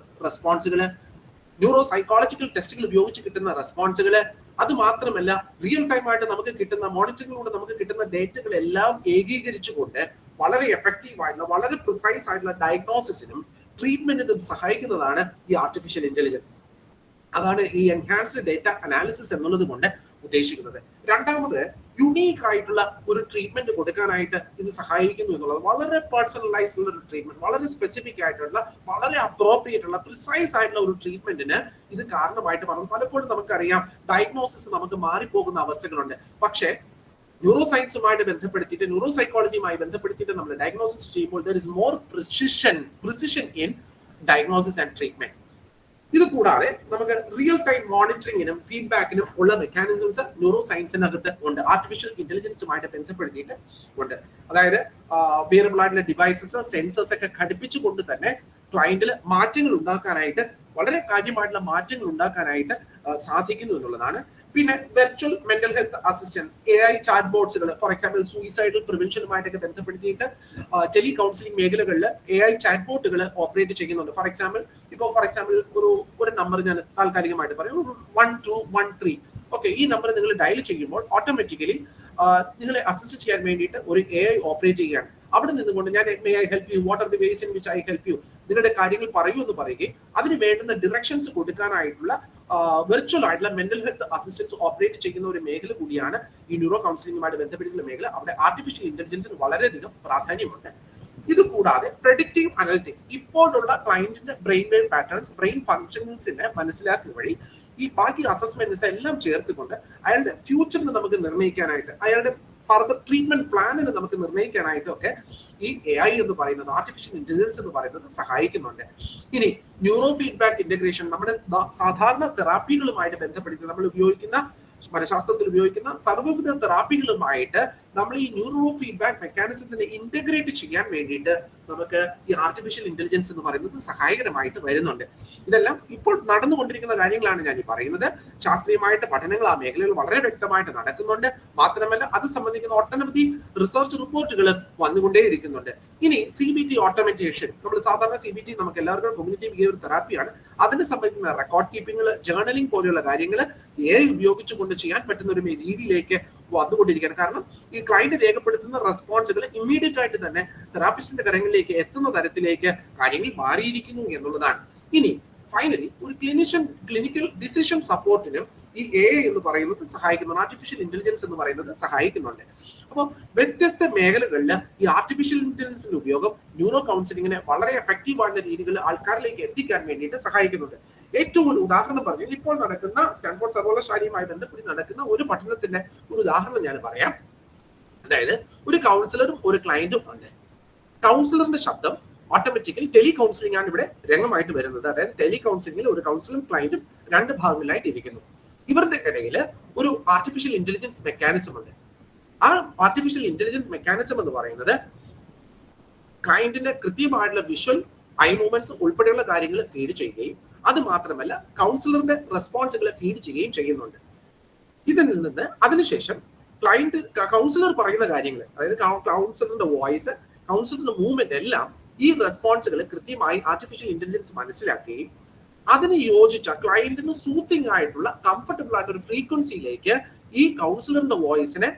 റെസ്പോൺസുകള്, ന്യൂറോ സൈക്കോളജിക്കൽ ടെസ്റ്റുകൾ ഉപയോഗിച്ച് കിട്ടുന്ന റെസ്പോൺസുകള്, അത് മാത്രമല്ല റിയൽ ടൈം ആയിട്ട് നമുക്ക് കിട്ടുന്ന മോണിറ്ററിംഗിലൂടെ നമുക്ക് കിട്ടുന്ന ഡേറ്റകളെല്ലാം ഏകീകരിച്ചുകൊണ്ട് വളരെ എഫക്റ്റീവ് ആയിട്ടുള്ള, വളരെ പ്രിസൈസ് ആയിട്ടുള്ള ഡയഗ്നോസിസിനും ട്രീറ്റ്മെന്റിനും സഹായിക്കുന്നതാണ് ഈ ആർട്ടിഫിഷ്യൽ ഇന്റലിജൻസ്. അതാണ് ഈ എൻഹാൻസ്ഡ് ഡേറ്റ അനാലിസിസ് എന്നുള്ളത് കൊണ്ട് ഉദ്ദേശിക്കുന്നത്. രണ്ടാമത്, യുണീക്ക് ആയിട്ടുള്ള ഒരു ട്രീറ്റ്മെന്റ് കൊടുക്കാനായിട്ട് ഇത് സഹായിക്കുന്നു എന്നുള്ളത്. വളരെ പേഴ്സണലൈസ്ഡ് ഉള്ള ഒരു ട്രീറ്റ്മെന്റ്, വളരെ സ്പെസിഫിക് ആയിട്ടുള്ള, വളരെ അപ്രോപ്രിയേറ്റ് ഉള്ള, പ്രിസൈസ് ആയിട്ടുള്ള ഒരു ട്രീറ്റ്മെന്റിന് ഇത് കാരണമായിട്ട് മാറും. പലപ്പോഴും നമുക്കറിയാം റിസൾട്ട്സ് നമുക്ക് മാറിപ്പോകുന്ന അവസ്ഥകളുണ്ട്. പക്ഷേ ന്യൂറോ സയൻസുമായിട്ട് ബന്ധപ്പെടുത്തിയിട്ട്, ന്യൂറോ സൈക്കോളജിയുമായി ബന്ധപ്പെടുത്തിയിട്ട് നമ്മൾ ഡയഗ്നോസിസ് ചെയ്യുമ്പോൾ there is more precision in diagnosis and treatment. ഇത് കൂടാതെ നമുക്ക് റിയൽ ടൈം മോണിറ്ററിങ്ങിനും ഫീഡ്ബാക്കിനും ഉള്ള മെക്കാനിസംസ് ന്യൂറോ സയൻസിനകത്ത് ഉണ്ട്, ആർട്ടിഫിഷ്യൽ ഇന്റലിജൻസുമായിട്ട് ബന്ധപ്പെടുത്തിയിട്ട് ഉണ്ട്. അതായത് വിയറബിൾ ആയിട്ടുള്ള ഡിവൈസസ്, സെൻസേഴ്സ് ഒക്കെ ഘടിപ്പിച്ചുകൊണ്ട് തന്നെ ക്ലയന്റിൽ മാറ്റങ്ങൾ ഉണ്ടാക്കാനായിട്ട്, വളരെ കാര്യമായിട്ടുള്ള മാറ്റങ്ങൾ ഉണ്ടാക്കാനായിട്ട് സാധിക്കുന്നു എന്നുള്ളതാണ്. പിന്നെ virtual mental health assistance, AI chat ബോട്ട്സുകൾ, ഫോർ എക്സാമ്പിൾ സൂയിസൈഡൽ പ്രിവെൻഷനുമായിട്ടൊക്കെ ബന്ധപ്പെടുത്തിയിട്ട് ടെലി കൗൺസിലിംഗ് മേഖലകളിൽ AI ചാറ്റ് ബോട്ടുകൾ ഓപ്പറേറ്റ് ചെയ്യുന്നുണ്ട്. ഫോർ എക്സാമ്പിൾ ഒരു നമ്പർ ഞാൻ താൽക്കാലികമായിട്ട് പറയും, 1213. ഓക്കെ, ഈ നമ്പർ നിങ്ങൾ ഡയൽ ചെയ്യുമ്പോൾ ഓട്ടോമാറ്റിക്കലി നിങ്ങളെ അസിസ്റ്റ് ചെയ്യാൻ വേണ്ടിയിട്ട് ഒരു AI ഓപ്പറേറ്റ് ചെയ്യുകയാണ്. അവിടെ നിന്നുകൊണ്ട് ഞാൻ may I help you, what are the ways in which I help you, നിങ്ങളുടെ കാര്യങ്ങൾ പറയൂ എന്ന് പറയുകയും അതിന് വേണ്ടുന്ന ഡിറക്ഷൻസ് കൊടുക്കാനായിട്ടുള്ള വെർച്വൽ ആയിട്ടുള്ള മെന്റൽ ഹെൽത്ത് അസിസ്റ്റൻസ് ഓപ്പറേറ്റ് ചെയ്യുന്ന ഒരു മേഖല കൂടിയാണ് ഈ ന്യൂറോ കൗൺസിലിംഗുമായിട്ട് ബന്ധപ്പെട്ടിട്ടുള്ള മേഖല. അവിടെ ആർട്ടിഫിഷ്യൽ ഇന്റലിജൻസിന് വളരെയധികം പ്രാധാന്യമുണ്ട്. ഇത് കൂടാതെ പ്രെഡിക്റ്റീവ് അനലിറ്റിക്സ്, ഇപ്പോഴുള്ള ക്ലയന്റിന്റെ ബ്രെയിൻ വേവ് പാറ്റേൺസ്, ബ്രെയിൻ ഫങ്ഷൻസിനെ മനസ്സിലാക്കുക വഴി ഈ ബാക്കി അസസ്മെന്റ്സ് എല്ലാം ചേർത്തുകൊണ്ട് അയാളുടെ ഫ്യൂച്ചറിന് നമുക്ക് നിർണ്ണയിക്കാനായിട്ട്, അയാളുടെ ഫർദർ ട്രീറ്റ്മെന്റ് പ്ലാനിന് നമുക്ക് നിർണ്ണയിക്കാനായിട്ടൊക്കെ ഈ AI എന്ന് പറയുന്നത്, ആർട്ടിഫിഷ്യൽ ഇന്റലിജൻസ് എന്ന് പറയുന്നത് സഹായിക്കുന്നുണ്ട്. ഇനി ന്യൂറോ ഫീഡ്ബാക്ക് ഇന്റഗ്രേഷൻ നമ്മുടെ സാധാരണ തെറാപ്പികളുമായിട്ട് ബന്ധപ്പെടുത്തി നമ്മൾ ഉപയോഗിക്കുന്ന, മനഃശാസ്ത്രത്തിൽ ഉപയോഗിക്കുന്ന സർവ്വവിധ തെറാപ്പികളുമായിട്ട് നമ്മൾ ഈ ന്യൂറോ ഫീഡ്ബാക്ക് മെക്കാനിസത്തിനെ ഇന്റഗ്രേറ്റ് ചെയ്യാൻ വേണ്ടിയിട്ട് നമുക്ക് ഈ ആർട്ടിഫിഷ്യൽ ഇന്റലിജൻസ് എന്ന് പറയുന്നത് സഹായകരമായിട്ട് വരുന്നുണ്ട്. ഇതെല്ലാം ഇപ്പോൾ നടന്നുകൊണ്ടിരിക്കുന്ന കാര്യങ്ങളാണ് ഞാൻ ഈ പറയുന്നത്. ശാസ്ത്രീയമായിട്ട് പഠനങ്ങൾ ആ മേഖലയിൽ വളരെ വ്യക്തമായിട്ട് നടക്കുന്നുണ്ട്. മാത്രമല്ല അത് സംബന്ധിക്കുന്ന ഒട്ടനവധി റിസർച്ച് റിപ്പോർട്ടുകൾ വന്നുകൊണ്ടേയിരിക്കുന്നുണ്ട്. ഇനി CBT ഓട്ടോമേറ്റേഷൻ, നമ്മൾ സാധാരണ CBT നമുക്ക് എല്ലാവർക്കും കോഗ്നിറ്റീവ് ബിഹേവിയർ തെറാപ്പിയാണ്. അതിനെ സംബന്ധിക്കുന്ന റെക്കോർഡ് കീപ്പിംഗ്, ജേർണലിംഗ് പോലെയുള്ള കാര്യങ്ങൾ AI ഉപയോഗിച്ചുകൊണ്ട് ചെയ്യാൻ പറ്റുന്ന ഒരു രീതിയിലേക്ക് വന്നുകൊണ്ടിരിക്കുകയാണ്. കാരണം ഈ ക്ലയന്റ് രേഖപ്പെടുത്തുന്ന റെസ്പോൺസുകൾ ഇമ്മീഡിയറ്റ് ആയിട്ട് തന്നെ തെറാപ്പിസ്റ്റിന്റെ കരങ്ങളിലേക്ക് എത്തുന്ന തരത്തിലേക്ക് കാര്യങ്ങൾ മാറിയിരിക്കുന്നു എന്നുള്ളതാണ്. ഇനി ഫൈനലി ഒരു ക്ലിനിക്കൽ ഡിസിഷൻ സപ്പോർട്ടിനും ഈ AI എന്ന് പറയുന്നത് സഹായിക്കുന്നുണ്ട്, ആർട്ടിഫിഷ്യൽ ഇന്റലിജൻസ് എന്ന് പറയുന്നത് സഹായിക്കുന്നുണ്ട്. അപ്പോൾ വ്യത്യസ്ത മേഖലകളിൽ ഈ ആർട്ടിഫിഷ്യൽ ഇന്റലിജൻസിന്റെ ഉപയോഗം ന്യൂറോ കൗൺസിലിങ്ങിനെ വളരെ എഫക്റ്റീവ് ആയിട്ടുള്ള രീതികളിൽ ആൾക്കാരിലേക്ക് എത്തിക്കാൻ വേണ്ടിയിട്ട് സഹായിക്കുന്നുണ്ട്. ഏറ്റവും ഒരു ഉദാഹരണം പറഞ്ഞാൽ ഇപ്പോൾ നടക്കുന്ന സ്റ്റാൻഫോർഡ് സർവകലാശാലയുമായി ബന്ധപ്പെട്ട് നടക്കുന്ന ഒരു പഠനത്തിന്റെ ഒരു ഉദാഹരണം ഞാൻ പറയാം. അതായത് ഒരു കൗൺസിലറും ഒരു ക്ലയന്റും ഉണ്ട്. കൗൺസിലറിന്റെ ശബ്ദം ഓട്ടോമാറ്റിക്കലി ടെലി കൗൺസിലിംഗ് ആണ് ഇവിടെ രംഗമായിട്ട് വരുന്നത്. അതായത് ടെലി കൗൺസിലിംഗിൽ ഒരു കൗൺസിലറും ക്ലയന്റും രണ്ട് ഭാഗങ്ങളിലായിട്ട് ഇരിക്കുന്നു. ഇവരുടെ ഇടയിൽ ഒരു ആർട്ടിഫിഷ്യൽ ഇന്റലിജൻസ് മെക്കാനിസം ഉണ്ട്. ആ ആർട്ടിഫിഷ്യൽ ഇന്റലിജൻസ് മെക്കാനിസം എന്ന് പറയുന്നത് ക്ലയന്റിന്റെ കൃത്യമായിട്ടുള്ള വിഷ്വൽ, ഐ മൂവ്മെന്റ്സ് ഉൾപ്പെടെയുള്ള കാര്യങ്ങൾ ഫീഡ് ചെയ്യുകയും അത് മാത്രമല്ല കൗൺസിലറിന്റെ റെസ്പോൺസുകളെ ഫീഡ് ചെയ്യുകയും ചെയ്യുന്നുണ്ട്. ഇതിൽ നിന്ന് അതിനുശേഷം കൗൺസിലർ പറയുന്ന കാര്യങ്ങൾ, അതായത് കൗൺസിലറിന്റെ വോയിസ്, കൗൺസിലറിന്റെ മൂവ്മെന്റ് എല്ലാം ഈ റെസ്പോൺസുകൾ കൃത്യമായി ആർട്ടിഫിഷ്യൽ ഇന്റലിജൻസ് മനസ്സിലാക്കുകയും അതിന് യോജിച്ച ക്ലയന്റിന് സൂത്തിങ് ആയിട്ടുള്ള കംഫർട്ടബിൾ ആയിട്ട് ഒരു ഫ്രീക്വൻസിയിലേക്ക് ഈ കൗൺസിലറിന്റെ വോയിസിനെ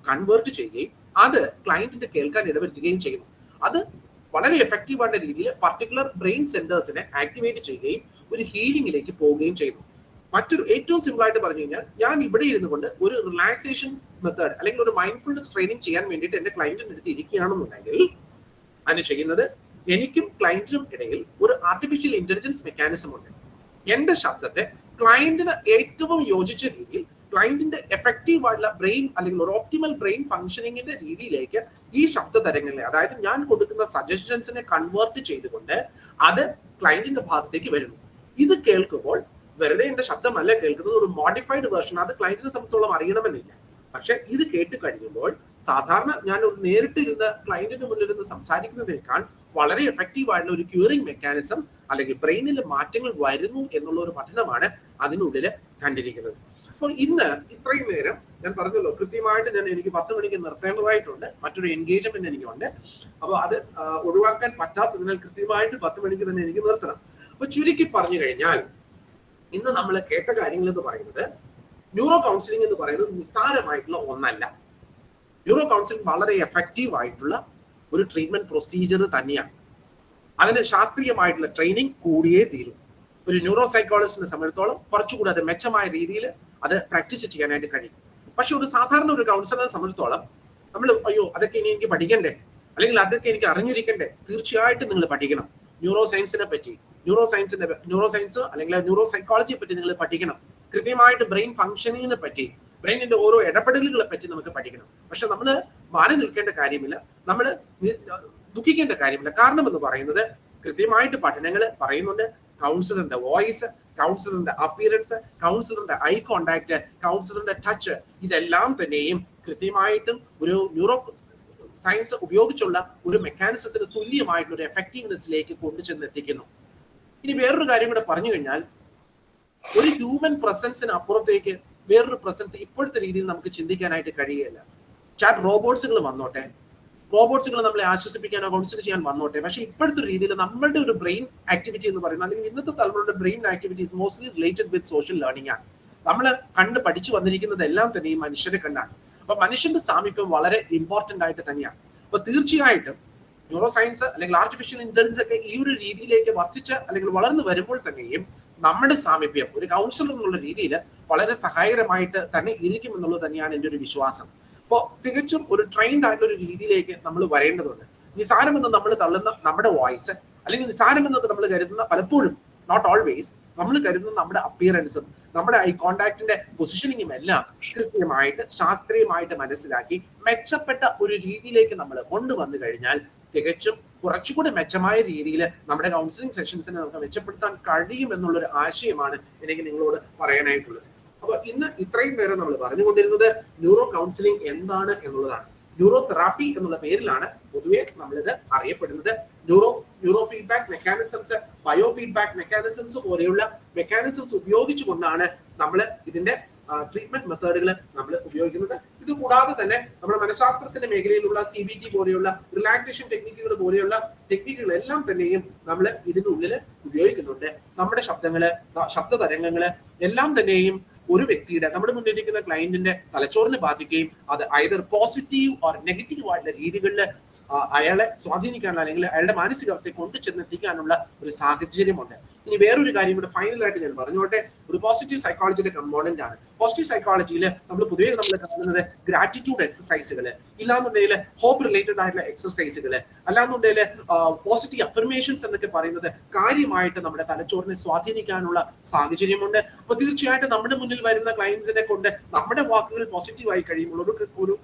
കൺവേർട്ട് ചെയ്യുകയും അത് ക്ലയന്റിന്റെ കേൾക്കാൻ ഇടവരുത്തുകയും ചെയ്യുന്നു. അത് വളരെ എഫക്റ്റീവ് ആയിട്ടുള്ള രീതിയിൽ പർട്ടിക്കുലർ ബ്രെയിൻ സെന്റേഴ്സിനെ ആക്ടിവേറ്റ് ചെയ്യുകയും ഒരു ഹീലിംഗിലേക്ക് പോവുകയും ചെയ്യുന്നു. മറ്റൊരു ഏറ്റവും സിമ്പിൾ ആയിട്ട് പറഞ്ഞു കഴിഞ്ഞാൽ, ഞാൻ ഇവിടെ ഇരുന്നു കൊണ്ട് ഒരു റിലാക്സേഷൻ മെത്തേഡ് അല്ലെങ്കിൽ ഒരു മൈൻഡ്ഫുൾനെസ് ട്രെയിനിങ് ചെയ്യാൻ വേണ്ടിയിട്ട് എന്റെ ക്ലയന്റിന്റെ അടുത്ത് ഇരിക്കുകയാണെന്നുണ്ടെങ്കിൽ അതിന് ചെയ്യുന്നത് എനിക്കും ക്ലയന്റിനും ഇടയിൽ ഒരു ആർട്ടിഫിഷ്യൽ ഇന്റലിജൻസ് മെക്കാനിസം ഉണ്ട്. എന്റെ ശബ്ദത്തെ ക്ലയന്റിന് ഏറ്റവും യോജിച്ച രീതിയിൽ ക്ലയന്റിന്റെ എഫക്റ്റീവ് ആയിട്ടുള്ള ബ്രെയിൻ അല്ലെങ്കിൽ ഒരു ഓപ്റ്റിമൽ ബ്രെയിൻ ഫംഗ്ഷനിങ്ങിന്റെ രീതിയിലേക്ക് ഈ ശബ്ദ തരങ്ങളെ, അതായത് ഞാൻ കൊടുക്കുന്ന സജഷൻസിനെ കൺവേർട്ട് ചെയ്തുകൊണ്ട് അത് ക്ലയന്റിന്റെ ഭാഗത്തേക്ക് വരുന്നു. ഇത് കേൾക്കുമ്പോൾ വെറുതെ എന്റെ ശബ്ദമല്ല കേൾക്കുന്നത്, ഒരു മോഡിഫൈഡ് വേർഷൻ. അത് ക്ലയന്റിനെ സംബന്ധിച്ചോളം അറിയണമെന്നില്ല. പക്ഷെ ഇത് കേട്ട് കഴിയുമ്പോൾ സാധാരണ ഞാൻ ഒരു നേരിട്ടിരുന്ന് ക്ലയന്റിന് മുന്നിലിരുന്ന് സംസാരിക്കുന്നതിനേക്കാൾ വളരെ എഫക്റ്റീവ് ആയിട്ടുള്ള ഒരു ക്യൂറിംഗ് മെക്കാനിസം അല്ലെങ്കിൽ ബ്രെയിനിൽ മാറ്റങ്ങൾ വരുന്നു എന്നുള്ള ഒരു പഠനമാണ് അതിനുള്ളിൽ കണ്ടിരിക്കുന്നത്. അപ്പോൾ ഇന്ന് ഇത്രയും നേരം ഞാൻ പറഞ്ഞല്ലോ, കൃത്യമായിട്ട് എനിക്ക് 10 മണിക്ക് നിർത്തേണ്ടതായിട്ടുണ്ട്, മറ്റൊരു എൻഗേജ്മെന്റ് എനിക്കുണ്ട്. അപ്പോൾ അത് ഒഴിവാക്കാൻ പറ്റാത്തതിനാൽ കൃത്യമായിട്ട് 10 മണിക്ക് തന്നെ എനിക്ക് നിർത്തണം. അപ്പൊ ചുരുക്കി പറഞ്ഞു കഴിഞ്ഞാൽ ഇന്ന് നമ്മൾ കേട്ട കാര്യങ്ങൾ എന്ന് പറയുന്നത്, ന്യൂറോ കൗൺസിലിംഗ് എന്ന് പറയുന്നത് നിസ്സാരമായിട്ടുള്ള ഒന്നല്ല. ന്യൂറോ കൗൺസിലിംഗ് വളരെ എഫക്റ്റീവ് ആയിട്ടുള്ള ഒരു ട്രീറ്റ്മെന്റ് പ്രൊസീജിയർ തന്നെയാണ്. അതിന് ശാസ്ത്രീയമായിട്ടുള്ള ട്രെയിനിങ് കൂടിയേ തീരും. ഒരു ന്യൂറോ സൈക്കോളജിസ്റ്റിനെ സംബന്ധിച്ചിടത്തോളം കുറച്ചുകൂടി അത് മെച്ചമായ രീതിയിൽ അത് പ്രാക്ടീസ് ചെയ്യാനായിട്ട് കഴിയും. പക്ഷെ ഒരു സാധാരണ ഒരു കൗൺസിലറെ സംബന്ധിച്ചിടത്തോളം നമ്മൾ അതൊക്കെ ഇനി എനിക്ക് പഠിക്കണ്ടേ, അല്ലെങ്കിൽ അതൊക്കെ എനിക്ക് അറിഞ്ഞിരിക്കണ്ടേ? തീർച്ചയായിട്ടും നിങ്ങൾ പഠിക്കണം. ന്യൂറോ സയൻസിനെ പറ്റി, ന്യൂറോ സയൻസ് അല്ലെങ്കിൽ ന്യൂറോ സൈക്കോളജിയെ പറ്റി നിങ്ങൾ പഠിക്കണം. കൃത്യമായിട്ട് ബ്രെയിൻ ഫംഗ്ഷനിങ്ങിനെ പറ്റി, ബ്രെയിനിന്റെ ഓരോ ഇടപെടലുകളെ പറ്റി നമുക്ക് പഠിക്കണം. പക്ഷെ നമ്മൾ മാറി നിൽക്കേണ്ട കാര്യമില്ല, നമ്മൾ ദുഃഖിക്കേണ്ട കാര്യമില്ല. കാരണം എന്ന് പറയുന്നത് കൃത്യമായിട്ട് പഠനങ്ങൾ പറയുന്നുണ്ട്, കൗൺസിലറിന്റെ വോയിസ്, കൗൺസിലറിന്റെ അപ്പിയറൻസ്, കൗൺസിലറിന്റെ ഐ കോണ്ടാക്ട്, കൗൺസിലറിന്റെ ടച്ച്, ഇതെല്ലാം തന്നെയും കൃത്യമായിട്ടും ഒരു ന്യൂറോ സയൻസ് ഉപയോഗിച്ചുള്ള ഒരു മെക്കാനിസത്തിന് തുല്യമായിട്ടുള്ള ഒരു എഫക്റ്റീവ്നെസ്സിലേക്ക് കൊണ്ടുചെന്നെത്തിക്കുന്നു. ഇനി വേറൊരു കാര്യം കൂടെ പറഞ്ഞു കഴിഞ്ഞാൽ, ഒരു ഹ്യൂമൻ പ്രസൻസിന് അപ്പുറത്തേക്ക് വേറൊരു പ്രസൻസ് ഇപ്പോഴത്തെ രീതിയിൽ നമുക്ക് ചിന്തിക്കാനായിട്ട് കഴിയുകയില്ല. ചാറ്റ് റോബോട്ട്സുകൾ വന്നോട്ടെ, റോബോട്ട്സുകൾ നമ്മളെ ആശ്വസിപ്പിക്കാനോ കൗൺസിൽ ചെയ്യാൻ വന്നോട്ടെ, പക്ഷെ ഇപ്പോഴത്തെ രീതിയിൽ നമ്മളുടെ ഒരു ബ്രെയിൻ ആക്ടിവിറ്റി എന്ന് പറയുന്നത്, അല്ലെങ്കിൽ ഇന്നത്തെ തലമുറയുടെ brain activities mostly related with social learning ആണ്. നമ്മൾ കണ്ട് പഠിച്ചു വന്നിരിക്കുന്നത് എല്ലാം തന്നെ ഈ മനുഷ്യരെ കണ്ടാണ്. അപ്പൊ മനുഷ്യന്റെ സാമീപ്യം വളരെ ഇമ്പോർട്ടന്റ് ആയിട്ട് തന്നെയാണ്. അപ്പൊ തീർച്ചയായിട്ടും ന്യൂറോ സയൻസ് അല്ലെങ്കിൽ ആർട്ടിഫിഷ്യൽ ഇന്റലിജൻസ് ഒക്കെ ഈ ഒരു രീതിയിലേക്ക് വർദ്ധിച്ച് അല്ലെങ്കിൽ വളർന്നു വരുമ്പോൾ തന്നെയും നമ്മുടെ സാമീപ്യം ഒരു കൗൺസിലർ എന്നുള്ള രീതിയിൽ വളരെ സഹായകരമായിട്ട് തന്നെ ഇരിക്കും എന്നുള്ളത് തന്നെയാണ് എൻ്റെ ഒരു വിശ്വാസം. അപ്പോൾ തികച്ചും ഒരു ട്രെയിൻഡ് ആയിട്ടുള്ള ഒരു രീതിയിലേക്ക് നമ്മൾ വരേണ്ടതുണ്ട്. നിസാരമെന്ന് നമ്മൾ തള്ളുന്ന നമ്മുടെ വോയിസ്, അല്ലെങ്കിൽ നിസാരമെന്ന് നമ്മൾ കരുതുന്ന, പലപ്പോഴും നോട്ട് ഓൾവേസ് നമ്മൾ കരുതുന്ന നമ്മുടെ അപ്പിയറൻസും നമ്മുടെ ഐ കോണ്ടാക്ടിന്റെ പൊസിഷനിങ്ങും എല്ലാം കൃത്യമായിട്ട് ശാസ്ത്രീയമായിട്ട് മനസ്സിലാക്കി മെച്ചപ്പെട്ട ഒരു രീതിയിലേക്ക് നമ്മൾ കൊണ്ടുവന്നു കഴിഞ്ഞാൽ തികച്ചും കുറച്ചുകൂടി മെച്ചമായ രീതിയിൽ നമ്മുടെ കൗൺസിലിംഗ് സെഷൻസിനെ നമുക്ക് മെച്ചപ്പെടുത്താൻ കഴിയും എന്നുള്ളൊരു ആശയമാണ് എനിക്ക് നിങ്ങളോട് പറയാനായിട്ടുള്ളത്. അപ്പൊ ഇന്ന് ഇത്രയും നേരം നമ്മൾ പറഞ്ഞുകൊണ്ടിരുന്നത് ന്യൂറോ കൗൺസിലിംഗ് എന്താണ് എന്നുള്ളതാണ്. ന്യൂറോ തെറാപ്പി എന്നുള്ള പേരിലാണ് പൊതുവെ നമ്മളിത് അറിയപ്പെടുന്നത്. Neuro feedback mechanisms, bio feedback mechanisms പോലെയുള്ള മെക്കാനിസംസ് ഉപയോഗിച്ചുകൊണ്ടാണ് നമ്മൾ ഇതിന്റെ ട്രീറ്റ്മെന്റ് മെത്തേഡുകൾ നമ്മൾ ഉപയോഗിക്കുന്നത്. ഇത് കൂടാതെ തന്നെ നമ്മുടെ മനഃശാസ്ത്രത്തിന്റെ മേഖലയിലുള്ള CBT പോലെയുള്ള റിലാക്സേഷൻ ടെക്നിക്കുകൾ പോലെയുള്ള ടെക്നിക്കുകളെല്ലാം തന്നെയും നമ്മൾ ഇതിനുള്ളിൽ ഉപയോഗിക്കുന്നുണ്ട്. നമ്മുടെ ശബ്ദ തരംഗങ്ങള് എല്ലാം തന്നെയും ഒരു വ്യക്തിയുടെ, നമ്മുടെ മുന്നിലിരിക്കുന്ന ക്ലയന്റിന്റെ തലച്ചോറിനെ ബാധിക്കുകയും അത് ഐദർ പോസിറ്റീവ് ഓർ നെഗറ്റീവ് ആയിട്ടുള്ള രീതികളിൽ അയാളെ സ്വാധീനിക്കാനുള്ള അല്ലെങ്കിൽ അയാളുടെ മാനസികാവസ്ഥയെ കൊണ്ടുചെന്നെത്തിക്കാനുള്ള ഒരു സാഹചര്യമുണ്ട്. ഇനി വേറൊരു കാര്യം കൂടെ ഫൈനലായിട്ട് ഞാൻ പറഞ്ഞോട്ടെ. ഒരു പോസിറ്റീവ് സൈക്കോളജിയുടെ കമ്പോണന്റ് ആണ്. പോസിറ്റീവ് സൈക്കോളജിയിൽ നമ്മൾ പൊതുവെ നമ്മൾ കാണുന്നത് ഗ്രാറ്റിറ്റ്യൂഡ് എക്സസൈസുകൾ, ഇല്ലാന്നുണ്ടെങ്കിൽ ഹോപ്പ് റിലേറ്റഡ് ആയിട്ടുള്ള എക്സസൈസുകൾ, അല്ലാന്നുണ്ടെങ്കിൽ പോസിറ്റീവ് അഫർമേഷൻസ് എന്നൊക്കെ പറയുന്നത് കാര്യമായിട്ട് നമ്മുടെ തലച്ചോറിനെ സ്വാധീനിക്കാനുള്ള സാഹചര്യമുണ്ട്. അപ്പൊ തീർച്ചയായിട്ടും നമ്മുടെ മുന്നിൽ വരുന്ന ക്ലയൻസിനെ കൊണ്ട് നമ്മുടെ വാക്കുകൾ പോസിറ്റീവ് ആയി കഴിയുമ്പോൾ ഒരു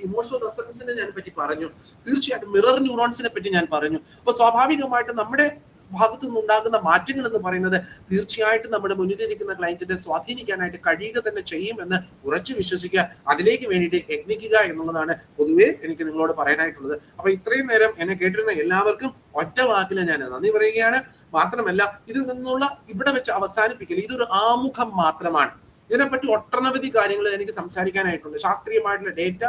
ഇമോഷണൽ റെസ്പോൺസിനെ ഞാൻ പറ്റി പറഞ്ഞു, തീർച്ചയായിട്ടും മിറർ ന്യൂറോൺസിനെ പറ്റി ഞാൻ പറഞ്ഞു. അപ്പൊ സ്വാഭാവികമായിട്ട് നമ്മുടെ ഭാഗത്തു നിന്നുണ്ടാകുന്ന മാറ്റങ്ങൾ എന്ന് പറയുന്നത് തീർച്ചയായിട്ടും നമ്മുടെ മുന്നിലിരിക്കുന്ന ക്ലയന്റിനെ സ്വാധീനിക്കാനായിട്ട് കഴിയുക തന്നെ ചെയ്യുമെന്ന് ഉറച്ചു വിശ്വസിക്കുക, അതിലേക്ക് വേണ്ടിയിട്ട് യത്നിക്കുക എന്നുള്ളതാണ് പൊതുവെ എനിക്ക് നിങ്ങളോട് പറയാനായിട്ടുള്ളത്. അപ്പൊ ഇത്രയും നേരം എന്നെ കേട്ടിരുന്ന എല്ലാവർക്കും ഒറ്റ വാക്കിൽ ഞാൻ നന്ദി പറയുകയാണ്. മാത്രമല്ല ഇതിൽ നിന്നുള്ള ഇവിടെ വെച്ച് അവസാനിപ്പിക്കൽ ഇതൊരു ആമുഖം മാത്രമാണ്. ഇതിനെപ്പറ്റി ഒട്ടനവധി കാര്യങ്ങൾ എനിക്ക് സംസാരിക്കാനായിട്ടുണ്ട്. ശാസ്ത്രീയമായിട്ടുള്ള ഡേറ്റ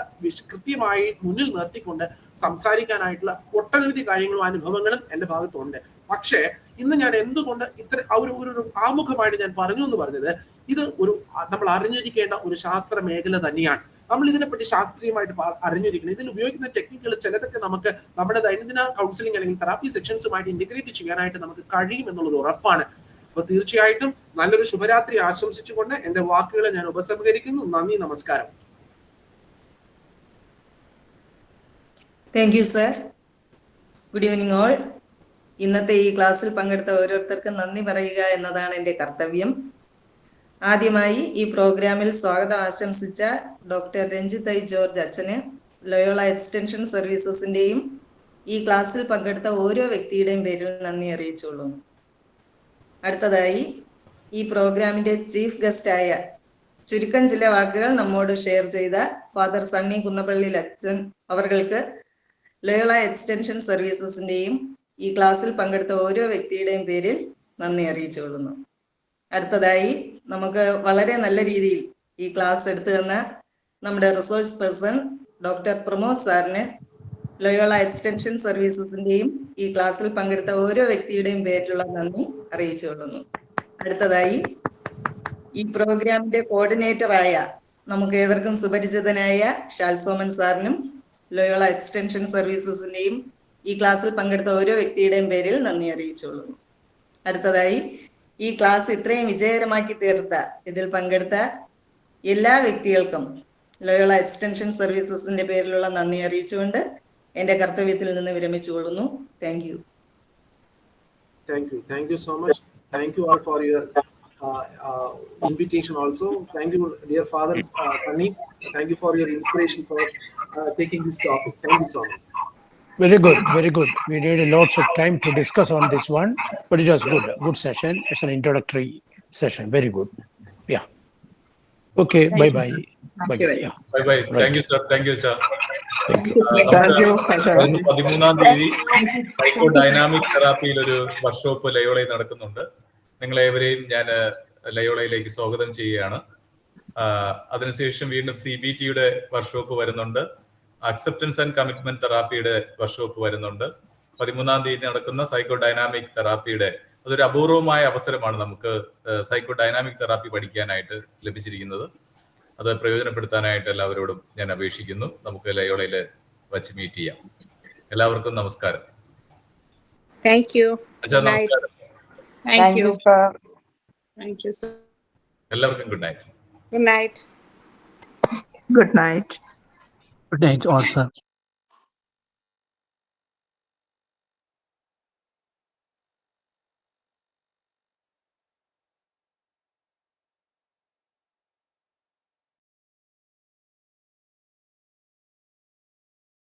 കൃത്യമായി മുന്നിൽ നിർത്തിക്കൊണ്ട് സംസാരിക്കാനായിട്ടുള്ള ഒട്ടനവധി കാര്യങ്ങളും അനുഭവങ്ങളും എന്റെ ഭാഗത്തുണ്ട്. പക്ഷേ ഇന്ന് ഞാൻ എന്തുകൊണ്ട് ഇത്ര ഒരു ആമുഖമായിട്ട് ഞാൻ പറഞ്ഞു എന്ന് പറഞ്ഞത്, ഇത് നമ്മൾ അറിഞ്ഞിരിക്കേണ്ട ഒരു ശാസ്ത്ര മേഖല തന്നെയാണ്. നമ്മൾ ഇതിനെപ്പറ്റി ശാസ്ത്രീയമായിട്ട് അറിഞ്ഞിരിക്കുന്നത്. ഇതിൽ ഉപയോഗിക്കുന്ന ടെക്നിക്കുകൾ ചിലതൊക്കെ നമുക്ക് നമ്മുടെ ദൈനംദിന കൗൺസിലിംഗ് അല്ലെങ്കിൽ തെറാപ്പി സെക്ഷൻസുമായിട്ട് ഇന്റഗ്രേറ്റ് ചെയ്യാനായിട്ട് നമുക്ക് കഴിയും എന്നുള്ളത് ഉറപ്പാണ്. അപ്പൊ തീർച്ചയായിട്ടും നല്ലൊരു ശുഭരാത്രി ആശംസിച്ചുകൊണ്ട് എന്റെ വാക്കുകളെ ഞാൻ ഉപസംഹരിക്കുന്നു. നന്ദി, നമസ്കാരം. Thank you sir. Good evening all. ഇന്നത്തെ ഈ ക്ലാസ്സിൽ പങ്കെടുത്ത ഓരോരുത്തർക്കും നന്ദി പറയുക എന്നതാണ് എൻ്റെ കർത്തവ്യം. ആദ്യമായി ഈ പ്രോഗ്രാമിൽ സ്വാഗതം ആശംസിച്ച ഡോക്ടർ രഞ്ജിത്ത് ഐ ജോർജ് അച്ഛന് ലോയോള എക്സ്റ്റൻഷൻ സർവീസസിൻ്റെയും ഈ ക്ലാസ്സിൽ പങ്കെടുത്ത ഓരോ വ്യക്തിയുടെയും പേരിൽ നന്ദി അറിയിച്ചുകൊള്ളു. അടുത്തതായി ഈ പ്രോഗ്രാമിൻ്റെ ചീഫ് ഗസ്റ്റായ ചുരുക്കം ചില വാക്കുകൾ നമ്മോട് ഷെയർ ചെയ്ത ഫാദർ സണ്ണി കുന്നപ്പള്ളി അച്ഛൻ അവർക്ക് ലോയോള എക്സ്റ്റൻഷൻ സർവീസസിൻ്റെയും ഈ ക്ലാസ്സിൽ പങ്കെടുത്ത ഓരോ വ്യക്തിയുടെയും പേരിൽ നന്ദി അറിയിച്ചുകൊള്ളുന്നു. അടുത്തതായി നമുക്ക് വളരെ നല്ല രീതിയിൽ ഈ ക്ലാസ് എടുത്തു തന്ന നമ്മുടെ റിസോഴ്സ് പേഴ്സൺ ഡോക്ടർ പ്രമോദ് സാറിന് ലോയോള എക്സ്റ്റൻഷൻ സർവീസസിൻ്റെയും ഈ ക്ലാസ്സിൽ പങ്കെടുത്ത ഓരോ വ്യക്തിയുടെയും പേരിലുള്ള നന്ദി അറിയിച്ചുകൊള്ളുന്നു. അടുത്തതായി ഈ പ്രോഗ്രാമിന്റെ കോർഡിനേറ്ററായ നമുക്ക് ഏവർക്കും സുപരിചിതനായ ഷാൽസോമൻ സാറിനും ലോയോള എക്സ്റ്റൻഷൻ സർവീസസിൻ്റെയും ഈ ക്ലാസ്സിൽ പങ്കെടുത്ത ഓരോ വ്യക്തിയുടെയും പേരിൽ നന്ദി അറിയിച്ചുകൊള്ളുന്നു. അടുത്തതായി ഈ ക്ലാസ് ഇത്രയും വിജയകരമാക്കി തീർത്ത ഇതിൽ പങ്കെടുത്ത എല്ലാ വ്യക്തികൾക്കും ലോയോള എക്സ്റ്റൻഷൻ സർവീസസിന്റെ പേരിലുള്ള നന്ദി അറിയിച്ചുകൊണ്ട് എന്റെ കർത്തവ്യത്തിൽ നിന്ന് വിരമിച്ചുകൊള്ളുന്നു. Thank you. Thank you so much. Thank you all for your invitation also. Thank you, dear Father Sunny. Thank you for your inspiration for taking this topic. Thank you so much. Very good, very good. We needed lots of time to discuss on this one, but it was good session. It's an introductory session. Very good. Yeah. Okay. Bye bye. Bye bye. Yeah. Bye bye. Right. Thank you, sir. Thank you, sir. Thank you. 13-ാം തീയതി psycho dynamic തെറാപ്പിയിൽ ഒരു workshop ലയോളയിൽ നടക്കുന്നുണ്ട്. നിങ്ങളേവരെയും ഞാൻ ലയോളയിലേക്ക് സ്വാഗതം ചെയ്യുകയാണ്. അതിനുശേഷം വീണ്ടും CBTയുടെ workshop വരുന്നുണ്ട്. Acceptance and commitment തെറാപ്പിയുടെ workshop വരുന്നുണ്ട്. 13-ാം തീയതി നടക്കുന്ന സൈക്കോ ഡൈനാമിക് തെറാപ്പിയുടെ അതൊരു അപൂർവമായ അവസരമാണ് നമുക്ക് സൈക്കോ ഡൈനാമിക് തെറാപ്പി പഠിക്കാനായിട്ട് ലഭിച്ചിരിക്കുന്നത്. അത് പ്രയോജനപ്പെടുത്താനായിട്ട് എല്ലാവരോടും ഞാൻ അപേക്ഷിക്കുന്നു. നമുക്ക് ലയോളയിൽ വച്ച് മീറ്റ് ചെയ്യാം. എല്ലാവർക്കും നമസ്കാരം. Thank you. അച്ഛാ നമസ്കാരം. Thank you. sir. Thank you, sir. എല്ലാവർക്കും good night. Good night. Good night. Good night, all, sir.